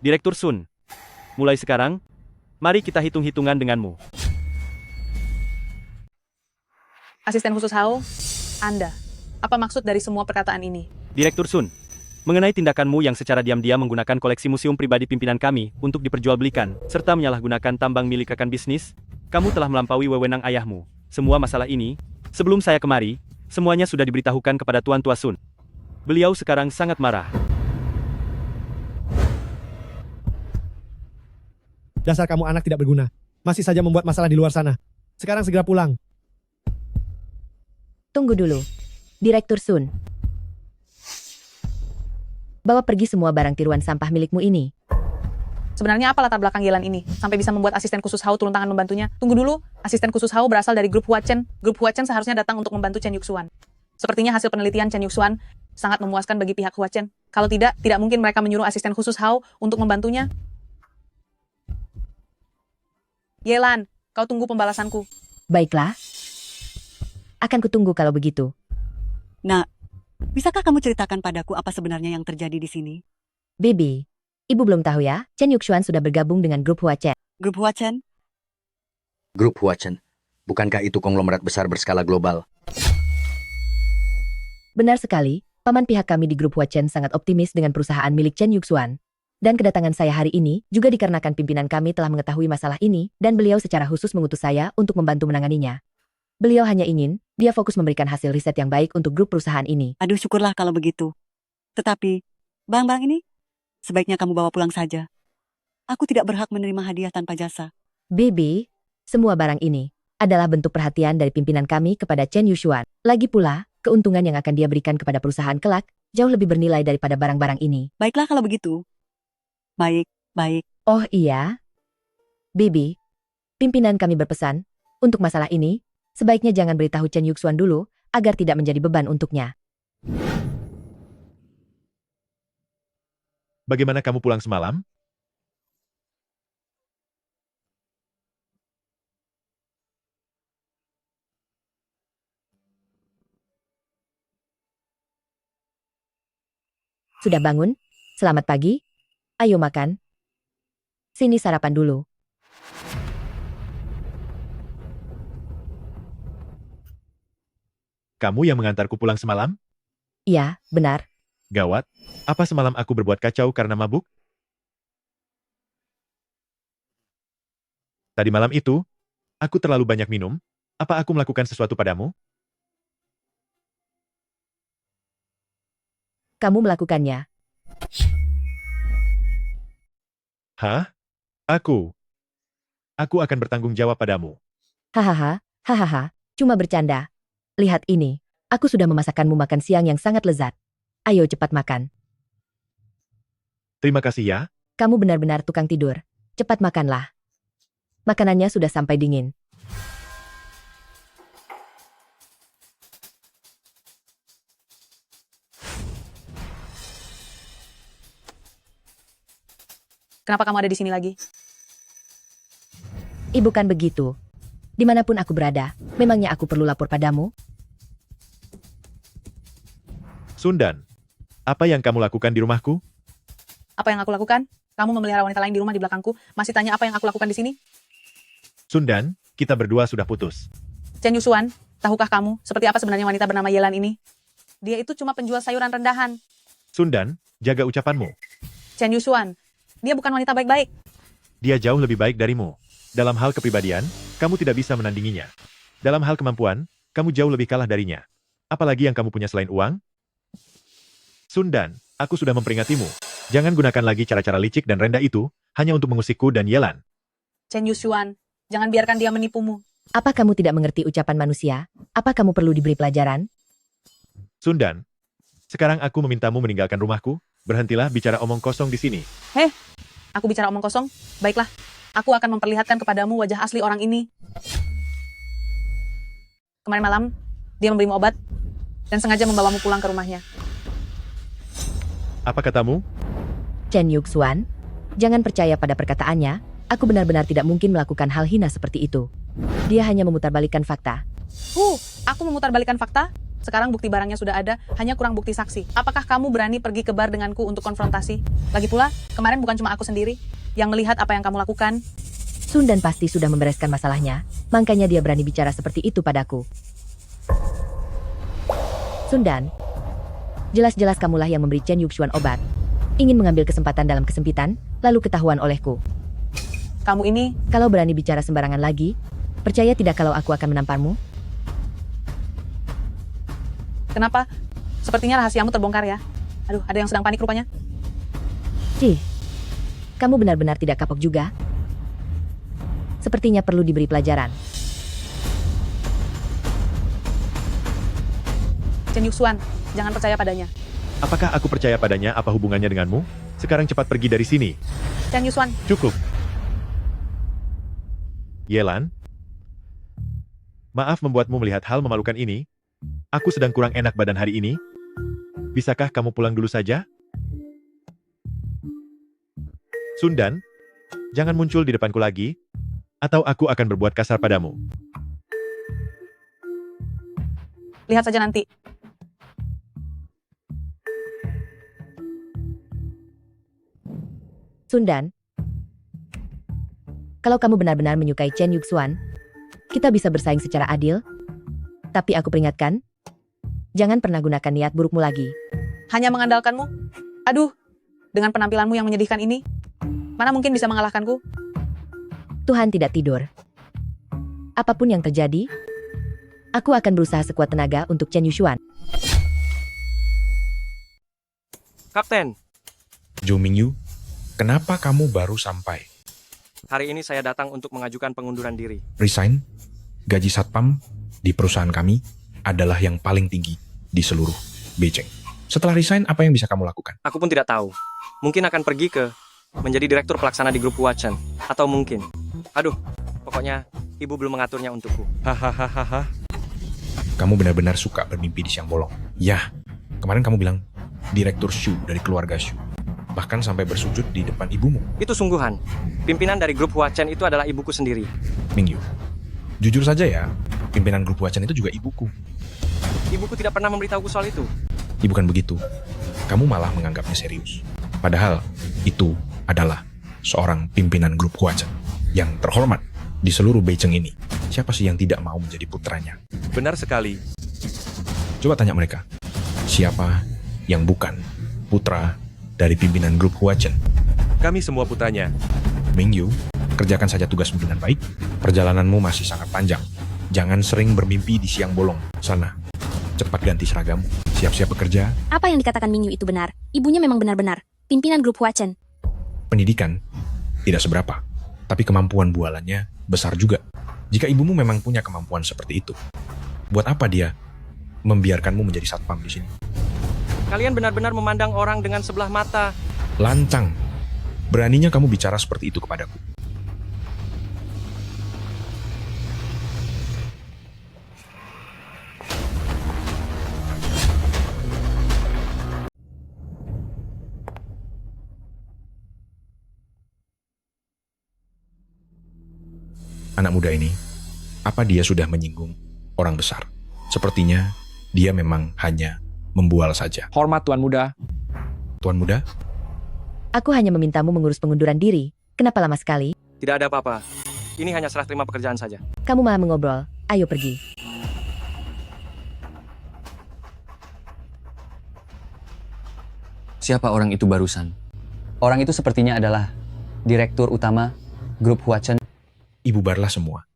Direktur Sun, mulai sekarang, mari kita hitung-hitungan denganmu. Asisten khusus Hao, Anda. Apa maksud dari semua perkataan ini? Direktur Sun, mengenai tindakanmu yang secara diam-diam menggunakan koleksi museum pribadi pimpinan kami untuk diperjualbelikan, serta menyalahgunakan tambang milik rekan bisnis, kamu telah melampaui wewenang ayahmu. Semua masalah ini, sebelum saya kemari, semuanya sudah diberitahukan kepada Tuan Tua Sun. Beliau sekarang sangat marah. Dasar kamu anak tidak berguna. Masih saja membuat masalah di luar sana. Sekarang segera pulang. Tunggu dulu. Direktur Sun. Bawa pergi semua barang tiruan sampah milikmu ini. Sebenarnya apa latar belakang Yelan ini? Sampai bisa membuat asisten khusus Hao turun tangan membantunya? Tunggu dulu, asisten khusus Hao berasal dari grup Huachen. Grup Huachen seharusnya datang untuk membantu Chen Yuxuan. Sepertinya hasil penelitian Chen Yuxuan sangat memuaskan bagi pihak Huachen. Kalau tidak mungkin mereka menyuruh asisten khusus Hao untuk membantunya. Yelan, kau tunggu pembalasanku. Baiklah. Akan kutunggu kalau begitu. Nak, bisakah kamu ceritakan padaku apa sebenarnya yang terjadi di sini? Bibi, ibu belum tahu ya, Chen Yuxuan sudah bergabung dengan grup Huachen. Grup Huachen? Grup Huachen. Bukankah itu konglomerat besar berskala global? Benar sekali, paman pihak kami di grup Huachen sangat optimis dengan perusahaan milik Chen Yuxuan. Dan kedatangan saya hari ini juga dikarenakan pimpinan kami telah mengetahui masalah ini dan beliau secara khusus mengutus saya untuk membantu menanganinya. Beliau hanya ingin dia fokus memberikan hasil riset yang baik untuk grup perusahaan ini. Aduh, syukurlah kalau begitu. Tetapi, barang-barang ini sebaiknya kamu bawa pulang saja. Aku tidak berhak menerima hadiah tanpa jasa. Bibi, semua barang ini adalah bentuk perhatian dari pimpinan kami kepada Chen Yuxuan. Lagi pula, keuntungan yang akan dia berikan kepada perusahaan kelak jauh lebih bernilai daripada barang-barang ini. Baiklah kalau begitu. Baik. Oh iya. Bibi, pimpinan kami berpesan, untuk masalah ini, sebaiknya jangan beritahu Chen Yuxuan dulu, agar tidak menjadi beban untuknya. Bagaimana kamu pulang semalam? Sudah bangun? Selamat pagi. Ayo makan. Sini sarapan dulu. kamu yang mengantarku pulang semalam? Iya, benar. Gawat, apa semalam aku berbuat kacau karena mabuk? Tadi malam itu, aku terlalu banyak minum. Apa aku melakukan sesuatu padamu? Kamu melakukannya. Hah? Aku akan bertanggung jawab padamu. Hahaha, hahaha, cuma bercanda. Lihat ini, aku sudah memasakkanmu makan siang yang sangat lezat. Ayo cepat makan. Terima kasih ya. Kamu benar-benar tukang tidur. Cepat makanlah. Makanannya sudah sampai dingin. Kenapa kamu ada di sini lagi? Bukan begitu. Dimanapun aku berada, memangnya aku perlu lapor padamu? Sundan, apa yang kamu lakukan di rumahku? Apa yang aku lakukan? Kamu memelihara wanita lain di rumah di belakangku, masih tanya apa yang aku lakukan di sini? Sundan, kita berdua sudah putus. Chen Yusuan, tahukah kamu seperti apa sebenarnya wanita bernama Yelan ini? Dia itu cuma penjual sayuran rendahan. Sundan, jaga ucapanmu. Chen Yusuan, dia bukan wanita baik-baik. Dia jauh lebih baik darimu. Dalam hal kepribadian, kamu tidak bisa menandinginya. Dalam hal kemampuan, kamu jauh lebih kalah darinya. Apalagi yang kamu punya selain uang? Sundan, aku sudah memperingatmu. Jangan gunakan lagi cara-cara licik dan rendah itu, hanya untuk mengusikku dan Yelan. Chen Yusuan, jangan biarkan dia menipumu. Apa kamu tidak mengerti ucapan manusia? Apa kamu perlu diberi pelajaran? Sundan, sekarang aku memintamu meninggalkan rumahku. Berhentilah bicara omong kosong di sini. Heh, aku bicara omong kosong? Baiklah, aku akan memperlihatkan kepadamu wajah asli orang ini. Kemarin malam, dia memberimu obat dan sengaja membawamu pulang ke rumahnya. Apa katamu? Chen Yuxuan, jangan percaya pada perkataannya. Aku benar-benar tidak mungkin melakukan hal hina seperti itu. Dia hanya memutarbalikkan fakta. Aku memutarbalikkan fakta? Sekarang bukti barangnya sudah ada, hanya kurang bukti saksi. Apakah kamu berani pergi ke bar denganku untuk konfrontasi? Lagi pula, kemarin bukan cuma aku sendiri yang melihat apa yang kamu lakukan. Sundan pasti sudah membereskan masalahnya, makanya dia berani bicara seperti itu padaku. Sundan, jelas-jelas kamulah yang memberi Chen Yuxuan obat. Ingin mengambil kesempatan dalam kesempitan, lalu ketahuan olehku. Kamu ini, kalau berani bicara sembarangan lagi, percaya tidak kalau aku akan menamparmu? Kenapa? Sepertinya rahasiamu terbongkar ya. Aduh, ada yang sedang panik rupanya. Cih, kamu benar-benar tidak kapok juga. Sepertinya perlu diberi pelajaran. Chen Yuxuan, jangan percaya padanya. Apakah aku percaya padanya? Apa hubungannya denganmu? Sekarang cepat pergi dari sini. Chen Yuxuan. Cukup. Yelan, maaf membuatmu melihat hal memalukan ini. Aku sedang kurang enak badan hari ini. Bisakah kamu pulang dulu saja? Sundan, jangan muncul di depanku lagi, atau aku akan berbuat kasar padamu. Lihat saja nanti. Sundan, kalau kamu benar-benar menyukai Chen Yuxuan, kita bisa bersaing secara adil. Tapi aku peringatkan, jangan pernah gunakan niat burukmu lagi. Hanya mengandalkanmu? Aduh, dengan penampilanmu yang menyedihkan ini, mana mungkin bisa mengalahkanku? Tuhan tidak tidur. Apapun yang terjadi, aku akan berusaha sekuat tenaga untuk Chen Yuxuan. Kapten, Zhou Mingyu, kenapa kamu baru sampai? hari ini saya datang untuk mengajukan pengunduran diri. Resign? Gaji satpam di perusahaan kami adalah yang paling tinggi di seluruh Beijing. Setelah resign, apa yang bisa kamu lakukan? Aku pun tidak tahu. Mungkin akan pergi ke menjadi direktur pelaksana di grup Huachan. Atau mungkin, aduh, pokoknya ibu belum mengaturnya untukku. Hahaha. Kamu benar-benar suka bermimpi di siang bolong. Ya, kemarin kamu bilang direktur Shu dari keluarga Shu. Bahkan sampai bersujud di depan ibumu. Itu sungguhan. Pimpinan dari grup Huachan itu adalah ibuku sendiri. Mingyu, jujur saja ya, pimpinan grup Huachan itu juga ibuku. Ibuku tidak pernah memberitahuku soal itu. Ya bukan begitu. Kamu malah menganggapnya serius. Padahal itu adalah seorang pimpinan grup Huachan yang terhormat di seluruh Beijing ini. Siapa sih yang tidak mau menjadi putranya? Benar sekali. Coba tanya mereka, siapa yang bukan putra dari pimpinan grup Huachen? Kami semua putranya. Mingyu, kerjakan saja tugasmu dengan baik. Perjalananmu masih sangat panjang. Jangan sering bermimpi di siang bolong. Sana, cepat ganti seragam. Siap-siap bekerja. Apa yang dikatakan Mingyu itu benar. Ibunya memang benar-benar pimpinan grup Huachen. Pendidikan tidak seberapa, tapi kemampuan bualannya besar juga. Jika ibumu memang punya kemampuan seperti itu, buat apa dia membiarkanmu menjadi satpam di sini? Kalian benar-benar memandang orang dengan sebelah mata. Lancang. Beraninya kamu bicara seperti itu kepadaku. Anak muda ini, apa dia sudah menyinggung orang besar? Sepertinya dia memang hanya membual saja. Hormat Tuan Muda. Tuan Muda? Aku hanya memintamu mengurus pengunduran diri. Kenapa lama sekali? Tidak ada apa-apa. Ini hanya serah terima pekerjaan saja. Kamu malah mengobrol. Ayo pergi. Siapa orang itu barusan? Orang itu sepertinya adalah Direktur Utama Grup Huachen. Ibu barlah semua.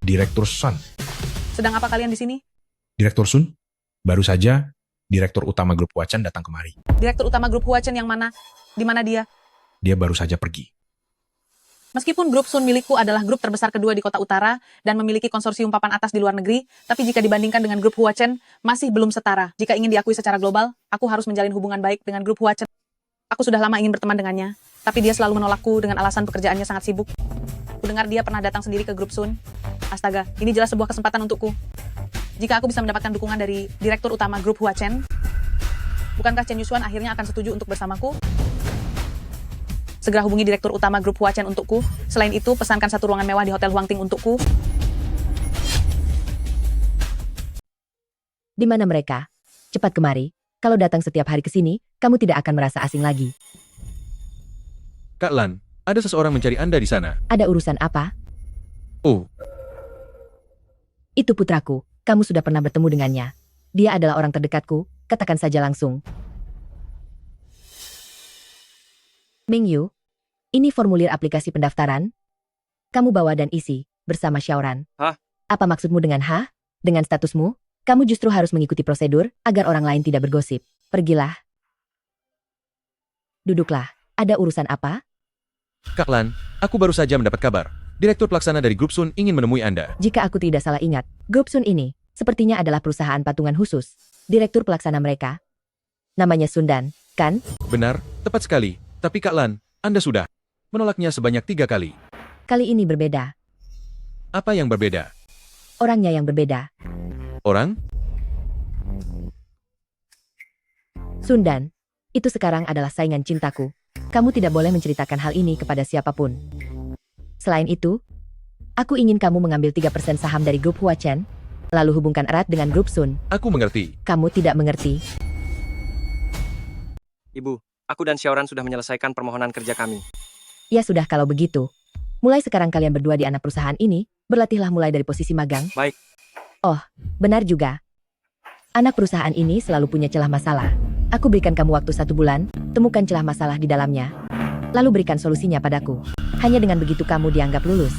Direktur Sun. Sedang apa kalian di sini? Direktur Sun, baru saja Direktur Utama Grup Huachen datang kemari. Direktur Utama Grup Huachen yang mana? Di mana dia? Dia baru saja pergi. Meskipun grup Sun milikku adalah grup terbesar kedua di kota utara dan memiliki konsorsium papan atas di luar negeri, tapi jika dibandingkan dengan grup Huachen, masih belum setara. Jika ingin diakui secara global, aku harus menjalin hubungan baik dengan grup Huachen. Aku sudah lama ingin berteman dengannya, tapi dia selalu menolakku dengan alasan pekerjaannya sangat sibuk. Kudengar dia pernah datang sendiri ke grup Sun. Astaga, ini jelas sebuah kesempatan untukku. Jika aku bisa mendapatkan dukungan dari Direktur Utama Grup Huachen, bukankah Chen Yushuan akhirnya akan setuju untuk bersamaku? Segera hubungi Direktur Utama Grup Huachen untukku. Selain itu, pesankan satu ruangan mewah di Hotel Huangting untukku. Di mana mereka? Cepat kemari. Kalau datang setiap hari ke sini, kamu tidak akan merasa asing lagi. Kak Lan, ada seseorang mencari Anda di sana. Ada urusan apa? Oh, Itu putraku. Kamu sudah pernah bertemu dengannya. Dia adalah orang terdekatku. Katakan saja langsung. Mingyu, ini formulir aplikasi pendaftaran. Kamu bawa dan isi, bersama Xiaoran. Hah? Apa maksudmu dengan hah? Dengan statusmu, kamu justru harus mengikuti prosedur, agar orang lain tidak bergosip. Pergilah. Duduklah. Ada urusan apa? Kak Lan, aku baru saja mendapat kabar. Direktur pelaksana dari Grup Sun ingin menemui Anda. Jika aku tidak salah ingat, Grup Sun ini, sepertinya adalah perusahaan patungan khusus. Direktur pelaksana mereka, namanya Sundan, kan? Benar, tepat sekali. Tapi Kak Lan, Anda sudah menolaknya sebanyak 3 kali. Kali ini berbeda. Apa yang berbeda? Orangnya yang berbeda. Orang? Sundan, itu sekarang adalah saingan cintaku. Kamu tidak boleh menceritakan hal ini kepada siapapun. Selain itu, aku ingin kamu mengambil 3% saham dari grup Huachen, lalu hubungkan erat dengan grup Sun. Aku mengerti. Kamu tidak mengerti. Ibu, aku dan Xiaoran sudah menyelesaikan permohonan kerja kami. Ya sudah kalau begitu. Mulai sekarang kalian berdua di anak perusahaan ini, berlatihlah mulai dari posisi magang. Baik. Oh, benar juga. Anak perusahaan ini selalu punya celah masalah. Aku berikan kamu waktu 1 bulan, temukan celah masalah di dalamnya. Lalu berikan solusinya padaku. Hanya dengan begitu kamu dianggap lulus.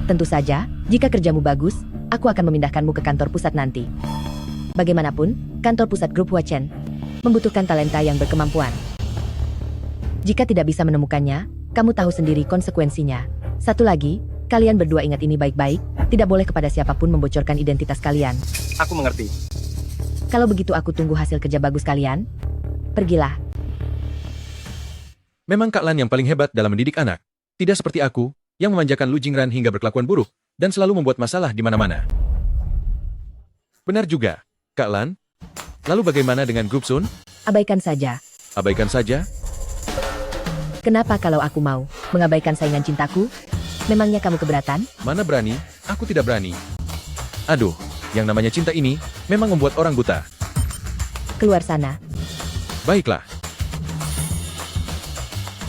Tentu saja, jika kerjamu bagus, aku akan memindahkanmu ke kantor pusat nanti. Bagaimanapun, kantor pusat grup Huachen membutuhkan talenta yang berkemampuan. Jika tidak bisa menemukannya, kamu tahu sendiri konsekuensinya. Satu lagi, kalian berdua ingat ini baik-baik, tidak boleh kepada siapapun membocorkan identitas kalian. Aku mengerti. Kalau begitu aku tunggu hasil kerja bagus kalian. Pergilah. Memang Kak Lan yang paling hebat dalam mendidik anak. Tidak seperti aku, yang memanjakan Lu Jingran hingga berkelakuan buruk, dan selalu membuat masalah di mana-mana. Benar juga, Kak Lan. Lalu bagaimana dengan grup Sun? Abaikan saja. Abaikan saja? Kenapa kalau aku mau mengabaikan saingan cintaku? Memangnya kamu keberatan? Mana berani, aku tidak berani. Aduh, yang namanya cinta ini memang membuat orang buta. Keluar sana. Baiklah.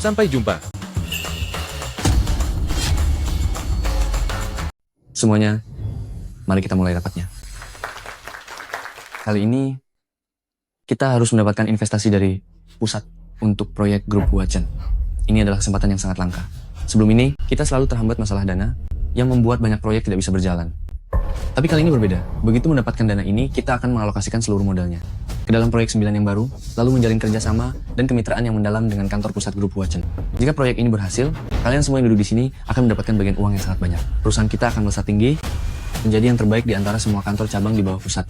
Sampai jumpa. Semuanya, mari kita mulai rapatnya. Kali ini, kita harus mendapatkan investasi dari pusat untuk proyek grup Huachen. Ini adalah kesempatan yang sangat langka. Sebelum ini, kita selalu terhambat masalah dana yang membuat banyak proyek tidak bisa berjalan. Tapi kali ini berbeda. Begitu mendapatkan dana ini, kita akan mengalokasikan seluruh modalnya ke dalam proyek 9 yang baru, lalu menjalin kerjasama dan kemitraan yang mendalam dengan kantor pusat grup Huachen. Jika proyek ini berhasil, kalian semua yang duduk di sini akan mendapatkan bagian uang yang sangat banyak. Perusahaan kita akan melesat tinggi, menjadi yang terbaik di antara semua kantor cabang di bawah pusat.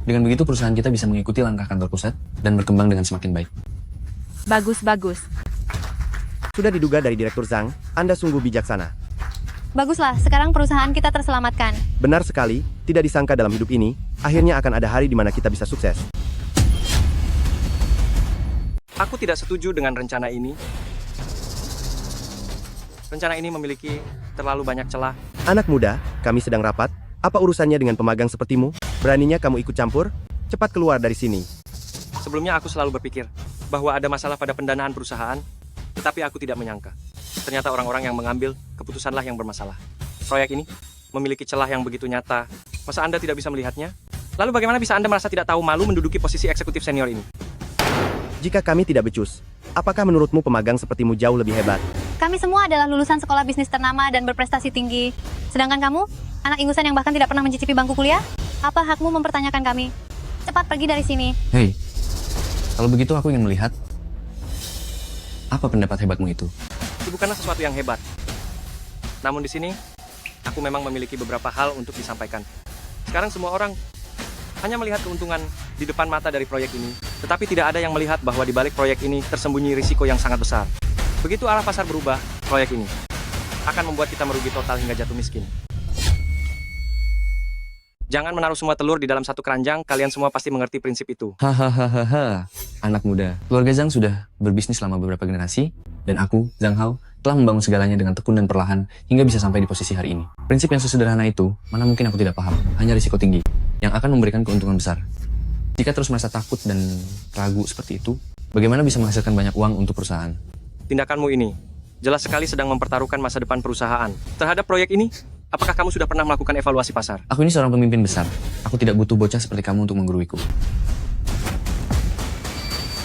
Dengan begitu, perusahaan kita bisa mengikuti langkah kantor pusat dan berkembang dengan semakin baik. Bagus, bagus. Sudah diduga dari Direktur Zhang, Anda sungguh bijaksana. Baguslah, sekarang perusahaan kita terselamatkan. Benar sekali, tidak disangka dalam hidup ini, akhirnya akan ada hari di mana kita bisa sukses. Aku tidak setuju dengan rencana ini. Rencana ini memiliki terlalu banyak celah. Anak muda, kami sedang rapat. Apa urusannya dengan pemagang sepertimu? Beraninya kamu ikut campur? Cepat keluar dari sini. Sebelumnya aku selalu berpikir bahwa ada masalah pada pendanaan perusahaan, tetapi aku tidak menyangka. Ternyata orang-orang yang mengambil keputusanlah yang bermasalah. Proyek ini memiliki celah yang begitu nyata. Masa Anda tidak bisa melihatnya? Lalu bagaimana bisa Anda merasa tidak tahu malu menduduki posisi eksekutif senior ini? Jika kami tidak becus, apakah menurutmu pemagang sepertimu jauh lebih hebat? Kami semua adalah lulusan sekolah bisnis ternama dan berprestasi tinggi. Sedangkan kamu, anak ingusan yang bahkan tidak pernah mencicipi bangku kuliah? Apa hakmu mempertanyakan kami? Cepat pergi dari sini. Hei, kalau begitu aku ingin melihat apa pendapat hebatmu itu. Itu bukanlah sesuatu yang hebat. Namun di sini, aku memang memiliki beberapa hal untuk disampaikan. Sekarang semua orang hanya melihat keuntungan di depan mata dari proyek ini, tetapi tidak ada yang melihat bahwa di balik proyek ini tersembunyi risiko yang sangat besar. Begitu arah pasar berubah, proyek ini akan membuat kita merugi total hingga jatuh miskin. Jangan menaruh semua telur di dalam satu keranjang, kalian semua pasti mengerti prinsip itu. Hahaha, anak muda. Keluarga Zhang sudah berbisnis selama beberapa generasi, dan aku, Zhang Hao, telah membangun segalanya dengan tekun dan perlahan hingga bisa sampai di posisi hari ini. Prinsip yang sesederhana itu, mana mungkin aku tidak paham, hanya risiko tinggi, yang akan memberikan keuntungan besar. Jika terus merasa takut dan ragu seperti itu, bagaimana bisa menghasilkan banyak uang untuk perusahaan? Tindakanmu ini jelas sekali sedang mempertaruhkan masa depan perusahaan. Terhadap proyek ini, apakah kamu sudah pernah melakukan evaluasi pasar? Aku ini seorang pemimpin besar. Aku tidak butuh bocah seperti kamu untuk mengguruiku.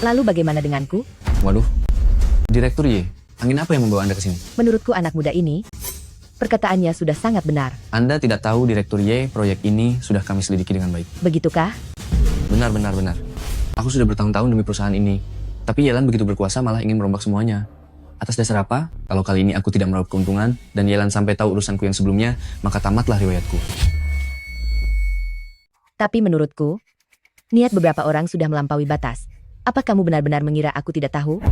Lalu bagaimana denganku? Waduh, Direktur Ye, angin apa yang membawa Anda ke sini? Menurutku anak muda ini, perkataannya sudah sangat benar. Anda tidak tahu Direktur Ye, proyek ini sudah kami selidiki dengan baik. Begitukah? Benar. Aku sudah bertahun-tahun demi perusahaan ini. Tapi Yelan begitu berkuasa malah ingin merombak semuanya. Atas dasar apa? Kalau kali ini aku tidak meraup keuntungan, dan Yelan sampai tahu urusanku yang sebelumnya, maka tamatlah riwayatku. Tapi menurutku, niat beberapa orang sudah melampaui batas. Apa kamu benar-benar mengira aku tidak tahu?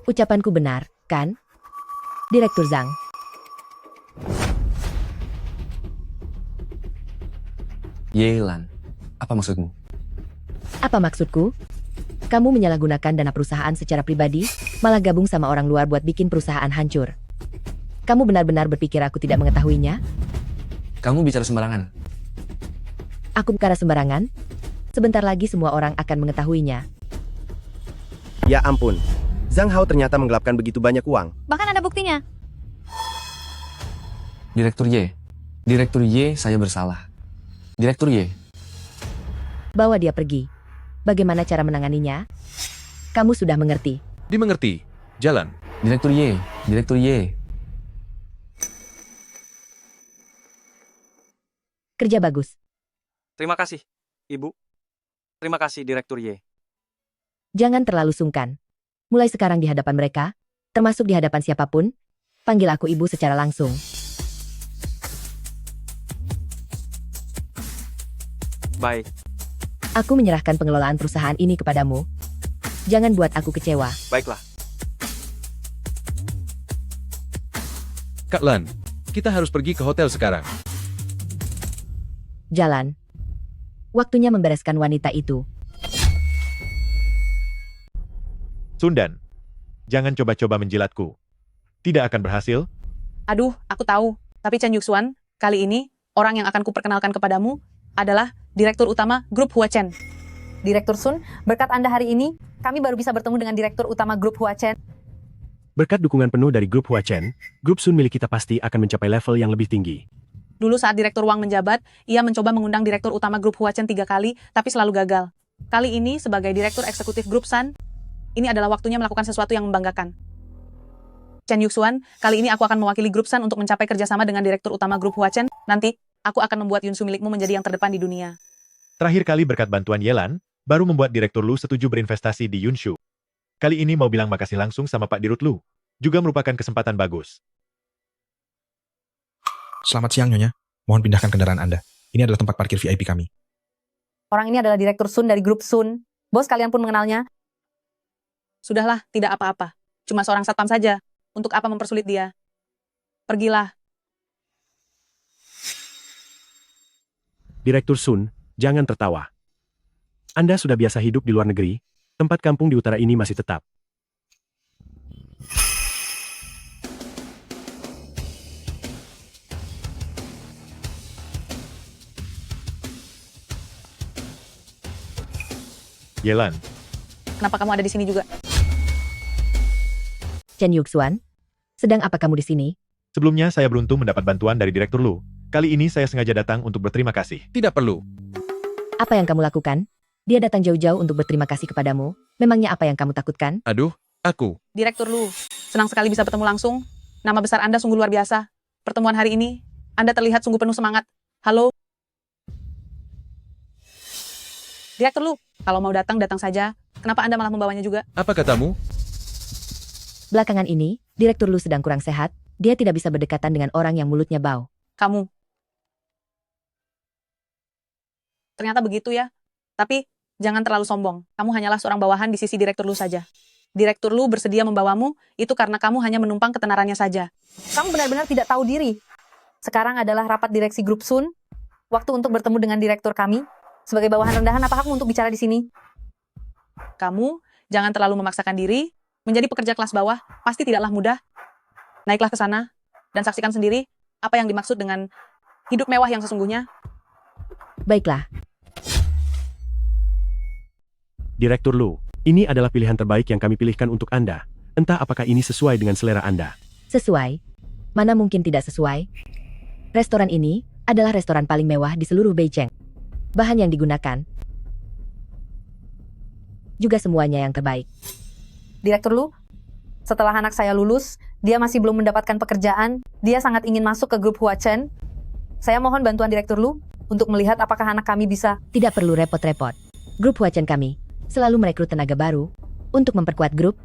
Ucapanku benar, kan? Direktur Zhang. Yelan, apa maksudmu? Apa maksudku? Kamu menyalahgunakan dana perusahaan secara pribadi, malah gabung sama orang luar buat bikin perusahaan hancur. Kamu benar-benar berpikir aku tidak mengetahuinya? Kamu bicara sembarangan. Aku bicara sembarangan? Sebentar lagi semua orang akan mengetahuinya. Ya ampun, Zhang Hao ternyata menggelapkan begitu banyak uang. Bahkan ada buktinya. Direktur Ye, saya bersalah. Direktur Ye. Bawa dia pergi. Bagaimana cara menanganinya? Kamu sudah mengerti. Dimengerti. Jalan. Direktur Ye. Kerja bagus. Terima kasih, Ibu. Terima kasih, Direktur Ye. Jangan terlalu sungkan. Mulai sekarang di hadapan mereka, termasuk di hadapan siapapun, panggil aku ibu secara langsung. Baik. Aku menyerahkan pengelolaan perusahaan ini kepadamu. Jangan buat aku kecewa. Baiklah. Kak Lan, kita harus pergi ke hotel sekarang. Jalan. Waktunya membereskan wanita itu. Sundan, jangan coba-coba menjilatku. Tidak akan berhasil. Aduh, aku tahu. Tapi Chen Yuxuan, kali ini orang yang akan kuperkenalkan kepadamu adalah Direktur Utama Grup Huachen. Direktur Sun, berkat Anda hari ini, kami baru bisa bertemu dengan Direktur Utama Grup Huachen. Berkat dukungan penuh dari grup Huachen, grup Sun milik kita pasti akan mencapai level yang lebih tinggi. Dulu saat Direktur Wang menjabat, ia mencoba mengundang Direktur Utama Grup Huachen 3 kali, tapi selalu gagal. Kali ini, sebagai Direktur Eksekutif Grup Sun, ini adalah waktunya melakukan sesuatu yang membanggakan. Chen Yuxuan, kali ini aku akan mewakili Grup Sun untuk mencapai kerjasama dengan Direktur Utama Grup Huachen. Nanti, aku akan membuat Yunsu milikmu menjadi yang terdepan di dunia. Terakhir kali berkat bantuan Yelan, baru membuat Direktur Lu setuju berinvestasi di Yunshu. Kali ini mau bilang makasih langsung sama Pak Dirut Lu. Juga merupakan kesempatan bagus. Selamat siang, Nyonya. Mohon pindahkan kendaraan Anda. Ini adalah tempat parkir VIP kami. Orang ini adalah Direktur Sun dari Grup Sun. Bos kalian pun mengenalnya. Sudahlah, tidak apa-apa. Cuma seorang satpam saja. Untuk apa mempersulit dia? Pergilah. Direktur Sun, jangan tertawa. Anda sudah biasa hidup di luar negeri, tempat kampung di utara ini masih tetap. Yelan, Kenapa kamu ada di sini juga? Chen Yuxuan, sedang apa kamu di sini? sebelumnya saya beruntung mendapat bantuan dari Direktur Lu. Kali ini saya sengaja datang untuk berterima kasih. Tidak perlu. Apa yang kamu lakukan? Dia datang jauh-jauh untuk berterima kasih kepadamu. Memangnya apa yang kamu takutkan? Aduh, aku. Direktur Lu, senang sekali bisa bertemu langsung. Nama besar Anda sungguh luar biasa. Pertemuan hari ini, Anda terlihat sungguh penuh semangat. Halo? Direktur Lu, kalau mau datang, datang saja. Kenapa Anda malah membawanya juga? Apa katamu? Belakangan ini, Direktur Lu sedang kurang sehat. Dia tidak bisa berdekatan dengan orang yang mulutnya bau. Kamu. Ternyata begitu ya. Tapi, jangan terlalu sombong. Kamu hanyalah seorang bawahan di sisi Direktur Lu saja. Direktur Lu bersedia membawamu, itu karena kamu hanya menumpang ketenarannya saja. Kamu benar-benar tidak tahu diri. Sekarang adalah rapat direksi Grup Sun. Waktu untuk bertemu dengan direktur kami. Sebagai bawahan rendahan, apa hakmu untuk bicara di sini? Kamu, jangan terlalu memaksakan diri. Menjadi pekerja kelas bawah, pasti tidaklah mudah. Naiklah ke sana, dan saksikan sendiri apa yang dimaksud dengan hidup mewah yang sesungguhnya. Baiklah. Direktur Lu, ini adalah pilihan terbaik yang kami pilihkan untuk Anda. Entah apakah ini sesuai dengan selera Anda. Sesuai? Mana mungkin tidak sesuai? Restoran ini adalah restoran paling mewah di seluruh Beijing. Bahan yang digunakan juga semuanya yang terbaik. Direktur Lu, setelah anak saya lulus, dia masih belum mendapatkan pekerjaan. Dia sangat ingin masuk ke Grup Huachen. Saya mohon bantuan Direktur Lu untuk melihat apakah anak kami bisa. Tidak perlu repot-repot. Grup Huachen kami selalu merekrut tenaga baru untuk memperkuat grup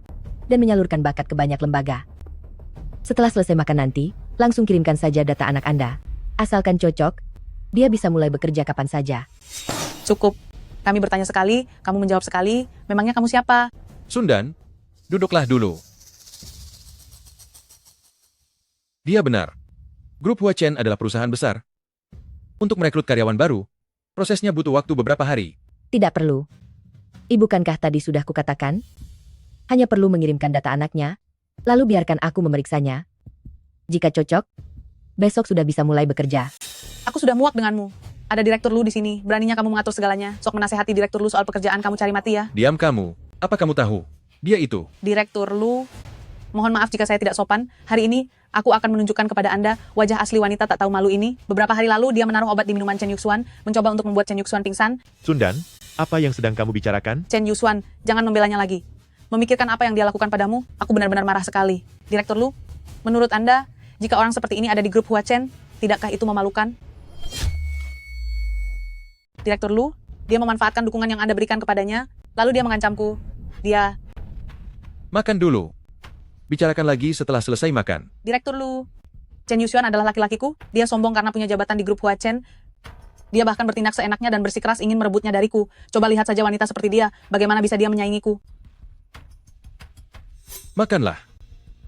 dan menyalurkan bakat ke banyak lembaga. Setelah selesai makan nanti, langsung kirimkan saja data anak Anda. Asalkan cocok, dia bisa mulai bekerja kapan saja. Cukup. Kami bertanya sekali, kamu menjawab sekali. Memangnya kamu siapa? Sundan, duduklah dulu. Dia benar. Grup Huachen adalah perusahaan besar. Untuk merekrut karyawan baru, prosesnya butuh waktu beberapa hari. Tidak perlu. Bukankah tadi sudah kukatakan? Hanya perlu mengirimkan data anaknya, lalu biarkan aku memeriksanya. Jika cocok, besok sudah bisa mulai bekerja. Aku sudah muak denganmu. Ada Direktur Lu di sini. Beraninya kamu mengatur segalanya. Sok menasehati Direktur Lu soal pekerjaan kamu cari mati ya. Diam kamu. Apa kamu tahu? Dia itu. Direktur Lu, mohon maaf jika saya tidak sopan. Hari ini, aku akan menunjukkan kepada Anda wajah asli wanita tak tahu malu ini. Beberapa hari lalu, dia menaruh obat di minuman Chen Yuxuan, mencoba untuk membuat Chen Yuxuan pingsan. Sundan, apa yang sedang kamu bicarakan? Chen Yuxuan, jangan membelanya lagi. Memikirkan apa yang dia lakukan padamu, aku benar-benar marah sekali. Direktur Lu, menurut Anda, jika orang seperti ini ada di Grup Huachen, tidakkah itu memalukan? Direktur Lu, dia memanfaatkan dukungan yang Anda berikan kepadanya, lalu dia mengancamku. Dia... Makan dulu. Bicarakan lagi setelah selesai makan. Direktur Lu, Chen Yuxuan adalah laki-lakiku. Dia sombong karena punya jabatan di Grup Huachen. Dia bahkan bertindak seenaknya dan bersikeras ingin merebutnya dariku. Coba lihat saja wanita seperti dia, bagaimana bisa dia menyaingiku. Makanlah.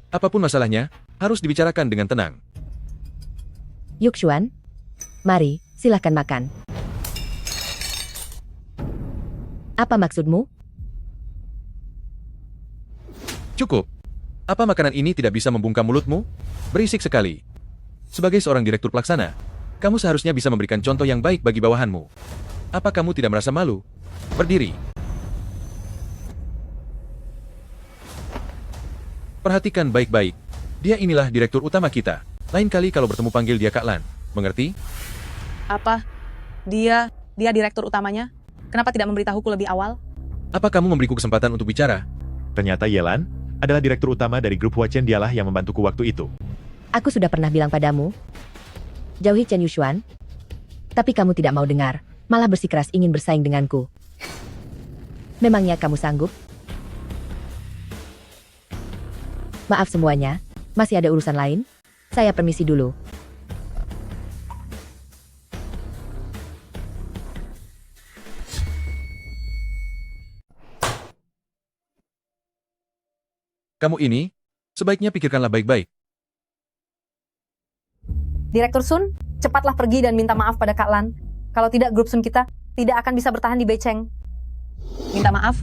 Apapun masalahnya, harus dibicarakan dengan tenang. Yuxuan, mari, silahkan makan. Apa maksudmu? Cukup. Apa makanan ini tidak bisa membungkam mulutmu? Berisik sekali. Sebagai seorang direktur pelaksana, kamu seharusnya bisa memberikan contoh yang baik bagi bawahanmu. Apa kamu tidak merasa malu Berdiri. Perhatikan baik-baik. Dia inilah direktur utama kita. Lain kali kalau bertemu panggil dia Kak Lan. Mengerti? Apa? Dia direktur utamanya? Kenapa tidak memberitahuku lebih awal? Apa kamu memberiku kesempatan untuk bicara? Ternyata Yelan adalah direktur utama dari grup Huachen, dialah yang membantuku waktu itu. Aku sudah pernah bilang padamu, jauhi Chen Yushuan. Tapi kamu tidak mau dengar, malah bersikeras ingin bersaing denganku. Memangnya kamu sanggup? Maaf semuanya, masih ada urusan lain? Saya permisi dulu. Kamu ini, sebaiknya pikirkanlah baik-baik. Direktur Sun, cepatlah pergi dan minta maaf pada Kak Lan. Kalau tidak, grup Sun kita tidak akan bisa bertahan di Beicheng. Minta maaf?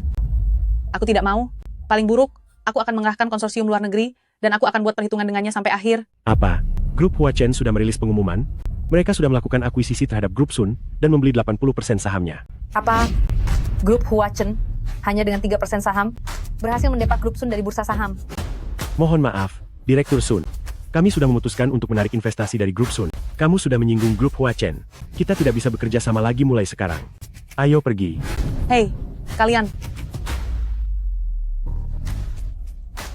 Aku tidak mau. Paling buruk, aku akan mengerahkan konsorsium luar negeri, dan aku akan buat perhitungan dengannya sampai akhir. Apa? Grup Huachen sudah merilis pengumuman? Mereka sudah melakukan akuisisi terhadap grup Sun dan membeli 80% sahamnya. Apa? Grup Huachen, hanya dengan 3% saham, berhasil mendepak grup Sun dari bursa saham. Mohon maaf, Direktur Sun. Kami sudah memutuskan untuk menarik investasi dari grup Sun. Kamu sudah menyinggung grup Huachen. Kita tidak bisa bekerja sama lagi mulai sekarang. Ayo pergi. Hei, kalian.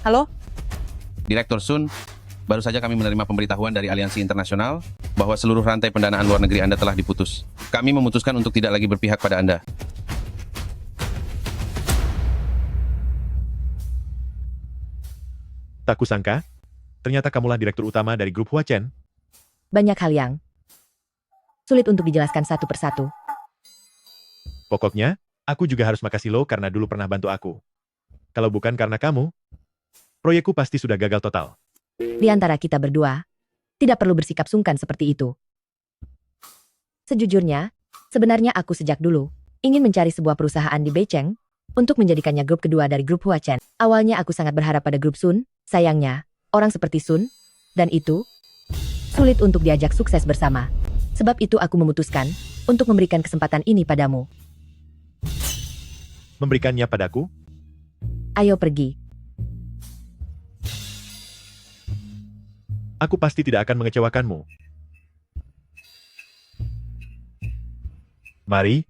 Halo? Direktur Sun, baru saja kami menerima pemberitahuan dari Aliansi Internasional bahwa seluruh rantai pendanaan luar negeri Anda telah diputus. Kami memutuskan untuk tidak lagi berpihak pada Anda. Tak kusangka, ternyata kamulah direktur utama dari grup Huachen. Banyak hal yang sulit untuk dijelaskan satu persatu. Pokoknya, aku juga harus makasih lo karena dulu pernah bantu aku. Kalau bukan karena kamu, proyekku pasti sudah gagal total. Di antara kita berdua, tidak perlu bersikap sungkan seperti itu. Sejujurnya, sebenarnya aku sejak dulu ingin mencari sebuah perusahaan di Beicheng untuk menjadikannya grup kedua dari grup Huachen. Awalnya aku sangat berharap pada grup Sun, sayangnya, orang seperti Sun, dan itu, sulit untuk diajak sukses bersama. Sebab itu aku memutuskan untuk memberikan kesempatan ini padamu. Memberikannya padaku? Ayo pergi. Aku pasti tidak akan mengecewakanmu. Mari,